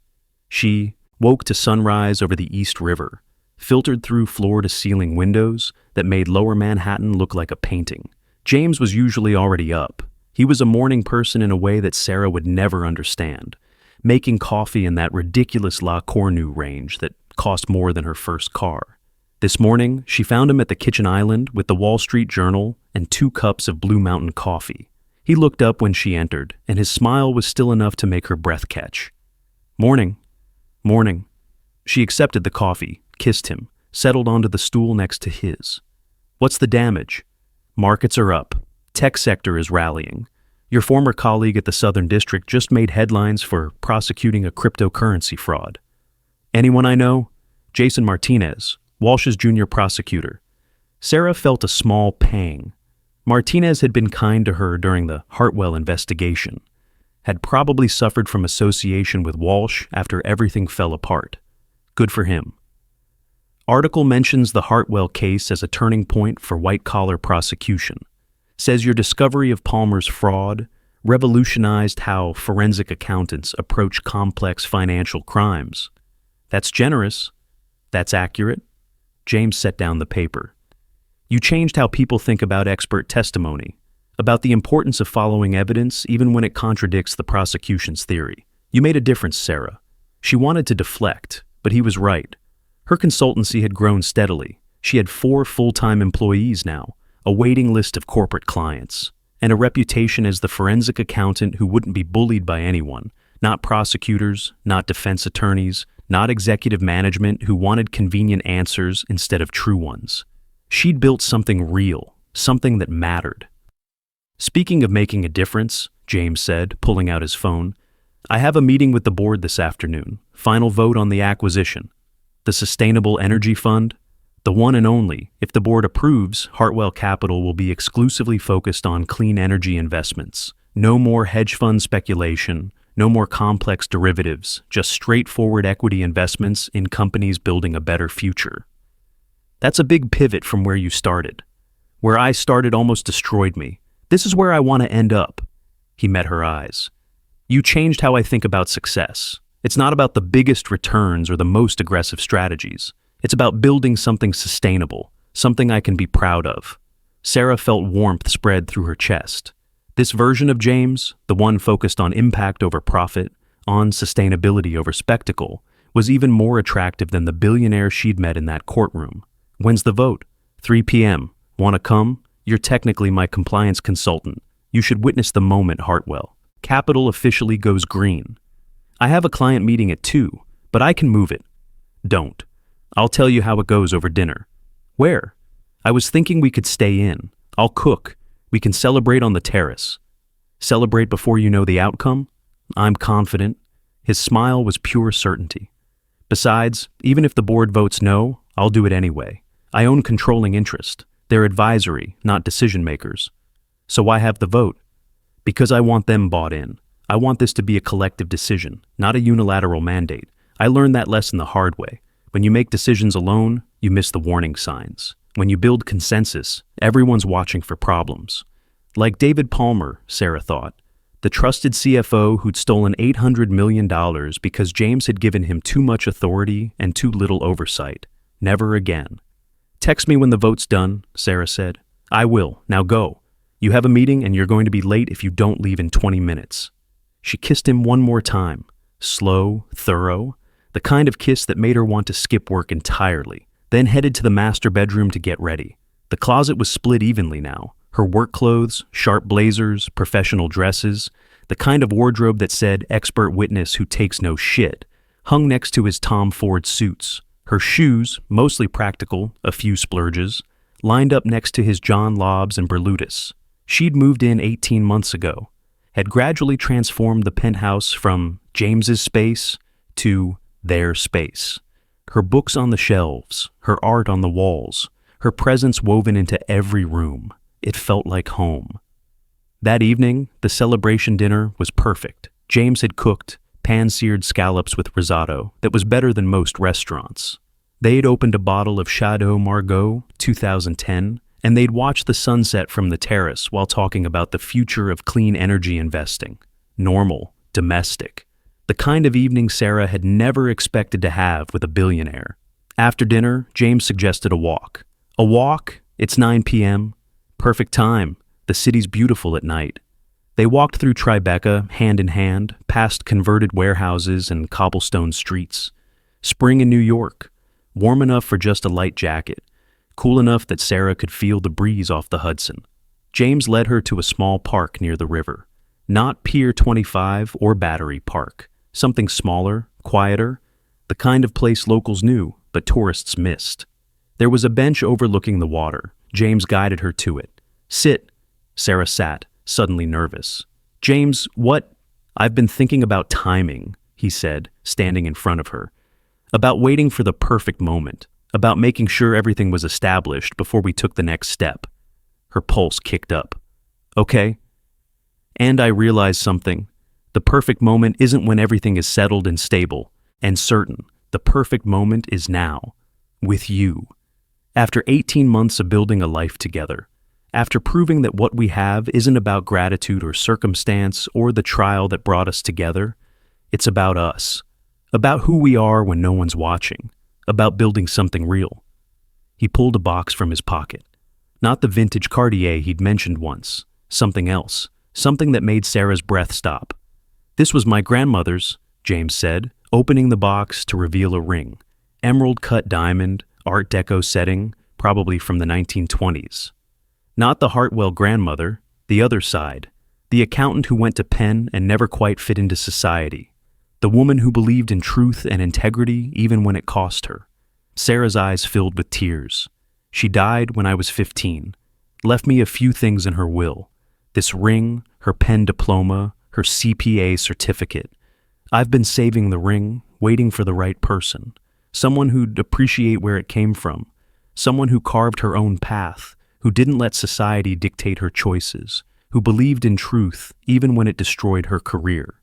She woke to sunrise over the East River, filtered through floor-to-ceiling windows that made Lower Manhattan look like a painting. James was usually already up. He was a morning person in a way that Sarah would never understand, making coffee in that ridiculous La Cornue range that cost more than her first car. This morning, she found him at the kitchen island with the Wall Street Journal and 2 cups of Blue Mountain coffee. He looked up when she entered, and his smile was still enough to make her breath catch. "Morning." "Morning." She accepted the coffee, kissed him, settled onto the stool next to his. "What's the damage?" "Markets are up. Tech sector is rallying. Your former colleague at the Southern District just made headlines for prosecuting a cryptocurrency fraud." "Anyone I know?" "Jason Martinez, Walsh's junior prosecutor." Sarah felt a small pang. Martinez had been kind to her during the Hartwell investigation, had probably suffered from association with Walsh after everything fell apart. Good for him. Article mentions the Hartwell case as a turning point for white-collar prosecution. Says your discovery of Palmer's fraud revolutionized how forensic accountants approach complex financial crimes. That's generous. That's accurate. James set down the paper. You changed how people think about expert testimony, about the importance of following evidence even when it contradicts the prosecution's theory. You made a difference, Sarah. She wanted to deflect, but he was right. Her consultancy had grown steadily. She had 4 full-time employees now, a waiting list of corporate clients, and a reputation as the forensic accountant who wouldn't be bullied by anyone, not prosecutors, not defense attorneys, not executive management who wanted convenient answers instead of true ones. She'd built something real, something that mattered. "Speaking of making a difference," James said, pulling out his phone, "I have a meeting with the board this afternoon. Final vote on the acquisition. The Sustainable Energy Fund, the one and only. If the board approves, Hartwell Capital will be exclusively focused on clean energy investments. No more hedge fund speculation, no more complex derivatives, just straightforward equity investments in companies building a better future." That's a big pivot from where you started. Where I started almost destroyed me. This is where I want to end up. He met her eyes. You changed how I think about success. It's not about the biggest returns or the most aggressive strategies. It's about building something sustainable, something I can be proud of. Sarah felt warmth spread through her chest. This version of James, the one focused on impact over profit, on sustainability over spectacle, was even more attractive than the billionaire she'd met in that courtroom. "When's the vote?" 3 p.m. "Want to come? You're technically my compliance consultant. You should witness the moment, Hartwell. Capital officially goes green." "I have a client meeting at 2, but I can move it." "Don't. I'll tell you how it goes over dinner." "Where?" "I was thinking we could stay in. I'll cook. We can celebrate on the terrace." "Celebrate before you know the outcome?" "I'm confident." His smile was pure certainty. "Besides, even if the board votes no, I'll do it anyway. I own controlling interest. They're advisory, not decision makers." "So why have the vote?" "Because I want them bought in. I want this to be a collective decision, not a unilateral mandate. I learned that lesson the hard way. When you make decisions alone, you miss the warning signs. When you build consensus, everyone's watching for problems." Like David Palmer, Sarah thought, the trusted CFO who'd stolen $800 million because James had given him too much authority and too little oversight. Never again. "Text me when the vote's done," Sarah said. "I will. Now go. You have a meeting and you're going to be late if you don't leave in 20 minutes. She kissed him one more time. Slow, thorough, the kind of kiss that made her want to skip work entirely, then headed to the master bedroom to get ready. The closet was split evenly now. Her work clothes, sharp blazers, professional dresses, the kind of wardrobe that said expert witness who takes no shit, hung next to his Tom Ford suits. Her shoes, mostly practical, a few splurges, lined up next to his John Lobs and Berlutis. She'd moved in 18 months ago, had gradually transformed the penthouse from James's space to their space. Her books on the shelves, her art on the walls, her presence woven into every room. It felt like home. That evening, the celebration dinner was perfect. James had cooked pan-seared scallops with risotto that was better than most restaurants. They'd opened a bottle of Chateau Margaux 2010, and they'd watched the sunset from the terrace while talking about the future of clean energy investing. Normal, domestic. The kind of evening Sarah had never expected to have with a billionaire. After dinner, James suggested a walk. A walk? It's 9 p.m. Perfect time. The city's beautiful at night. They walked through Tribeca, hand in hand, past converted warehouses and cobblestone streets. Spring in New York. Warm enough for just a light jacket. Cool enough that Sarah could feel the breeze off the Hudson. James led her to a small park near the river. Not Pier 25 or Battery Park. Something smaller, quieter, the kind of place locals knew, but tourists missed. There was a bench overlooking the water. James guided her to it. "Sit." Sarah sat, suddenly nervous. "James, what?" "I've been thinking about timing," he said, standing in front of her. "About waiting for the perfect moment. About making sure everything was established before we took the next step." Her pulse kicked up. "Okay." "And I realized something. The perfect moment isn't when everything is settled and stable and certain. The perfect moment is now. With you. After 18 months of building a life together. After proving that what we have isn't about gratitude or circumstance or the trial that brought us together. It's about us. About who we are when no one's watching. About building something real." He pulled a box from his pocket. Not the vintage Cartier he'd mentioned once. Something else. Something that made Sarah's breath stop. "This was my grandmother's," James said, opening the box to reveal a ring. Emerald-cut diamond, Art Deco setting, probably from the 1920s. Not the Hartwell grandmother, the other side. The accountant who went to Penn and never quite fit into society. The woman who believed in truth and integrity even when it cost her. Sarah's eyes filled with tears. "She died when I was 15. Left me a few things in her will. This ring, her Penn diploma, her CPA certificate. I've been saving the ring, waiting for the right person. Someone who'd appreciate where it came from. Someone who carved her own path, who didn't let society dictate her choices, who believed in truth even when it destroyed her career."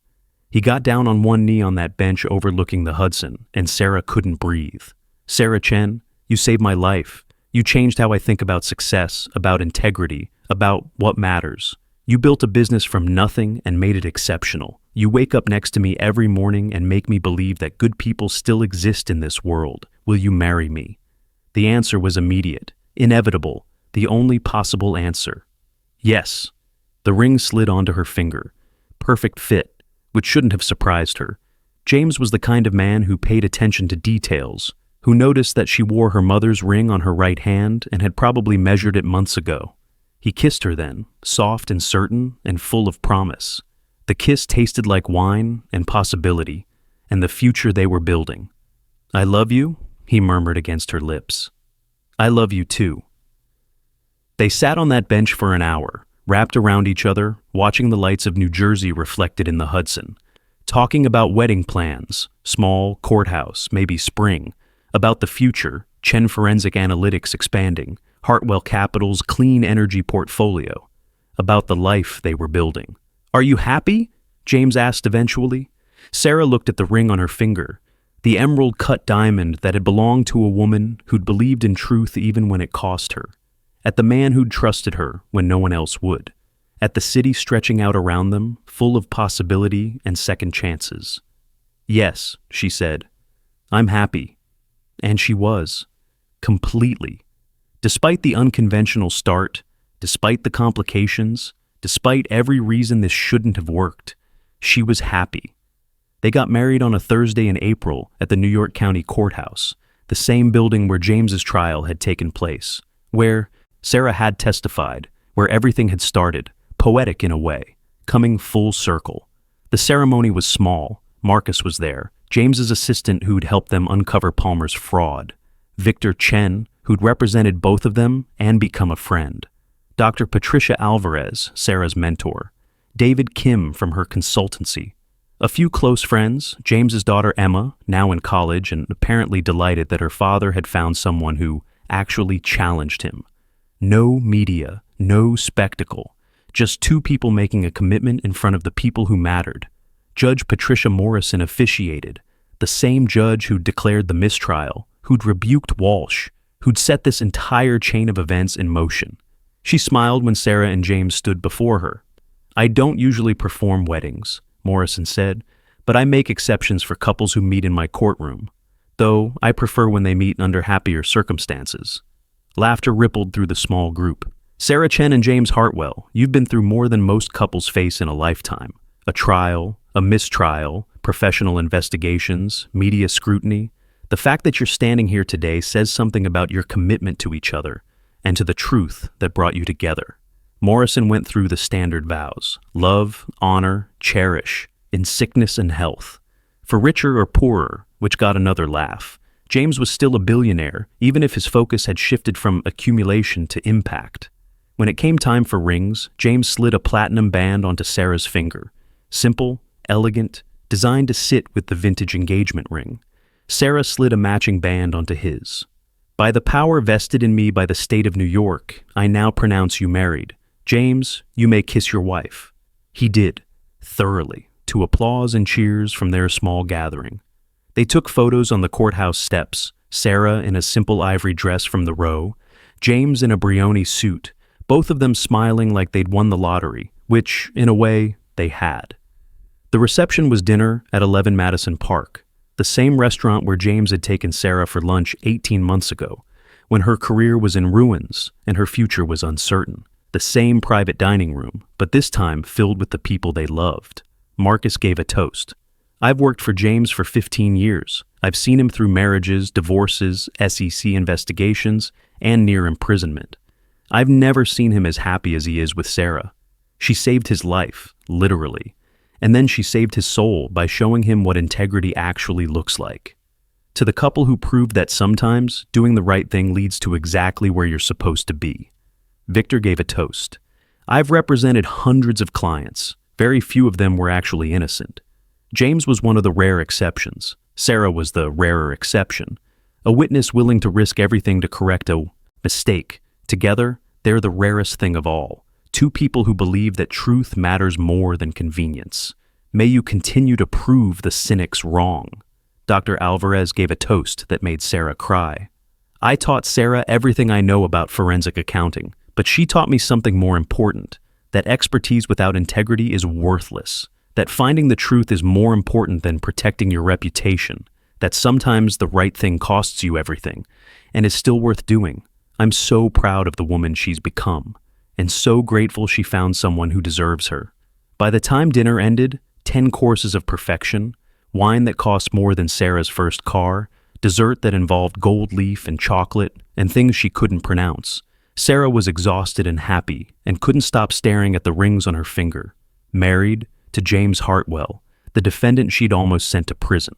He got down on one knee on that bench overlooking the Hudson, and Sarah couldn't breathe. "Sarah Chen, you saved my life. You changed how I think about success, about integrity, about what matters. You built a business from nothing and made it exceptional. You wake up next to me every morning and make me believe that good people still exist in this world. Will you marry me?" The answer was immediate, inevitable, the only possible answer. Yes. The ring slid onto her finger. Perfect fit, which shouldn't have surprised her. James was the kind of man who paid attention to details, who noticed that she wore her mother's ring on her right hand and had probably measured it months ago. He kissed her then, soft and certain and full of promise. The kiss tasted like wine and possibility, and the future they were building. "I love you," he murmured against her lips. "I love you too." They sat on that bench for an hour, wrapped around each other, watching the lights of New Jersey reflected in the Hudson, talking about wedding plans, small, courthouse, maybe spring, about the future, Chen Forensic Analytics expanding, Hartwell Capital's clean energy portfolio, about the life they were building. "Are you happy?" James asked eventually. Sarah looked at the ring on her finger, the emerald-cut diamond that had belonged to a woman who'd believed in truth even when it cost her, at the man who'd trusted her when no one else would, at the city stretching out around them, full of possibility and second chances. "Yes," she said, "I'm happy." And she was. Completely. Despite the unconventional start, despite the complications, despite every reason this shouldn't have worked, she was happy. They got married on a Thursday in April at the New York County Courthouse, the same building where James's trial had taken place, where Sarah had testified, where everything had started, poetic in a way, coming full circle. The ceremony was small. Marcus was there, James's assistant who'd helped them uncover Palmer's fraud. Victor Chen, who'd represented both of them and become a friend. Dr. Patricia Alvarez, Sarah's mentor. David Kim from her consultancy. A few close friends, James's daughter Emma, now in college and apparently delighted that her father had found someone who actually challenged him. No media, no spectacle, just two people making a commitment in front of the people who mattered. Judge Patricia Morrison officiated, the same judge who'd declared the mistrial, who'd rebuked Walsh, who'd set this entire chain of events in motion. She smiled when Sarah and James stood before her. "I don't usually perform weddings," Morrison said, "but I make exceptions for couples who meet in my courtroom, though I prefer when they meet under happier circumstances." Laughter rippled through the small group. "Sarah Chen and James Hartwell, you've been through more than most couples face in a lifetime. A trial, a mistrial, professional investigations, media scrutiny. The fact that you're standing here today says something about your commitment to each other and to the truth that brought you together. Morrison went through the standard vows: love, honor, cherish, in sickness and health. For richer or poorer, which got another laugh, James was still a billionaire, even if his focus had shifted from accumulation to impact. When it came time for rings, James slid a platinum band onto Sarah's finger. Simple, elegant, designed to sit with the vintage engagement ring. Sarah slid a matching band onto his. By the power vested in me by the state of New York, I now pronounce you married. James, you may kiss your wife. He did, thoroughly, to applause and cheers from their small gathering. They took photos on the courthouse steps, Sarah in a simple ivory dress from the row, James in a Brioni suit, both of them smiling like they'd won the lottery, which, in a way, they had. The reception was dinner at 11 Madison Park, the same restaurant where James had taken Sarah for lunch 18 months ago, when her career was in ruins and her future was uncertain. The same private dining room, but this time filled with the people they loved. Marcus gave a toast. I've worked for James for 15 years. I've seen him through marriages, divorces, SEC investigations, and near imprisonment. I've never seen him as happy as he is with Sarah. She saved his life, literally, and then she saved his soul by showing him what integrity actually looks like. To the couple who proved that sometimes doing the right thing leads to exactly where you're supposed to be. Victor gave a toast. I've represented hundreds of clients. Very few of them were actually innocent. James was one of the rare exceptions. Sarah was the rarer exception. A witness willing to risk everything to correct a mistake. Together, they're the rarest thing of all. Two people who believe that truth matters more than convenience. May you continue to prove the cynics wrong. Dr. Alvarez gave a toast that made Sarah cry. I taught Sarah everything I know about forensic accounting, but she taught me something more important, that expertise without integrity is worthless, that finding the truth is more important than protecting your reputation, that sometimes the right thing costs you everything, and is still worth doing. I'm so proud of the woman she's become, and so grateful she found someone who deserves her. By the time dinner ended, 10 courses of perfection, wine that cost more than Sarah's first car, dessert that involved gold leaf and chocolate, and things she couldn't pronounce. Sarah was exhausted and happy, and couldn't stop staring at the rings on her finger. Married to James Hartwell, the defendant she'd almost sent to prison.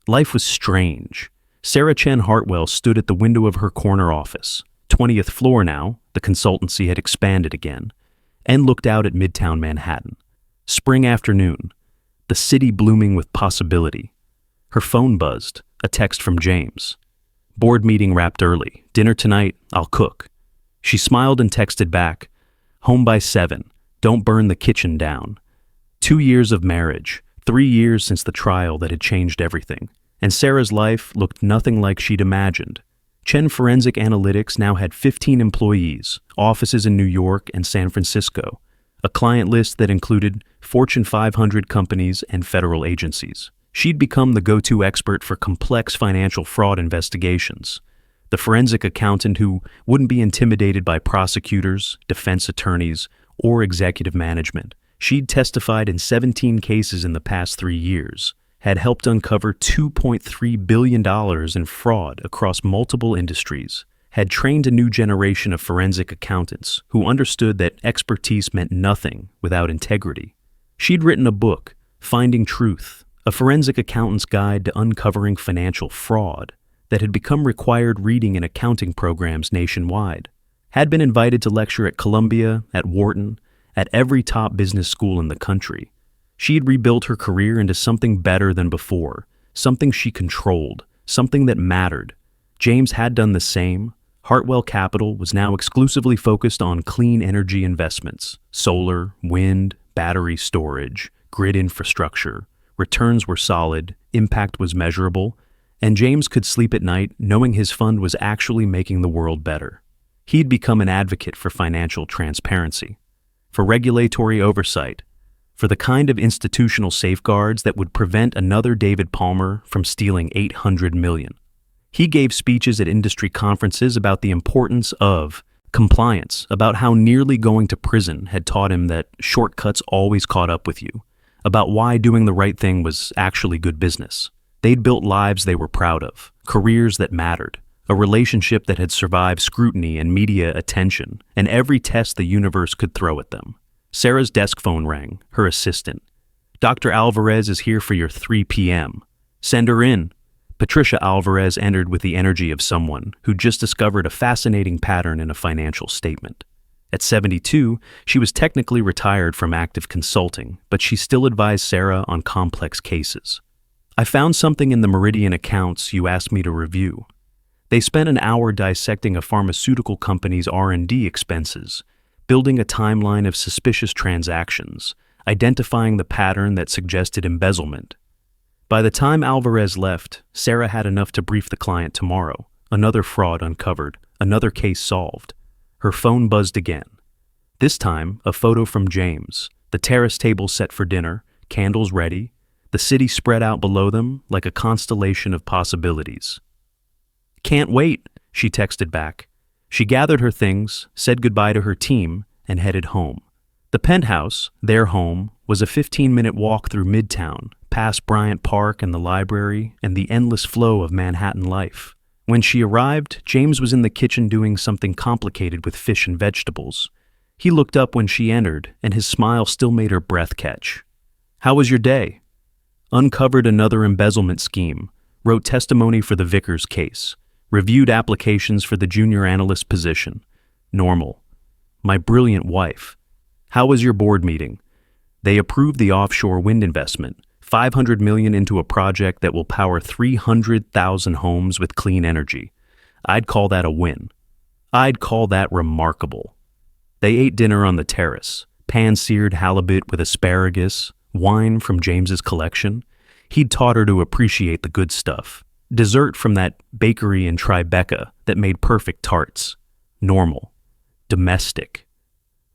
Life was strange. Sarah Chen Hartwell stood at the window of her corner office, 20th floor now, the consultancy had expanded again, and looked out at Midtown Manhattan. Spring afternoon, the city blooming with possibility. Her phone buzzed, a text from James. Board meeting wrapped early. Dinner tonight, I'll cook. She smiled and texted back, home by 7, don't burn the kitchen down. 2 years of marriage, 3 years since the trial that had changed everything, and Sarah's life looked nothing like she'd imagined. Chen Forensic Analytics now had 15 employees, offices in New York and San Francisco, a client list that included Fortune 500 companies and federal agencies. She'd become the go-to expert for complex financial fraud investigations, the forensic accountant who wouldn't be intimidated by prosecutors, defense attorneys, or executive management. She'd testified in 17 cases in the past 3 years, had helped uncover $2.3 billion in fraud across multiple industries, had trained a new generation of forensic accountants who understood that expertise meant nothing without integrity. She'd written a book, Finding Truth, a forensic accountant's guide to uncovering financial fraud, that had become required reading in accounting programs nationwide, had been invited to lecture at Columbia, at Wharton, at every top business school in the country. She'd rebuilt her career into something better than before, something she controlled, something that mattered. James had done the same. Hartwell Capital was now exclusively focused on clean energy investments, solar, wind, battery storage, grid infrastructure. Returns were solid, impact was measurable, and James could sleep at night knowing his fund was actually making the world better. He'd become an advocate for financial transparency, for regulatory oversight, for the kind of institutional safeguards that would prevent another David Palmer from stealing $800 million. He gave speeches at industry conferences about the importance of compliance, about how nearly going to prison had taught him that shortcuts always caught up with you, about why doing the right thing was actually good business. They'd built lives they were proud of, careers that mattered, a relationship that had survived scrutiny and media attention, and every test the universe could throw at them. Sarah's desk phone rang, her assistant. "Dr. Alvarez is here for your 3 p.m. Send her in." Patricia Alvarez entered with the energy of someone who just discovered a fascinating pattern in a financial statement. At 72, she was technically retired from active consulting, but she still advised Sarah on complex cases. "I found something in the Meridian accounts you asked me to review." They spent an hour dissecting a pharmaceutical company's R&D expenses, building a timeline of suspicious transactions, identifying the pattern that suggested embezzlement. By the time Alvarez left, Sarah had enough to brief the client tomorrow. Another fraud uncovered, another case solved. Her phone buzzed again. This time, a photo from James, the terrace table set for dinner, candles ready, the city spread out below them like a constellation of possibilities. "Can't wait," she texted back. She gathered her things, said goodbye to her team, and headed home. The penthouse, their home, was a 15-minute walk through Midtown, past Bryant Park and the library and the endless flow of Manhattan life. When she arrived, James was in the kitchen doing something complicated with fish and vegetables. He looked up when she entered, and his smile still made her breath catch. "How was your day?" "Uncovered another embezzlement scheme, wrote testimony for the Vickers case, reviewed applications for the junior analyst position. Normal. My brilliant wife." "How was your board meeting?" "They approved the offshore wind investment, $500 million into a project that will power 300,000 homes with clean energy. I'd call that a win. I'd call that remarkable." They ate dinner on the terrace, pan-seared halibut with asparagus, wine from James's collection. He'd taught her to appreciate the good stuff. Dessert from that bakery in Tribeca that made perfect tarts. Normal. Domestic.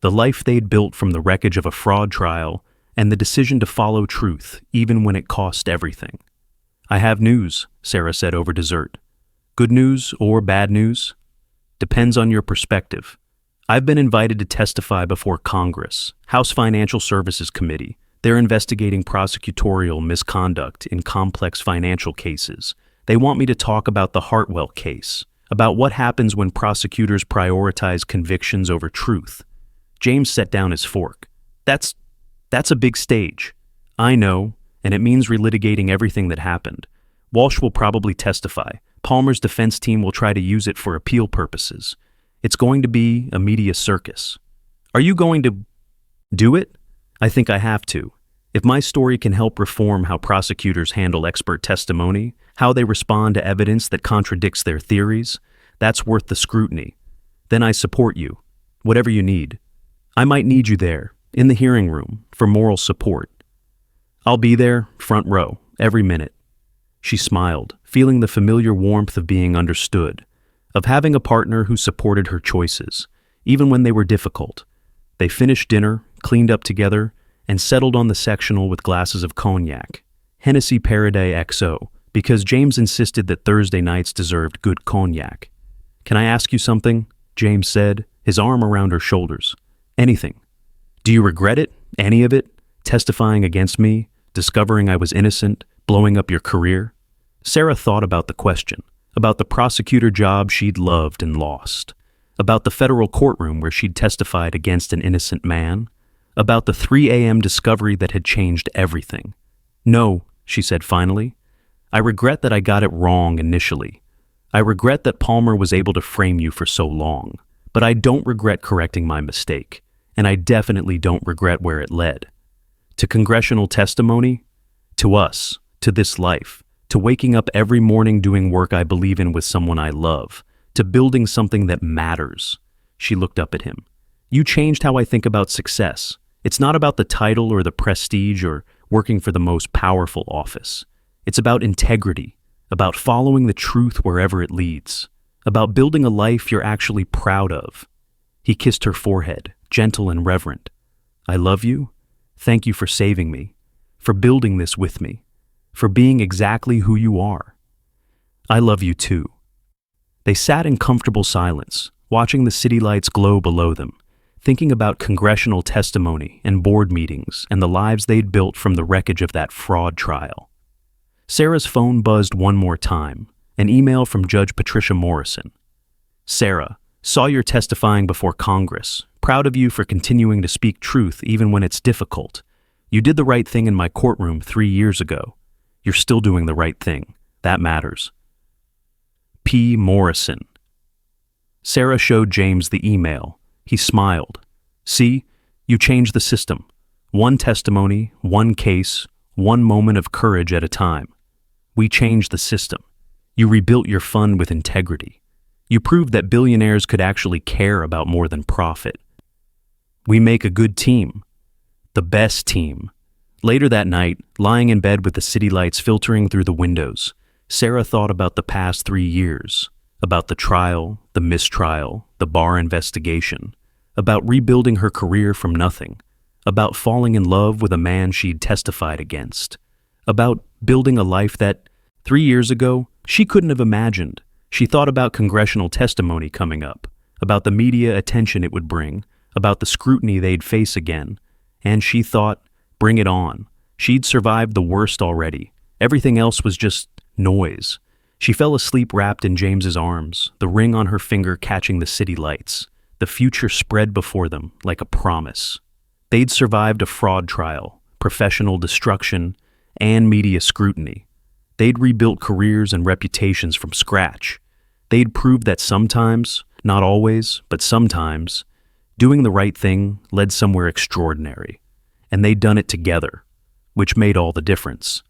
The life they'd built from the wreckage of a fraud trial and the decision to follow truth even when it cost everything. "I have news," Sarah said over dessert. "Good news or bad news? Depends on your perspective. I've been invited to testify before Congress, House Financial Services Committee. They're investigating prosecutorial misconduct in complex financial cases. They want me to talk about the Hartwell case, about what happens when prosecutors prioritize convictions over truth." James set down his fork. That's a big stage. "I know, and it means relitigating everything that happened. Walsh will probably testify. Palmer's defense team will try to use it for appeal purposes. It's going to be a media circus." "Are you going to do it?" "I think I have to. If my story can help reform how prosecutors handle expert testimony, how they respond to evidence that contradicts their theories, that's worth the scrutiny. Then I support you, whatever you need. I might need you there, in the hearing room, for moral support." "I'll be there, front row, every minute." She smiled, feeling the familiar warmth of being understood, of having a partner who supported her choices, even when they were difficult. They finished dinner, cleaned up together, and settled on the sectional with glasses of cognac, Hennessy Paraday XO, because James insisted that Thursday nights deserved good cognac. "Can I ask you something?" James said, his arm around her shoulders. "Anything. Do you regret it? Any of it? Testifying against me? Discovering I was innocent? Blowing up your career?" Sarah thought about the question, about the prosecutor job she'd loved and lost, about the federal courtroom where she'd testified against an innocent man, about the 3 a.m. discovery that had changed everything. "No," she said finally. "I regret that I got it wrong initially. I regret that Palmer was able to frame you for so long, but I don't regret correcting my mistake, and I definitely don't regret where it led. To congressional testimony, to us, to this life, to waking up every morning doing work I believe in with someone I love, to building something that matters." She looked up at him. "You changed how I think about success. It's not about the title or the prestige or working for the most powerful office. It's about integrity, about following the truth wherever it leads, about building a life you're actually proud of." He kissed her forehead, gentle and reverent. "I love you. Thank you for saving me, for building this with me, for being exactly who you are." "I love you too." They sat in comfortable silence, watching the city lights glow below them, thinking about congressional testimony and board meetings and the lives they'd built from the wreckage of that fraud trial. Sarah's phone buzzed one more time, An email from Judge Patricia Morrison. Sarah, saw your testifying before Congress. Proud of you for continuing to speak truth even when it's difficult. You did the right thing in my courtroom 3 years ago. You're still doing the right thing. That matters. P. Morrison. Sarah showed James the email. He smiled. See, you changed the system. One testimony, one case, one moment of courage at a time. We changed the system. You rebuilt your fund with integrity. You proved that billionaires could actually care about more than profit. We make a good team. The best team. Later that night, lying in bed with the city lights filtering through the windows, Sarah thought about the past 3 years, about the trial, the mistrial, the bar investigation, about rebuilding her career from nothing, about falling in love with a man she'd testified against, about building a life that, 3 years ago, she couldn't have imagined. She thought about congressional testimony coming up, about the media attention it would bring, about the scrutiny they'd face again, and she thought, bring it on. She'd survived the worst already. Everything else was just noise. She fell asleep wrapped in James's arms, the ring on her finger catching the city lights. The future spread before them like a promise. They'd survived a fraud trial, professional destruction, and media scrutiny. They'd rebuilt careers and reputations from scratch. They'd proved that sometimes, not always, but sometimes, doing the right thing led somewhere extraordinary. And they'd done it together, which made all the difference.